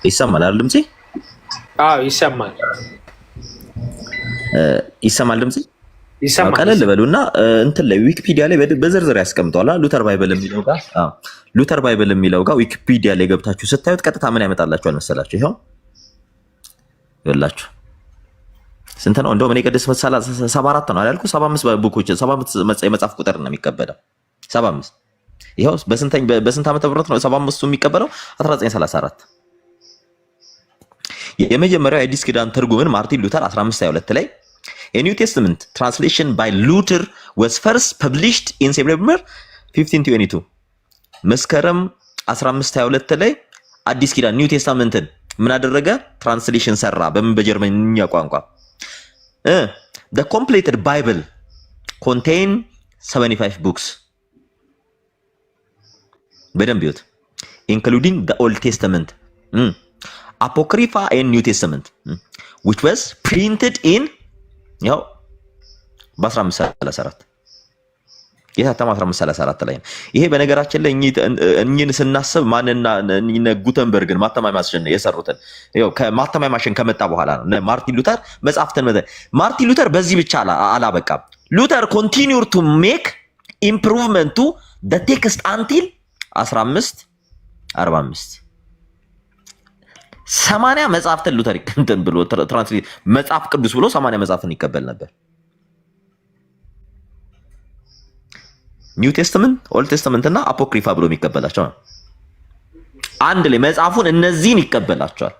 ይሰማል አይደል ድምጼ? አዎ ይሰማል። ይሰማል ድምጼ? ይሰማል። ቀለል በሉና እንትን ላይ ዊኪፒዲያ ላይ በዝርዝር ያስቀምጠዋል። ሉተር ባይብል የሚለው ጋር ሉተር ባይብል የሚለው ጋር ዊኪፒዲያ ላይ ገብታችሁ ስታዩት ቀጥታ ምን ያመጣላችኋል መሰላችሁ? ይሄው ይላችሁ ስንት ነው? እንደውም እኔ ቅድስት 74 ነው አላልኩ? 75 ቡኮች 75 የመጽሐፍ ቁጥር ነው የሚቀበለው 75። ይሄው በስንት ዓመተ ምህረት ነው 75ቱ የሚቀበለው? 1934። የመጀመሪያው የአዲስ ኪዳን ትርጉምን ማርቲን ሉተር 1522 ላይ A New Testament translation by Luther was first published in September 1522 መስከረም 1522 ላይ አዲስ ኪዳን ኒው ቴስታመንትን ምን አደረገ? ትራንስሌሽን ሰራ። በምን? በጀርመንኛ ቋንቋ። The completed Bible contain 75 books በደንብ ይወት including the Old Testament, Apocrypha and New Testament, which was printed in ያው በ1534 የታተመ 1534 ላይ ነው። ይሄ በነገራችን ላይ እኚህን ስናስብ ማንና ጉተንበርግን ማተሚያ ማሽን የሰሩትን ያው ከማተሚያ ማሽን ከመጣ በኋላ ነው ማርቲን ሉተር መጽሐፍትን ማርቲን ሉተር በዚህ ብቻ አላበቃም። ሉተር continued to make improvement to the text until 1545 80 መጽሐፍትን ሉተር እንትን ብሎ ትራንስሌት መጽሐፍ ቅዱስ ብሎ 80 መጽሐፍን ይቀበል ነበር። ኒው ቴስተመንት፣ ኦልድ ቴስተመንት እና አፖክሪፋ ብሎ የሚቀበላቸው ነው። አንድ ላይ መጽሐፉን እነዚህን ይቀበላቸዋል።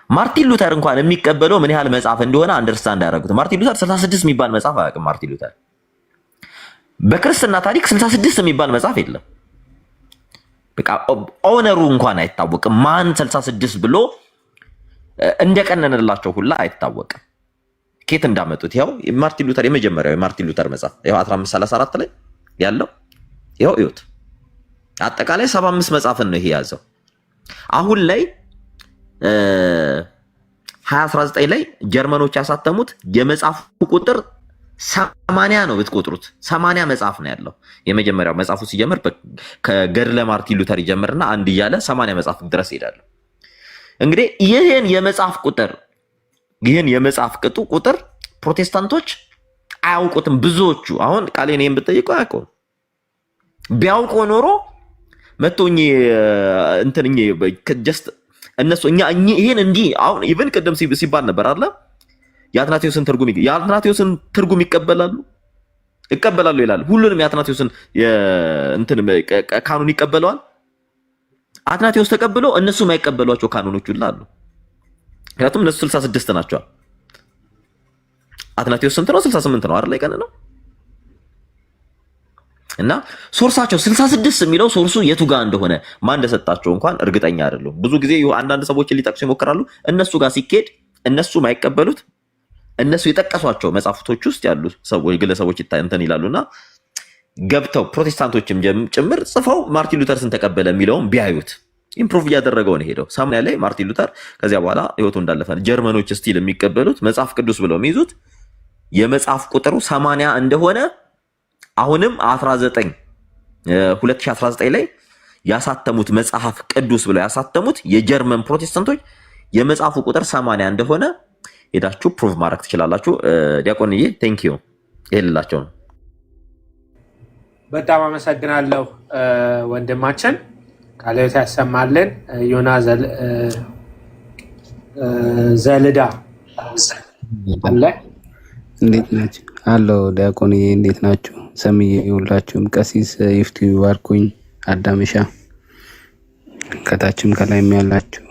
ማርቲን ሉተር እንኳን የሚቀበለው ምን ያህል መጽሐፍ እንደሆነ አንደርስታንድ ያደረጉት። ማርቲን ሉተር 66 የሚባል መጽሐፍ አያውቅም። ማርቲን ሉተር በክርስትና ታሪክ 66 የሚባል መጽሐፍ የለም። በቃ ኦነሩ እንኳን አይታወቅም። ማን 66 ብሎ እንደቀነነላቸው ሁላ አይታወቅም። ኬት እንዳመጡት ያው ማርቲን ሉተር የመጀመሪያው ማርቲን ሉተር መጽሐፍ ያው 1534 ላይ ያለው ያው እዩት። አጠቃላይ 75 መጽሐፍን ነው ይሄ ያዘው። አሁን ላይ 2019 ላይ ጀርመኖች ያሳተሙት የመጽሐፉ ቁጥር 80 ነው ብትቆጥሩት 80 መጽሐፍ ነው ያለው። የመጀመሪያው መጽሐፉ ሲጀምር ከገድለ ማርቲን ሉተር ይጀምርና አንድ እያለ 80 መጽሐፍ ድረስ ይሄዳል። እንግዲህ ይሄን የመጽሐፍ ቅጡ ቁጥር ፕሮቴስታንቶች አያውቁትም። ብዙዎቹ አሁን ቃሌን ይሄን ብትጠይቁ አያውቁም። ቢያውቁ ኖሮ መቶኝ እንትንኝ ጀስት እነሱ ይሄን እንዲህ አሁን ኢቭን ቅድም ሲባል ነበር አይደል? የአትናቴዎስን ትርጉም ይቀበላሉ ይላል። ሁሉንም የአትናቴዎስን እንትን ካኑን ይቀበለዋል። አትናቴዎስ ተቀብሎ እነሱ የማይቀበሏቸው ካኑኖች ሁሉ አሉ። ምክንያቱም እነሱ 66 ናቸው። አትናቴዎስ ስንት ነው? 68 ነው አይደል? ይቀን ነው እና ሶርሳቸው 66 የሚለው ሶርሱ የቱ ጋር እንደሆነ ማን እንደሰጣቸው እንኳን እርግጠኛ አይደሉም። ብዙ ጊዜ አንዳንድ ሰዎችን ሊጠቅሱ ይሞክራሉ። እነሱ ጋር ሲኬድ እነሱ የማይቀበሉት እነሱ የጠቀሷቸው መጽሐፍቶች ውስጥ ያሉ ሰዎች ግለሰቦች እንትን ይላሉና ገብተው ፕሮቴስታንቶችም ጭምር ጽፈው ማርቲን ሉተርስን ተቀበለ የሚለውን ቢያዩት ኢምፕሩቭ እያደረገው ነው ሄደው 80 ላይ ማርቲን ሉተር ከዚያ በኋላ ህይወቱ እንዳለፈ ጀርመኖች ስቲል የሚቀበሉት መጽሐፍ ቅዱስ ብለው የሚይዙት የመጽሐፍ ቁጥሩ 80 እንደሆነ አሁንም 2019 ላይ ያሳተሙት መጽሐፍ ቅዱስ ብለው ያሳተሙት የጀርመን ፕሮቴስታንቶች የመጽሐፉ ቁጥር 80 እንደሆነ ሄዳችሁ ፕሩቭ ማድረግ ትችላላችሁ። ዲያቆንዬ ቴንክ ዩ ይልላችሁ። በጣም አመሰግናለሁ ወንድማችን ቃልዎት ያሰማልን። ዮና ዘልዳ አለ እንዴት ናችሁ? አሎ ዲያቆንዬ እንዴት ናችሁ? ሰምዬ ሁላችሁም ቀሲስ ይፍቱ ይባርኩኝ፣ አዳምሻ ከታችም ከላይም ያላችሁ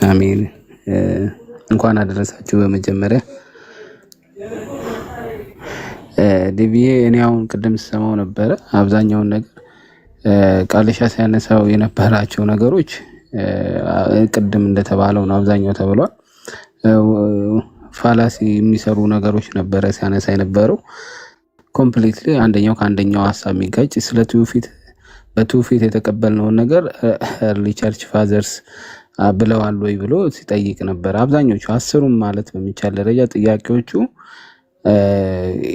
አሜን። እንኳን አደረሳችሁ። በመጀመሪያ ዲቪዬ እኔ አሁን ቅድም ስሰማው ነበረ አብዛኛውን ነገር ቃልሻ ሲያነሳው የነበራቸው ነገሮች ቅድም እንደተባለው ነው። አብዛኛው ተብሏል። ፋላሲ የሚሰሩ ነገሮች ነበረ ሲያነሳ የነበረው ኮምፕሊትሊ አንደኛው ከአንደኛው ሀሳብ የሚጋጭ ስለ ትውፊት በትውፊት የተቀበልነውን ነገር ኤርሊ ቸርች ፋዘርስ ብለዋል ወይ ብሎ ሲጠይቅ ነበር። አብዛኞቹ አስሩም ማለት በሚቻል ደረጃ ጥያቄዎቹ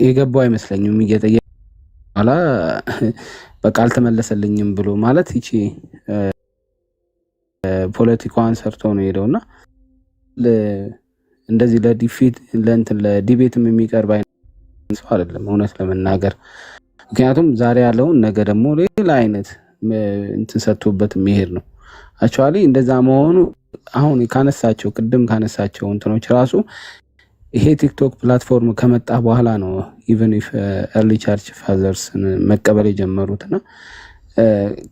የገባው አይመስለኝም። እየጠየቀ ኋላ በቃ አልተመለሰልኝም ብሎ ማለት ይቺ ፖለቲካዋን ሰርቶ ነው ሄደውና እንደዚህ ለዲፊት ለእንትን ለዲቤትም የሚቀርብ አይነት ሰው አይደለም እውነት ለመናገር። ምክንያቱም ዛሬ ያለውን ነገ ደግሞ ሌላ አይነት እንትን ሰጥቶበት የሚሄድ ነው። አክቹዋሊ እንደዛ መሆኑ አሁን ካነሳቸው ቅድም ካነሳቸው እንትኖች ራሱ ይሄ ቲክቶክ ፕላትፎርም ከመጣ በኋላ ነው ኢቨን ኢፍ ኤርሊ ቸርች ፋዘርስ መቀበል የጀመሩትና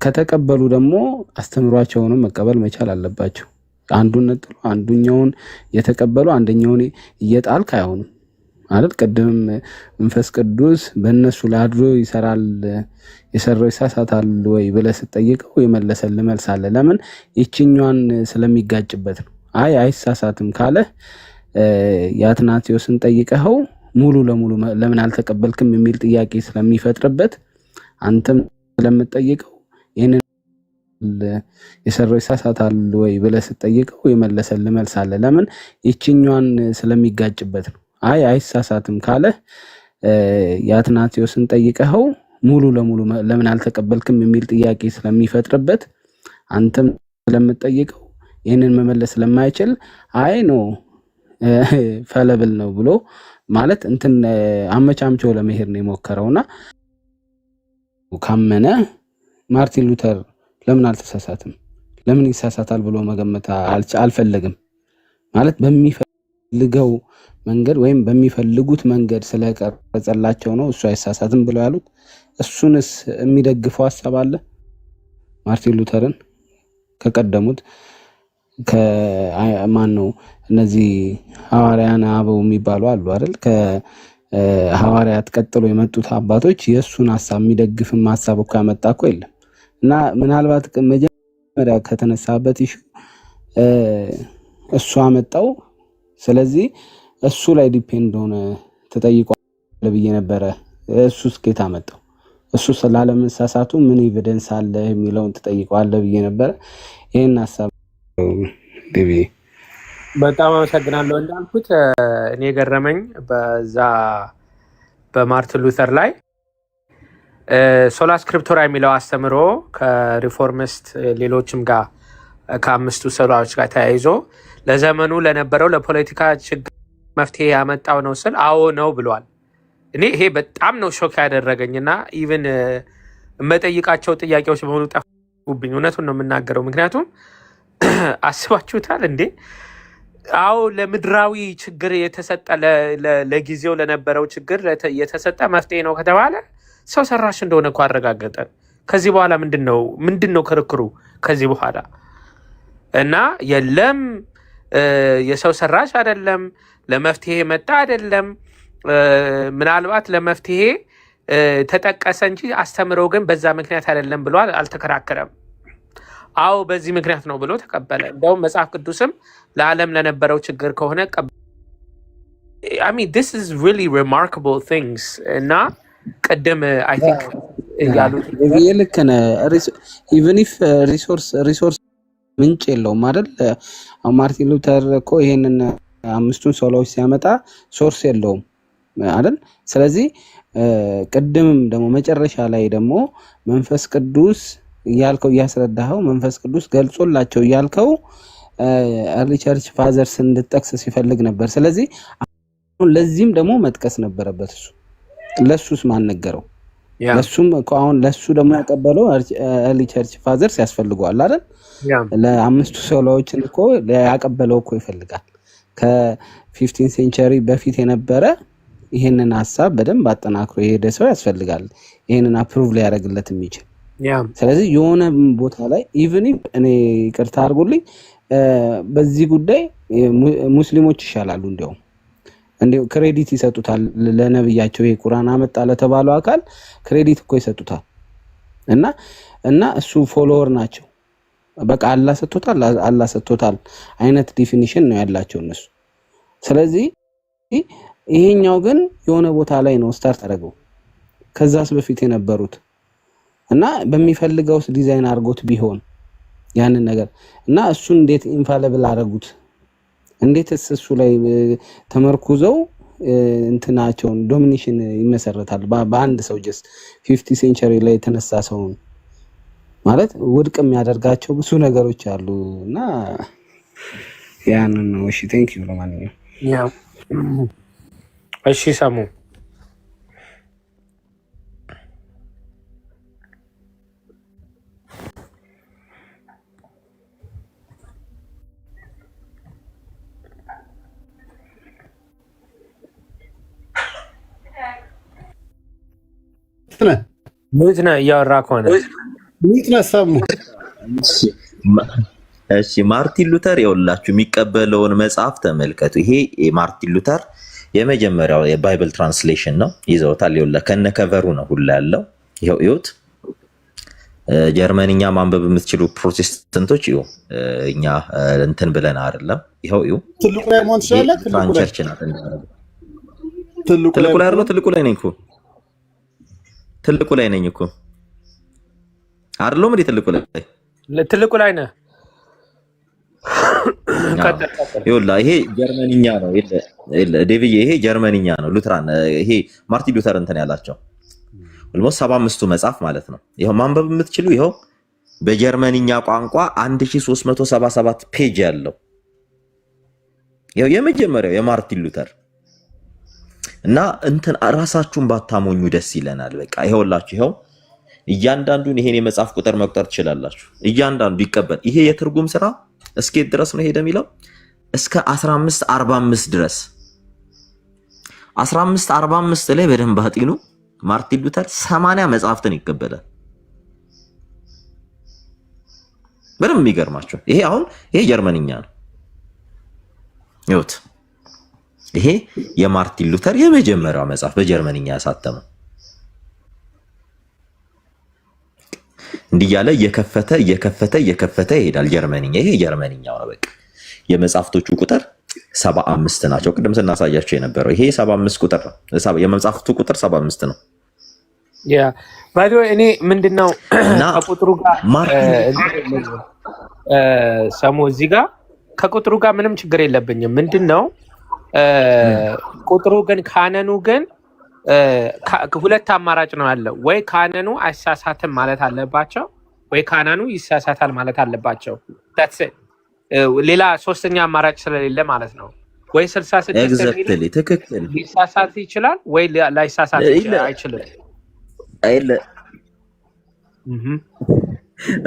ከተቀበሉ ደግሞ አስተምሯቸውንም መቀበል መቻል አለባቸው። አንዱን ነጥሎ አንዱኛውን የተቀበሉ አንደኛውን እየጣልክ አይሆንም አይደል? ቅድም መንፈስ ቅዱስ በእነሱ ላይ አድሮ ይሰራል የሰራው ይሳሳታል ወይ ብለህ ስትጠይቀው የመለሰልህ መልስ አለ። ለምን? ይችኛዋን ስለሚጋጭበት ነው። አይ አይሳሳትም ካለ የአትናቴዎስን ጠይቀኸው ሙሉ ለሙሉ ለምን አልተቀበልክም የሚል ጥያቄ ስለሚፈጥርበት አንተም ስለምትጠይቀው ይህንን የሰራው ይሳሳታል ወይ ብለህ ስትጠይቀው የመለሰልህ መልስ አለ። ለምን? ይችኛዋን ስለሚጋጭበት ነው። አይ አይሳሳትም ካለ የአትናቴዎስን ጠይቀኸው ሙሉ ለሙሉ ለምን አልተቀበልክም የሚል ጥያቄ ስለሚፈጥርበት አንተም ስለምትጠይቀው ይህንን መመለስ ስለማይችል አይ ነው ፈለብል ነው ብሎ ማለት እንትን አመቻምቾ ለመሄድ ነው የሞከረውና ካመነ ማርቲን ሉተር ለምን አልተሳሳትም ለምን ይሳሳታል ብሎ መገመት አልፈለግም ማለት በሚፈልገው መንገድ ወይም በሚፈልጉት መንገድ ስለቀረጸላቸው ነው እሱ አይሳሳትም ብለው ያሉት። እሱንስ የሚደግፈው ሐሳብ አለ? ማርቲን ሉተርን ከቀደሙት ከማን ነው እነዚህ ሐዋርያን አበው የሚባሉ አሉ አይደል? ከሐዋርያት ቀጥሎ የመጡት አባቶች የእሱን ሐሳብ የሚደግፍም ሐሳብ እኮ ያመጣ እኮ የለም። እና ምናልባት መጀመሪያ ከተነሳበት ይሹ እሱ አመጣው። ስለዚህ እሱ ላይ ዲፔንድ ሆነ ተጠይቋል ብዬ ነበረ። እሱ ስኬት አመጣው እሱ ስላለመሳሳቱ ምን ኤቪደንስ አለ የሚለውን ተጠይቋል ብዬ ነበረ። ይሄን ሐሳብ ዲቪ በጣም አመሰግናለሁ። እንዳልኩት እኔ ገረመኝ በዛ በማርቲን ሉተር ላይ ሶላ ስክሪፕቶራ የሚለው አስተምሮ ከሪፎርሚስት ሌሎችም ጋር ከአምስቱ ሶላዎች ጋር ተያይዞ ለዘመኑ ለነበረው ለፖለቲካ ችግር መፍትሄ ያመጣው ነው ስል አዎ ነው ብሏል። እኔ ይሄ በጣም ነው ሾክ ያደረገኝና ኢቭን የምጠይቃቸው ጥያቄዎች በሆኑ ጠፉብኝ። እውነቱን ነው የምናገረው። ምክንያቱም አስባችሁታል እንዴ? አዎ ለምድራዊ ችግር የተሰጠ ለጊዜው ለነበረው ችግር የተሰጠ መፍትሄ ነው ከተባለ ሰው ሰራሽ እንደሆነ እኮ አረጋገጠን። ከዚህ በኋላ ምንድን ነው ክርክሩ? ከዚህ በኋላ እና የለም የሰው ሰራሽ አይደለም፣ ለመፍትሄ መጣ አይደለም። ምናልባት ለመፍትሄ ተጠቀሰ እንጂ አስተምረው ግን በዛ ምክንያት አይደለም ብሎ አልተከራከረም። አዎ በዚህ ምክንያት ነው ብሎ ተቀበለ። እንደውም መጽሐፍ ቅዱስም ለዓለም ለነበረው ችግር ከሆነ I mean this is really remarkable things እና ቅድም I think ያሉት ልክ ነህ። ኢቭን ኢፍ ሪሶርስ ምንጭ የለውም አይደል? ማርቲን ሉተር እኮ ይሄንን 5ቱን ሶላዎች ሲያመጣ ሶርስ የለውም አይደል? ስለዚህ ቅድምም ደግሞ መጨረሻ ላይ ደግሞ መንፈስ ቅዱስ እያልከው እያስረዳኸው መንፈስ ቅዱስ ገልጾላቸው እያልከው ኤርሊ ቸርች ፋዘርስ እንድጠቅስ ሲፈልግ ነበር። ስለዚህ አሁን ለዚህም ደግሞ መጥቀስ ነበረበት እሱ። ለሱስ ማን ነገረው? ለሱም እኮ አሁን ለሱ ደግሞ ያቀበለው ኤርሊ ቸርች ፋዘርስ ያስፈልገዋል አይደል? ለ5ቱ ሶላዎችን እኮ ያቀበለው እኮ ይፈልጋል። ከ15 ሴንቸሪ በፊት የነበረ ይሄንን ሐሳብ በደንብ አጠናክሮ የሄደ ሰው ያስፈልጋል፣ ይሄንን አፕሩቭ ሊያደርግለት የሚችል። ስለዚህ የሆነ ቦታ ላይ ኢቭን እኔ ይቅርታ አድርጉልኝ በዚህ ጉዳይ ሙስሊሞች ይሻላሉ። እንዲያው ክሬዲት ይሰጡታል ለነብያቸው። ይሄ ቁርአን አመጣ ለተባለው አካል ክሬዲት እኮ ይሰጡታል። እና እሱ ፎሎወር ናቸው። በቃ አላህ ሰጥቶታል አይነት ዲፊኒሽን ነው ያላቸው እነሱ። ስለዚህ ይሄኛው ግን የሆነ ቦታ ላይ ነው ስታርት አደረገው ከዛስ በፊት የነበሩት እና በሚፈልገው ዲዛይን አድርጎት ቢሆን ያንን ነገር እና እሱ እንዴት ኢንፋሊብል አደረጉት? እንዴት እሱ ላይ ተመርኩዘው እንትናቸውን ዶሚኔሽን ይመሰረታል በአንድ ሰው ጀስት 50 ሴንቸሪ ላይ የተነሳ ሰው ማለት ውድቅ የሚያደርጋቸው ብዙ ነገሮች አሉ እና ያንን ነው። እሺ ቴንክ ዩ ለማንኛውም እሺ ሰሙ ሙት ነህ እያወራ ከሆነ ሙት ነህ ሰሙ። እሺ ማርቲን ሉተር ይኸውላችሁ የሚቀበለውን መጽሐፍ ተመልከቱ። ይሄ የማርቲን ሉተር የመጀመሪያው የባይብል ትራንስሌሽን ነው። ይዘውታል። ይኸውላ ከነከቨሩ ነው ሁላ ያለው። ይኸው እዩት። ጀርመንኛ ማንበብ የምትችሉ ፕሮቴስታንቶች ይኸው እኛ እንትን ብለን አይደለም። ይኸው እዩ። ትልቁ ላይ መሆን ትችላለህ። ፍራንቸርች ናት እንደሆነ ትልቁ ላይ አይደለም። ትልቁ ላይ ነኝ እኮ ትልቁ ላይ ነኝ እኮ አይደለም እንዴ? ትልቁ ላይ ነህ። ይኸውላ ይሄ ጀርመንኛ ነው። ዴቪዬ ይሄ ጀርመንኛ ነው። ሉተራን ይሄ ማርቲን ሉተር እንትን ያላቸው ኦልሞስት 75ቱ መጽሐፍ ማለት ነው። ይኸው ማንበብ የምትችሉ ይኸው በጀርመንኛ ቋንቋ 1377 ፔጅ ያለው ይኸው የመጀመሪያው የማርቲን ሉተር እና እንትን ራሳችሁን ባታሞኙ ደስ ይለናል። በቃ ይኸውላችሁ ይኸው እያንዳንዱን ይሄን የመጽሐፍ ቁጥር መቁጠር ትችላላችሁ። እያንዳንዱ ይቀበል። ይሄ የትርጉም ስራ እስከት ድረስ ነው ሄደ የሚለው እስከ 1545 ድረስ 1545 ላይ በደንብ አጥኑ። ማርቲን ሉተር 80 መጽሐፍትን ይቀበላል። በደንብ የሚገርማችሁ ይሄ አሁን ይሄ ጀርመንኛ ነው። ይሁት ይሄ የማርቲን ሉተር የመጀመሪያው መጽሐፍ በጀርመንኛ ያሳተመው እንዲህ ያለ እየከፈተ ይሄዳል። ጀርመንኛ ይሄ ጀርመንኛው ነው። በቃ የመጽሐፍቶቹ ቁጥር 75 ናቸው። ቅድም ስናሳያቸው የነበረው ይሄ 75 ቁጥር ነው። የመጽሐፍቱ ቁጥር 75 ነው። ያ ባዶ እኔ ምንድነው ከቁጥሩ ጋር ሰሙ እዚህ ጋር ከቁጥሩ ጋር ምንም ችግር የለብኝም። ምንድነው ቁጥሩ ግን ካነኑ ግን ሁለት አማራጭ ነው ያለው። ወይ ካነኑ አይሳሳትም ማለት አለባቸው፣ ወይ ካነኑ ይሳሳታል ማለት አለባቸው። that's it። ሌላ ሶስተኛ አማራጭ ስለሌለ ማለት ነው። ወይ 66 ኤግዛክትሊ ትክክል ሊሳሳት ይችላል፣ ወይ ላይሳሳት አይችልም።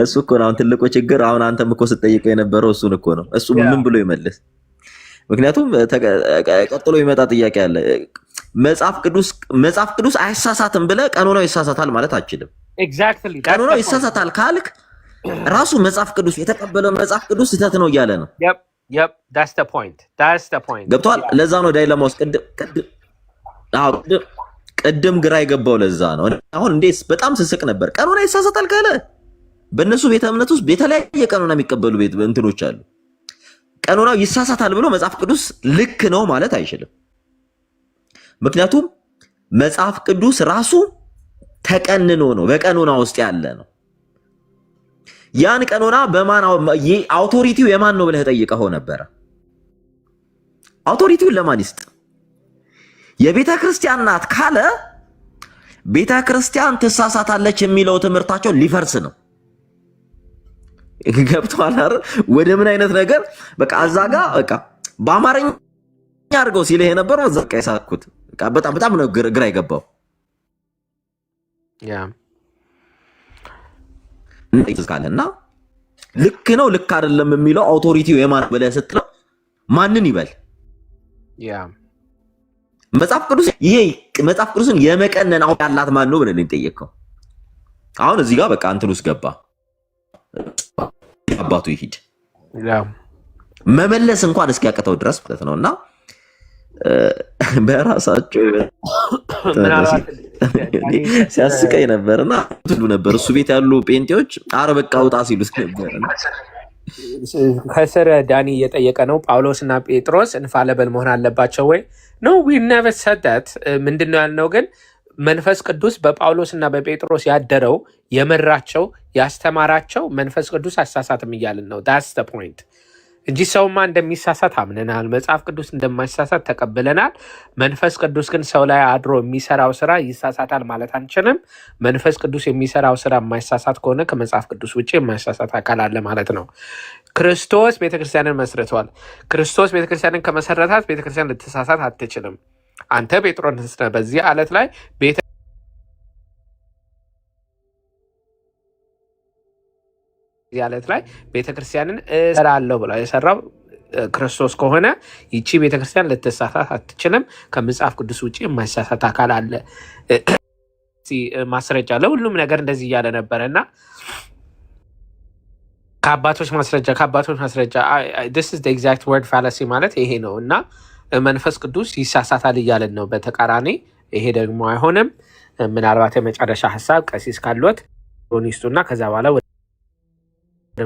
እሱ እኮ ነው ትልቁ ችግር። አሁን አንተም እኮ ስትጠይቀው የነበረው እሱን እኮ ነው። እሱ ምን ብሎ ይመልስ? ምክንያቱም ቀጥሎ ይመጣ ጥያቄ አለ። መጽሐፍ ቅዱስ አይሳሳትም ብለህ ቀኖናው ይሳሳታል ማለት አችልም። ኤግዛክትሊ ቀኖናው ይሳሳታል ካልክ ራሱ መጽሐፍ ቅዱስ የተቀበለው መጽሐፍ ቅዱስ ስህተት ነው እያለ ነው። yep that's the point ገብቷል። ለዛ ነው ዳይለማ ውስጥ ቅድም ግራ የገባው ለዛ ነው። አሁን እንዴስ በጣም ስስቅ ነበር። ቀኖና ይሳሳታል ካለ በእነሱ ቤተ እምነት ውስጥ የተለያየ ቀኖና የሚቀበሉ ቤት እንትኖች አሉ። ቀኖናው ይሳሳታል ብሎ መጽሐፍ ቅዱስ ልክ ነው ማለት አይችልም። ምክንያቱም መጽሐፍ ቅዱስ ራሱ ተቀንኖ ነው፣ በቀኖና ውስጥ ያለ ነው። ያን ቀኖና በማን አውቶሪቲው የማን ነው ብለህ ጠይቀኸው ነበረ? አውቶሪቲውን ለማን ይስጥ? የቤተ ክርስቲያን ናት ካለ ቤተ ክርስቲያን ትሳሳታለች የሚለው ትምህርታቸው ሊፈርስ ነው። ገብቷል አይደል? ወደ ምን አይነት ነገር በቃ አዛጋ በቃ በአማርኛ አድርገው ሲል የነበረው ዘቃ ይሳኩት በቃ በጣም ነው ግራ ይገባው። ያ እንጥቃለና ልክ ነው ልክ አይደለም የሚለው አውቶሪቲው የማን ብለህ ስትለው ማንን ይበል? ያ መጽሐፍ ቅዱስን የመቀነን አውቅ ያላት ማን ነው ብለህ ጠየቅከው። አሁን እዚህ ጋር በቃ እንትን ውስጥ ገባ። አባቱ ይሂድ መመለስ እንኳን እስኪያቀተው ድረስ ማለት ነውና በራሳቸው ሲያስቀይ ነበርና ትሉ ነበር እሱ ቤት ያሉ ጴንጤዎች አረ በቃ ውጣ ሲሉት ነበርና ከስር ዳኒ እየጠየቀ ነው። ጳውሎስና ጴጥሮስ ኢንፋሊብል መሆን አለባቸው ወይ? ኖ ዊ ኔቨር ሰድ ዳት። ምንድነው ያልነው ግን መንፈስ ቅዱስ በጳውሎስና በጴጥሮስ ያደረው የመራቸው ያስተማራቸው መንፈስ ቅዱስ አሳሳትም እያልን ነው። ዳትስ ዘ ፖይንት እንጂ ሰውማ እንደሚሳሳት አምነናል። መጽሐፍ ቅዱስ እንደማይሳሳት ተቀብለናል። መንፈስ ቅዱስ ግን ሰው ላይ አድሮ የሚሰራው ስራ ይሳሳታል ማለት አንችልም። መንፈስ ቅዱስ የሚሰራው ስራ የማይሳሳት ከሆነ ከመጽሐፍ ቅዱስ ውጭ የማይሳሳት አካል አለ ማለት ነው። ክርስቶስ ቤተክርስቲያንን መስርቷል። ክርስቶስ ቤተክርስቲያንን ከመሰረታት ቤተክርስቲያን ልትሳሳት አትችልም። አንተ ጴጥሮስ በዚህ አለት ላይ ያለት ላይ ቤተክርስቲያንን እሰራለሁ ብላ የሰራው ክርስቶስ ከሆነ ይቺ ቤተክርስቲያን ልትሳሳት አትችልም። ከመጽሐፍ ቅዱስ ውጪ የማይሳሳት አካል አለ። ማስረጃ ለሁሉም ነገር እንደዚህ እያለ ነበረና ከአባቶች ማስረጃ this is the exact word fallacy ማለት ይሄ ነው። እና መንፈስ ቅዱስ ይሳሳታል እያለን ነው በተቃራኒ። ይሄ ደግሞ አይሆንም። ምናልባት የመጨረሻ ሀሳብ ቀሲስ ካሉት ሮኒስቱና ከዛ በኋላ ወደ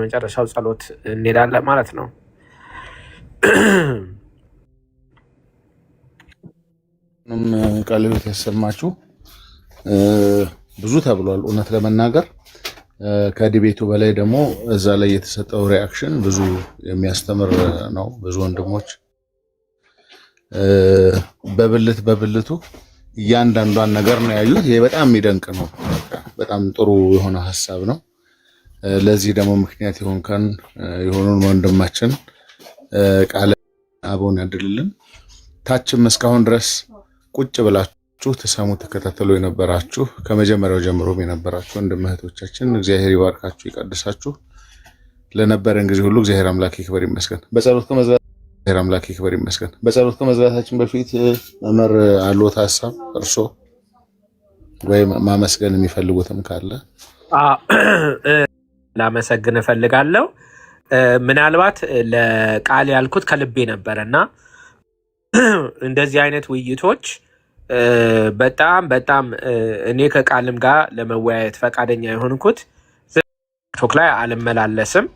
መጨረሻው ጸሎት እንሄዳለን ማለት ነው። ቃለ ሕይወት ያሰማችሁ። ብዙ ተብሏል እውነት ለመናገር ከዲቤቱ በላይ ደግሞ እዛ ላይ የተሰጠው ሪአክሽን ብዙ የሚያስተምር ነው። ብዙ ወንድሞች በብልቱ እያንዳንዷን ነገር ነው ያዩት። ይሄ በጣም የሚደንቅ ነው። በጣም ጥሩ የሆነ ሀሳብ ነው። ለዚህ ደግሞ ምክንያት የሆኑን ወንድማችን ቃለ አቦን ያድልልን። ታችም እስካሁን ድረስ ቁጭ ብላችሁ ተሰሙ ተከታተሉ የነበራችሁ ከመጀመሪያው ጀምሮም የነበራችሁ ወንድም እህቶቻችን እግዚአብሔር ይባርካችሁ ይቀድሳችሁ። ለነበረን ጊዜ ሁሉ እግዚአብሔር አምላክ ይክበር ይመስገን። በጸሎት ከመዝጋታችን በፊት መምህር አሎት ሀሳብ እርሶ ወይም ማመስገን የሚፈልጉትም ካለ ላመሰግን እፈልጋለሁ። ምናልባት ለቃል ያልኩት ከልቤ ነበረና እንደዚህ አይነት ውይይቶች በጣም እኔ ከቃልም ጋር ለመወያየት ፈቃደኛ የሆንኩት ቲክቶክ ላይ አልመላለስም።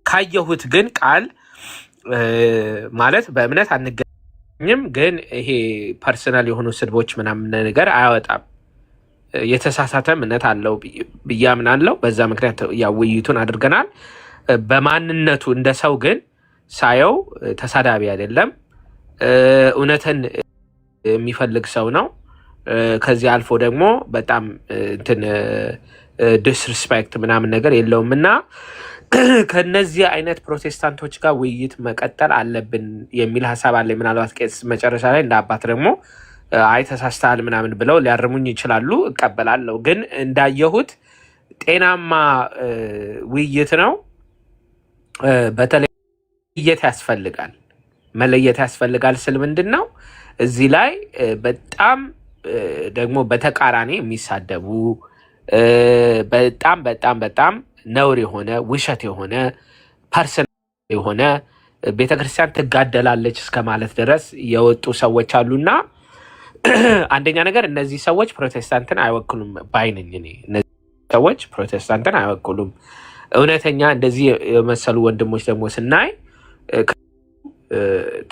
ካየሁት ግን ቃል ማለት በእምነት አንገኝም፣ ግን ይሄ ፐርሰናል የሆኑ ስድቦች ምናምን ነገር አያወጣም። የተሳሳተ እምነት አለው ብዬ አምናለሁ። በዛ ምክንያት ያው ውይይቱን አድርገናል። በማንነቱ እንደ ሰው ግን ሳየው ተሳዳቢ አይደለም፣ እውነትን የሚፈልግ ሰው ነው። ከዚህ አልፎ ደግሞ በጣም እንትን ዲስሪስፔክት ምናምን ነገር የለውም እና ከነዚህ አይነት ፕሮቴስታንቶች ጋር ውይይት መቀጠል አለብን የሚል ሀሳብ አለ። ምናልባት ቄስ መጨረሻ ላይ እንደ አባት ደግሞ አይ ተሳስተሃል ምናምን ብለው ሊያርሙኝ ይችላሉ፣ እቀበላለሁ። ግን እንዳየሁት ጤናማ ውይይት ነው። በተለይ መለየት ያስፈልጋል ስል ምንድን ነው እዚህ ላይ በጣም ደግሞ በተቃራኒ የሚሳደቡ በጣም ነውር የሆነ ውሸት የሆነ ፐርሰናል የሆነ ቤተክርስቲያን ትጋደላለች እስከ ማለት ድረስ የወጡ ሰዎች አሉና አንደኛ ነገር እነዚህ ሰዎች ፕሮቴስታንትን አይወክሉም ባይነኝ። እነዚህ ሰዎች ፕሮቴስታንትን አይወክሉም። እውነተኛ እንደዚህ የመሰሉ ወንድሞች ደግሞ ስናይ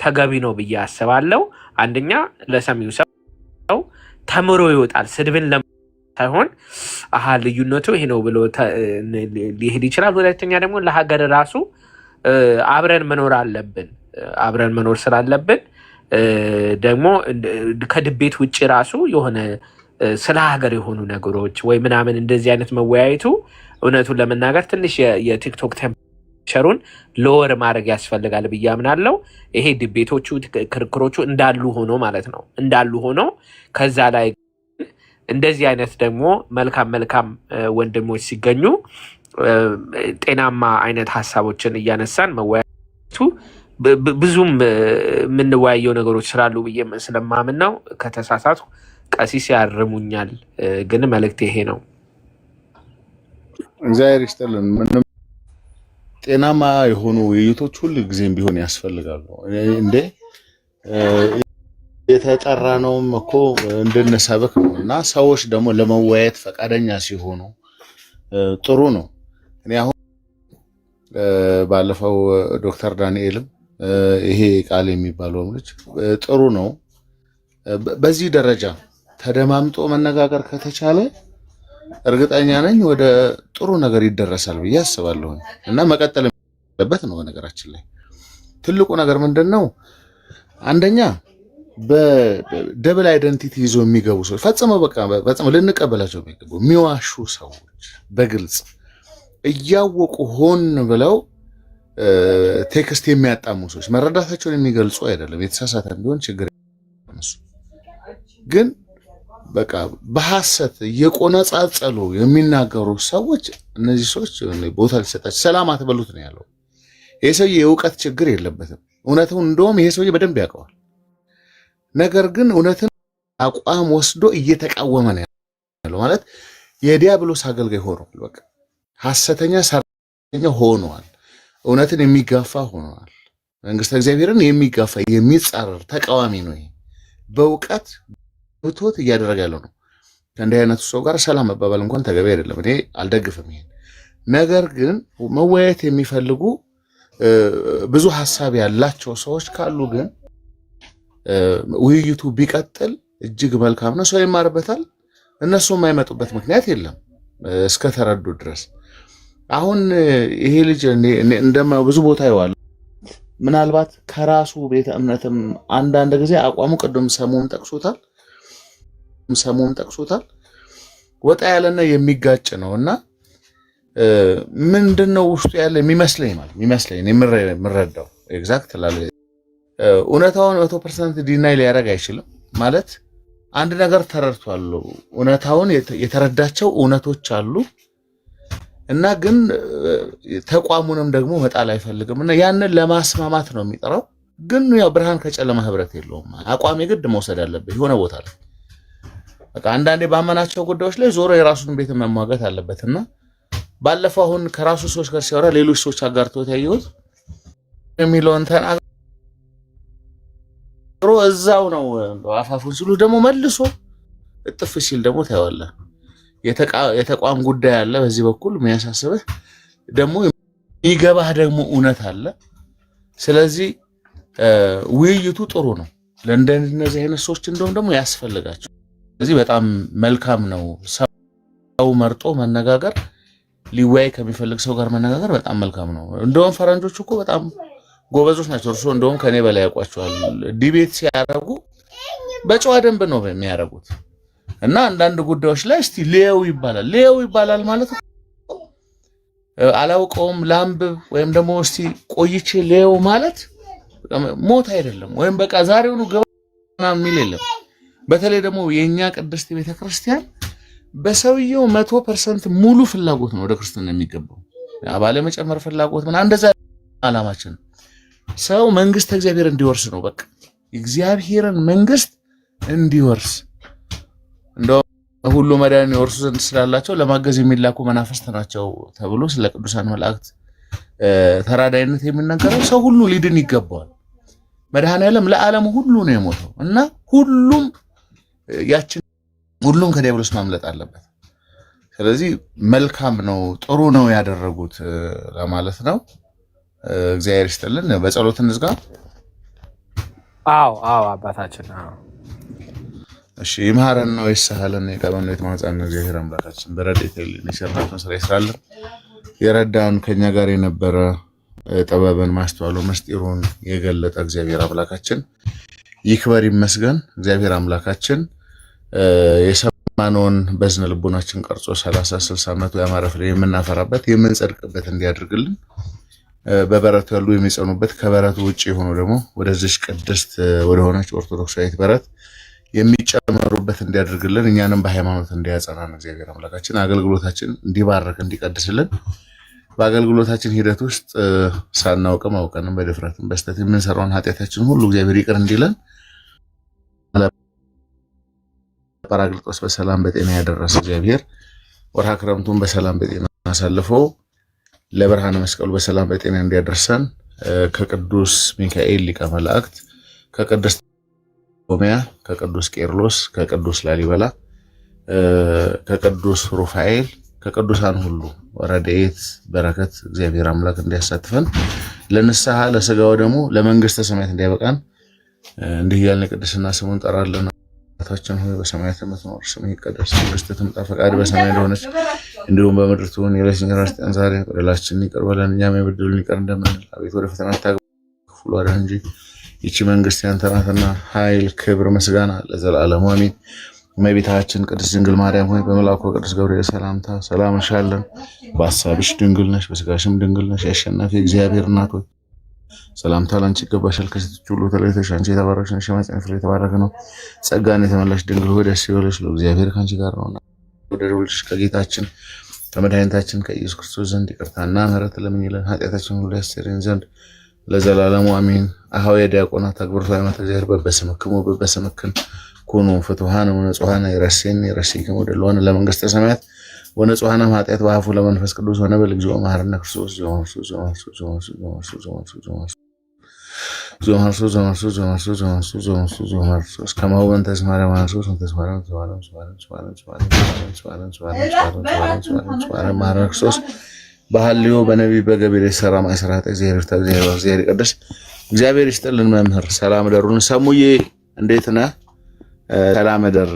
ተገቢ ነው ብዬ አስባለሁ። አንደኛ ለሰሚው ሰው ተምሮ ይወጣል። ስድብን ሳይሆን አሃ ልዩነቱ ይሄ ነው ብሎ ሊሄድ ይችላል። ሁለተኛ ደግሞ ለሀገር ራሱ አብረን መኖር አለብን። አብረን መኖር ስላለብን ደግሞ ከድቤት ውጭ ራሱ የሆነ ስለ ሀገር የሆኑ ነገሮች ወይ ምናምን እንደዚህ አይነት መወያየቱ እውነቱን ለመናገር ትንሽ የቲክቶክ ቴምፕሬቸሩን ሎወር ማድረግ ያስፈልጋል ብዬ አምናለሁ። ይሄ ድቤቶቹ ክርክሮቹ እንዳሉ ሆኖ ማለት ነው እንዳሉ ሆኖ ከዛ ላይ እንደዚህ አይነት ደግሞ መልካም ወንድሞች ሲገኙ ጤናማ አይነት ሀሳቦችን እያነሳን መወያየቱ ብዙም የምንወያየው ነገሮች ስላሉ ብዬ ስለማምን ነው። ከተሳሳቱ ቀሲስ ያርሙኛል፣ ግን መልእክት ይሄ ነው። እግዚአብሔር ይስጥልን። ምንም ጤናማ የሆኑ ውይይቶች ሁሉ ጊዜም ቢሆን ያስፈልጋሉ። እንዴ የተጠራ ነውም እኮ እንድንሰብክ ነው እና ሰዎች ደግሞ ለመወያየት ፈቃደኛ ሲሆኑ ጥሩ ነው። እኔ አሁን ባለፈው ዶክተር ዳንኤልም ይሄ ቃል የሚባለው ልጅ ጥሩ ነው። በዚህ ደረጃ ተደማምጦ መነጋገር ከተቻለ እርግጠኛ ነኝ ወደ ጥሩ ነገር ይደረሳል ብዬ አስባለሁ እና መቀጠል ያለበት ነው። በነገራችን ላይ ትልቁ ነገር ምንድነው? አንደኛ በደብል አይደንቲቲ ይዞ የሚገቡ ሰዎች ፈጽሞ ልንቀበላቸው የሚገቡ የሚዋሹ ሰዎች በግልጽ እያወቁ ሆን ብለው ቴክስት የሚያጣሙ ሰዎች መረዳታቸውን የሚገልጹ አይደለም። የተሳሳተ ቢሆን ችግር ግን በቃ በሐሰት እየቆነጻጸሉ የሚናገሩ ሰዎች እነዚህ ሰዎች ቦታ ሊሰጣቸው ሰላም አትበሉት ነው ያለው። ይሄ ሰውዬ የእውቀት ችግር የለበትም። እውነቱን እንደውም ይሄ ሰውዬ በደንብ ያውቀዋል። ነገር ግን እውነትን አቋም ወስዶ እየተቃወመ ነው ያለው። ማለት የዲያብሎስ አገልጋይ ሆኗል። በቃ ሐሰተኛ ሰራተኛ ሆኗል። እውነትን የሚጋፋ ሆኗል። መንግስተ እግዚአብሔርን የሚጋፋ የሚጻረር ተቃዋሚ ነው። ይሄ በእውቀት ብቶት እያደረገ ያለው ነው። ከእንዲህ አይነቱ ሰው ጋር ሰላም መባባል እንኳን ተገቢ አይደለም። እኔ አልደግፍም ይሄን። ነገር ግን መወያየት የሚፈልጉ ብዙ ሐሳብ ያላቸው ሰዎች ካሉ ግን ውይይቱ ቢቀጥል እጅግ መልካም ነው። ሰው ይማርበታል። እነሱ የማይመጡበት ምክንያት የለም እስከተረዱ ድረስ። አሁን ይሄ ልጅ ብዙ ቦታ ይዋል ምናልባት ከራሱ ቤተ እምነትም አንዳንድ ጊዜ አቋሙ ቅድም ሰሞኑን ጠቅሶታል ወጣ ያለና የሚጋጭ ነውና ምንድነው ውስጡ ያለ የሚመስለኝ የምረዳው ኤግዛክት ላለ እውነታውን 100% ዲናይ ሊያደርግ አይችልም። ማለት አንድ ነገር ተረድቷል። እውነታውን የተረዳቸው እውነቶች አሉ እና ግን ተቋሙንም ደግሞ መጣል አይፈልግም እና ያንን ለማስማማት ነው የሚጠራው። ግን ያው ብርሃን ከጨለማ ህብረት የለውም። አቋም የግድ መውሰድ አለበት የሆነ ቦታ ላይ። በቃ አንዳንዴ ባመናቸው ጉዳዮች ላይ ዞሮ የራሱን ቤት መሟገት አለበትና ባለፈው አሁን ከራሱ ሰዎች ጋር ሲያወራ ሌሎች ሰዎች አጋርተውት ያየሁት የሚለውን ተናግሮ እዛው ነው አፋፉን ሲሉ ደግሞ መልሶ እጥፍ ሲል ደግሞ ታየዋለህ። የተቋም ጉዳይ አለ በዚህ በኩል የሚያሳስብህ ደግሞ የሚገባህ ደግሞ እውነት አለ። ስለዚህ ውይይቱ ጥሩ ነው። ለእንደነዚህ አይነት ሰዎች እንደውም ደግሞ ያስፈልጋቸው። ስለዚህ በጣም መልካም ነው። ሰው መርጦ መነጋገር፣ ሊወያይ ከሚፈልግ ሰው ጋር መነጋገር በጣም መልካም ነው። እንደውም ፈረንጆች እኮ በጣም ጎበዞች ናቸው። እርሶ እንደውም ከኔ በላይ ያውቋቸዋል። ዲቤት ሲያደርጉ በጨዋ ደንብ ነው የሚያደርጉት እና አንዳንድ ጉዳዮች ላይ እስቲ ሌው ይባላል ማለት አላውቀውም ላንብብ ወይም ደግሞ እስቲ ቆይቼ ሌው ማለት ሞት አይደለም። ወይም በቃ ዛሬውኑ ገባና የሚል የለም። በተለይ ደግሞ የኛ ቅድስት ቤተክርስቲያን በሰውየው 100% ሙሉ ፍላጎት ነው ወደ ክርስትና የሚገባው። አባለ መጨመር ፍላጎት ምን እንደዛ አላማችን ሰው መንግስት እግዚአብሔር እንዲወርስ ነው። በቃ እግዚአብሔርን መንግስት እንዲወርስ እንደው ሁሉ መዳን ይወርሱ ዘንድ ስላላቸው ለማገዝ የሚላኩ መናፍስት ናቸው ተብሎ ስለ ቅዱሳን መላእክት ተራዳይነት የሚናገረው ሰው ሁሉ ሊድን ይገባዋል። መድኃኔዓለም ለዓለም ሁሉ ነው የሞተው እና ሁሉም ከዲያብሎስ ማምለጥ አለበት። ስለዚህ መልካም ነው፣ ጥሩ ነው ያደረጉት ለማለት ነው። እግዚአብሔር ይስጥልን። በጸሎት እንዝጋ። አዎ አባታችን። እሺ ይማረን ነው ይሰሃለን የቀበን ነው የተማጸነ እግዚአብሔር አምላካችን በረድኤት የሰራነው ስራ ይስራልን የረዳን ከኛ ጋር የነበረ ጥበብን ማስተዋሉ ምስጢሩን የገለጠ እግዚአብሔር አምላካችን ይክበር ይመስገን። እግዚአብሔር አምላካችን የሰማነውን በዝነ ልቦናችን ቀርጾ 30 60 ዓመት ያማረ ፍሬ የምናፈራበት የምንጸድቅበት እንዲያደርግልን በበረቱ ያሉ የሚጸኑበት ከበረቱ ውጪ የሆኑ ደግሞ ወደዚህ ቅድስት ወደሆነች ኦርቶዶክሳዊት በረት የሚጨመሩበት እንዲያደርግልን እኛንም በሃይማኖት እንዲያጸናን እግዚአብሔር አምላካችን አገልግሎታችን እንዲባርክ እንዲቀድስልን በአገልግሎታችን ሂደት ውስጥ ሳናውቅም አውቀንም በድፍረትም በስተት የምንሰራውን ኃጢአታችን ሁሉ እግዚአብሔር ይቅር እንዲለን ጳራቅሊጦስ በሰላም በጤና ያደረሰ እግዚአብሔር ወርሃ ክረምቱን በሰላም በጤና አሳልፎ ለብርሃነ መስቀሉ በሰላም በጤና እንዲያደርሰን ከቅዱስ ሚካኤል ሊቀ መላእክት ከቅድስት ሮሚያ ከቅዱስ ቄርሎስ ከቅዱስ ላሊበላ ከቅዱስ ሩፋኤል ከቅዱሳን ሁሉ ረድኤት በረከት እግዚአብሔር አምላክ እንዲያሳትፈን ለንስሐ ለሥጋው ደግሞ ለመንግስተ ሰማያት እንዲያበቃን እንዲህ ያልን ቅድስና ስሙን ጠራለን። አባታችን ሆይ በሰማያት የምትኖር ስምህ ይቀደስ፣ መንግስትህ ትምጣ፣ ፈቃድህ በሰማይ እንደሆነች እንዲሁም በምድር ትሁን። የዕለት እንጀራችንን ስጠን ዛሬ፣ በደላችንን ይቅር በለን እኛም የበደሉንን ይቅር እንደምንል፣ አቤቱ ወደ ፈተና አታግባን ከክፉ አድነን እንጂ ይህች መንግስት ያንተ ናትና ኃይል፣ ክብር፣ ምስጋና ለዘላለሙ አሜን። እመቤታችን ቅድስት ድንግል ማርያም ሆይ በመልአኩ ቅዱስ ገብርኤል ሰላምታ ሰላም እንልሻለን። በሐሳብሽ ድንግል ነሽ፣ በሥጋሽም ድንግል ነሽ። የአሸናፊ እግዚአብሔር እናት ሆይ ሰላምታ ላንቺ ይገባሻል። ከሴቶች ሁሉ ተለይተሽ አንቺ የተባረክሽ ነሽ፣ የማኅፀንሽ ፍሬ የተባረከ ነው። ጸጋን የተመላሽ ድንግል ሆይ ደስ ይበልሽ፣ እግዚአብሔር ከአንቺ ጋር ነውና ወደ ልጅሽ ከጌታችን ከመድኃኒታችን ከኢየሱስ ክርስቶስ ዘንድ ይቅርታና ምሕረት ለምኝልን ኃጢአታችንን ሁሉ ያስተሰርይልን ዘንድ ለዘላለሙ አሜን። አኀው የዲያቆናት አግብርቱ ሃይማኖተ እግዚአብሔር በበስምክሙ በበስምክን ኩኑ ፍቱሐነ ወንጹሐነ ይረሴክሙ ወደልዋነ ለመንግሥተ ሰማያት ወንጹሐነ ኃጢአት በአፉ ለመንፈስ ቅዱስ ወነበል እግዚኦ መሐረነ ክርስቶስ ከማሁ በእንተ እስመ ማርያም አንሶስ መሐረነ ክርስቶስ በሐልዮ በነቢይ በገቢር የሠራ ማእሰራት እግዚአብሔር ይቀድስ። እግዚአብሔር ይስጥልን። መምህር ሰላም ደሩን ሰሙዬ እንዴት ነህ? ሰላም ደር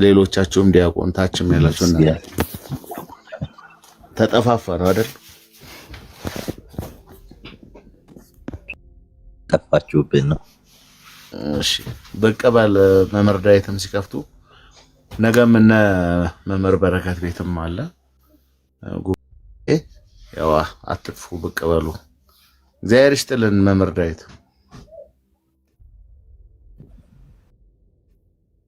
ሌሎቻችሁም ዲያቆን ታችም ያላችሁና ተጠፋፋን አይደል? ጠፋችሁብን ነው። እሺ በቀበል መምህር ዳዊትም ሲከፍቱ ነገም እነ መምህር በረከት ቤትም አለ። ያው አትጥፉ በቀበሉ። እግዚአብሔር ይስጥልን መምህር ዳዊት።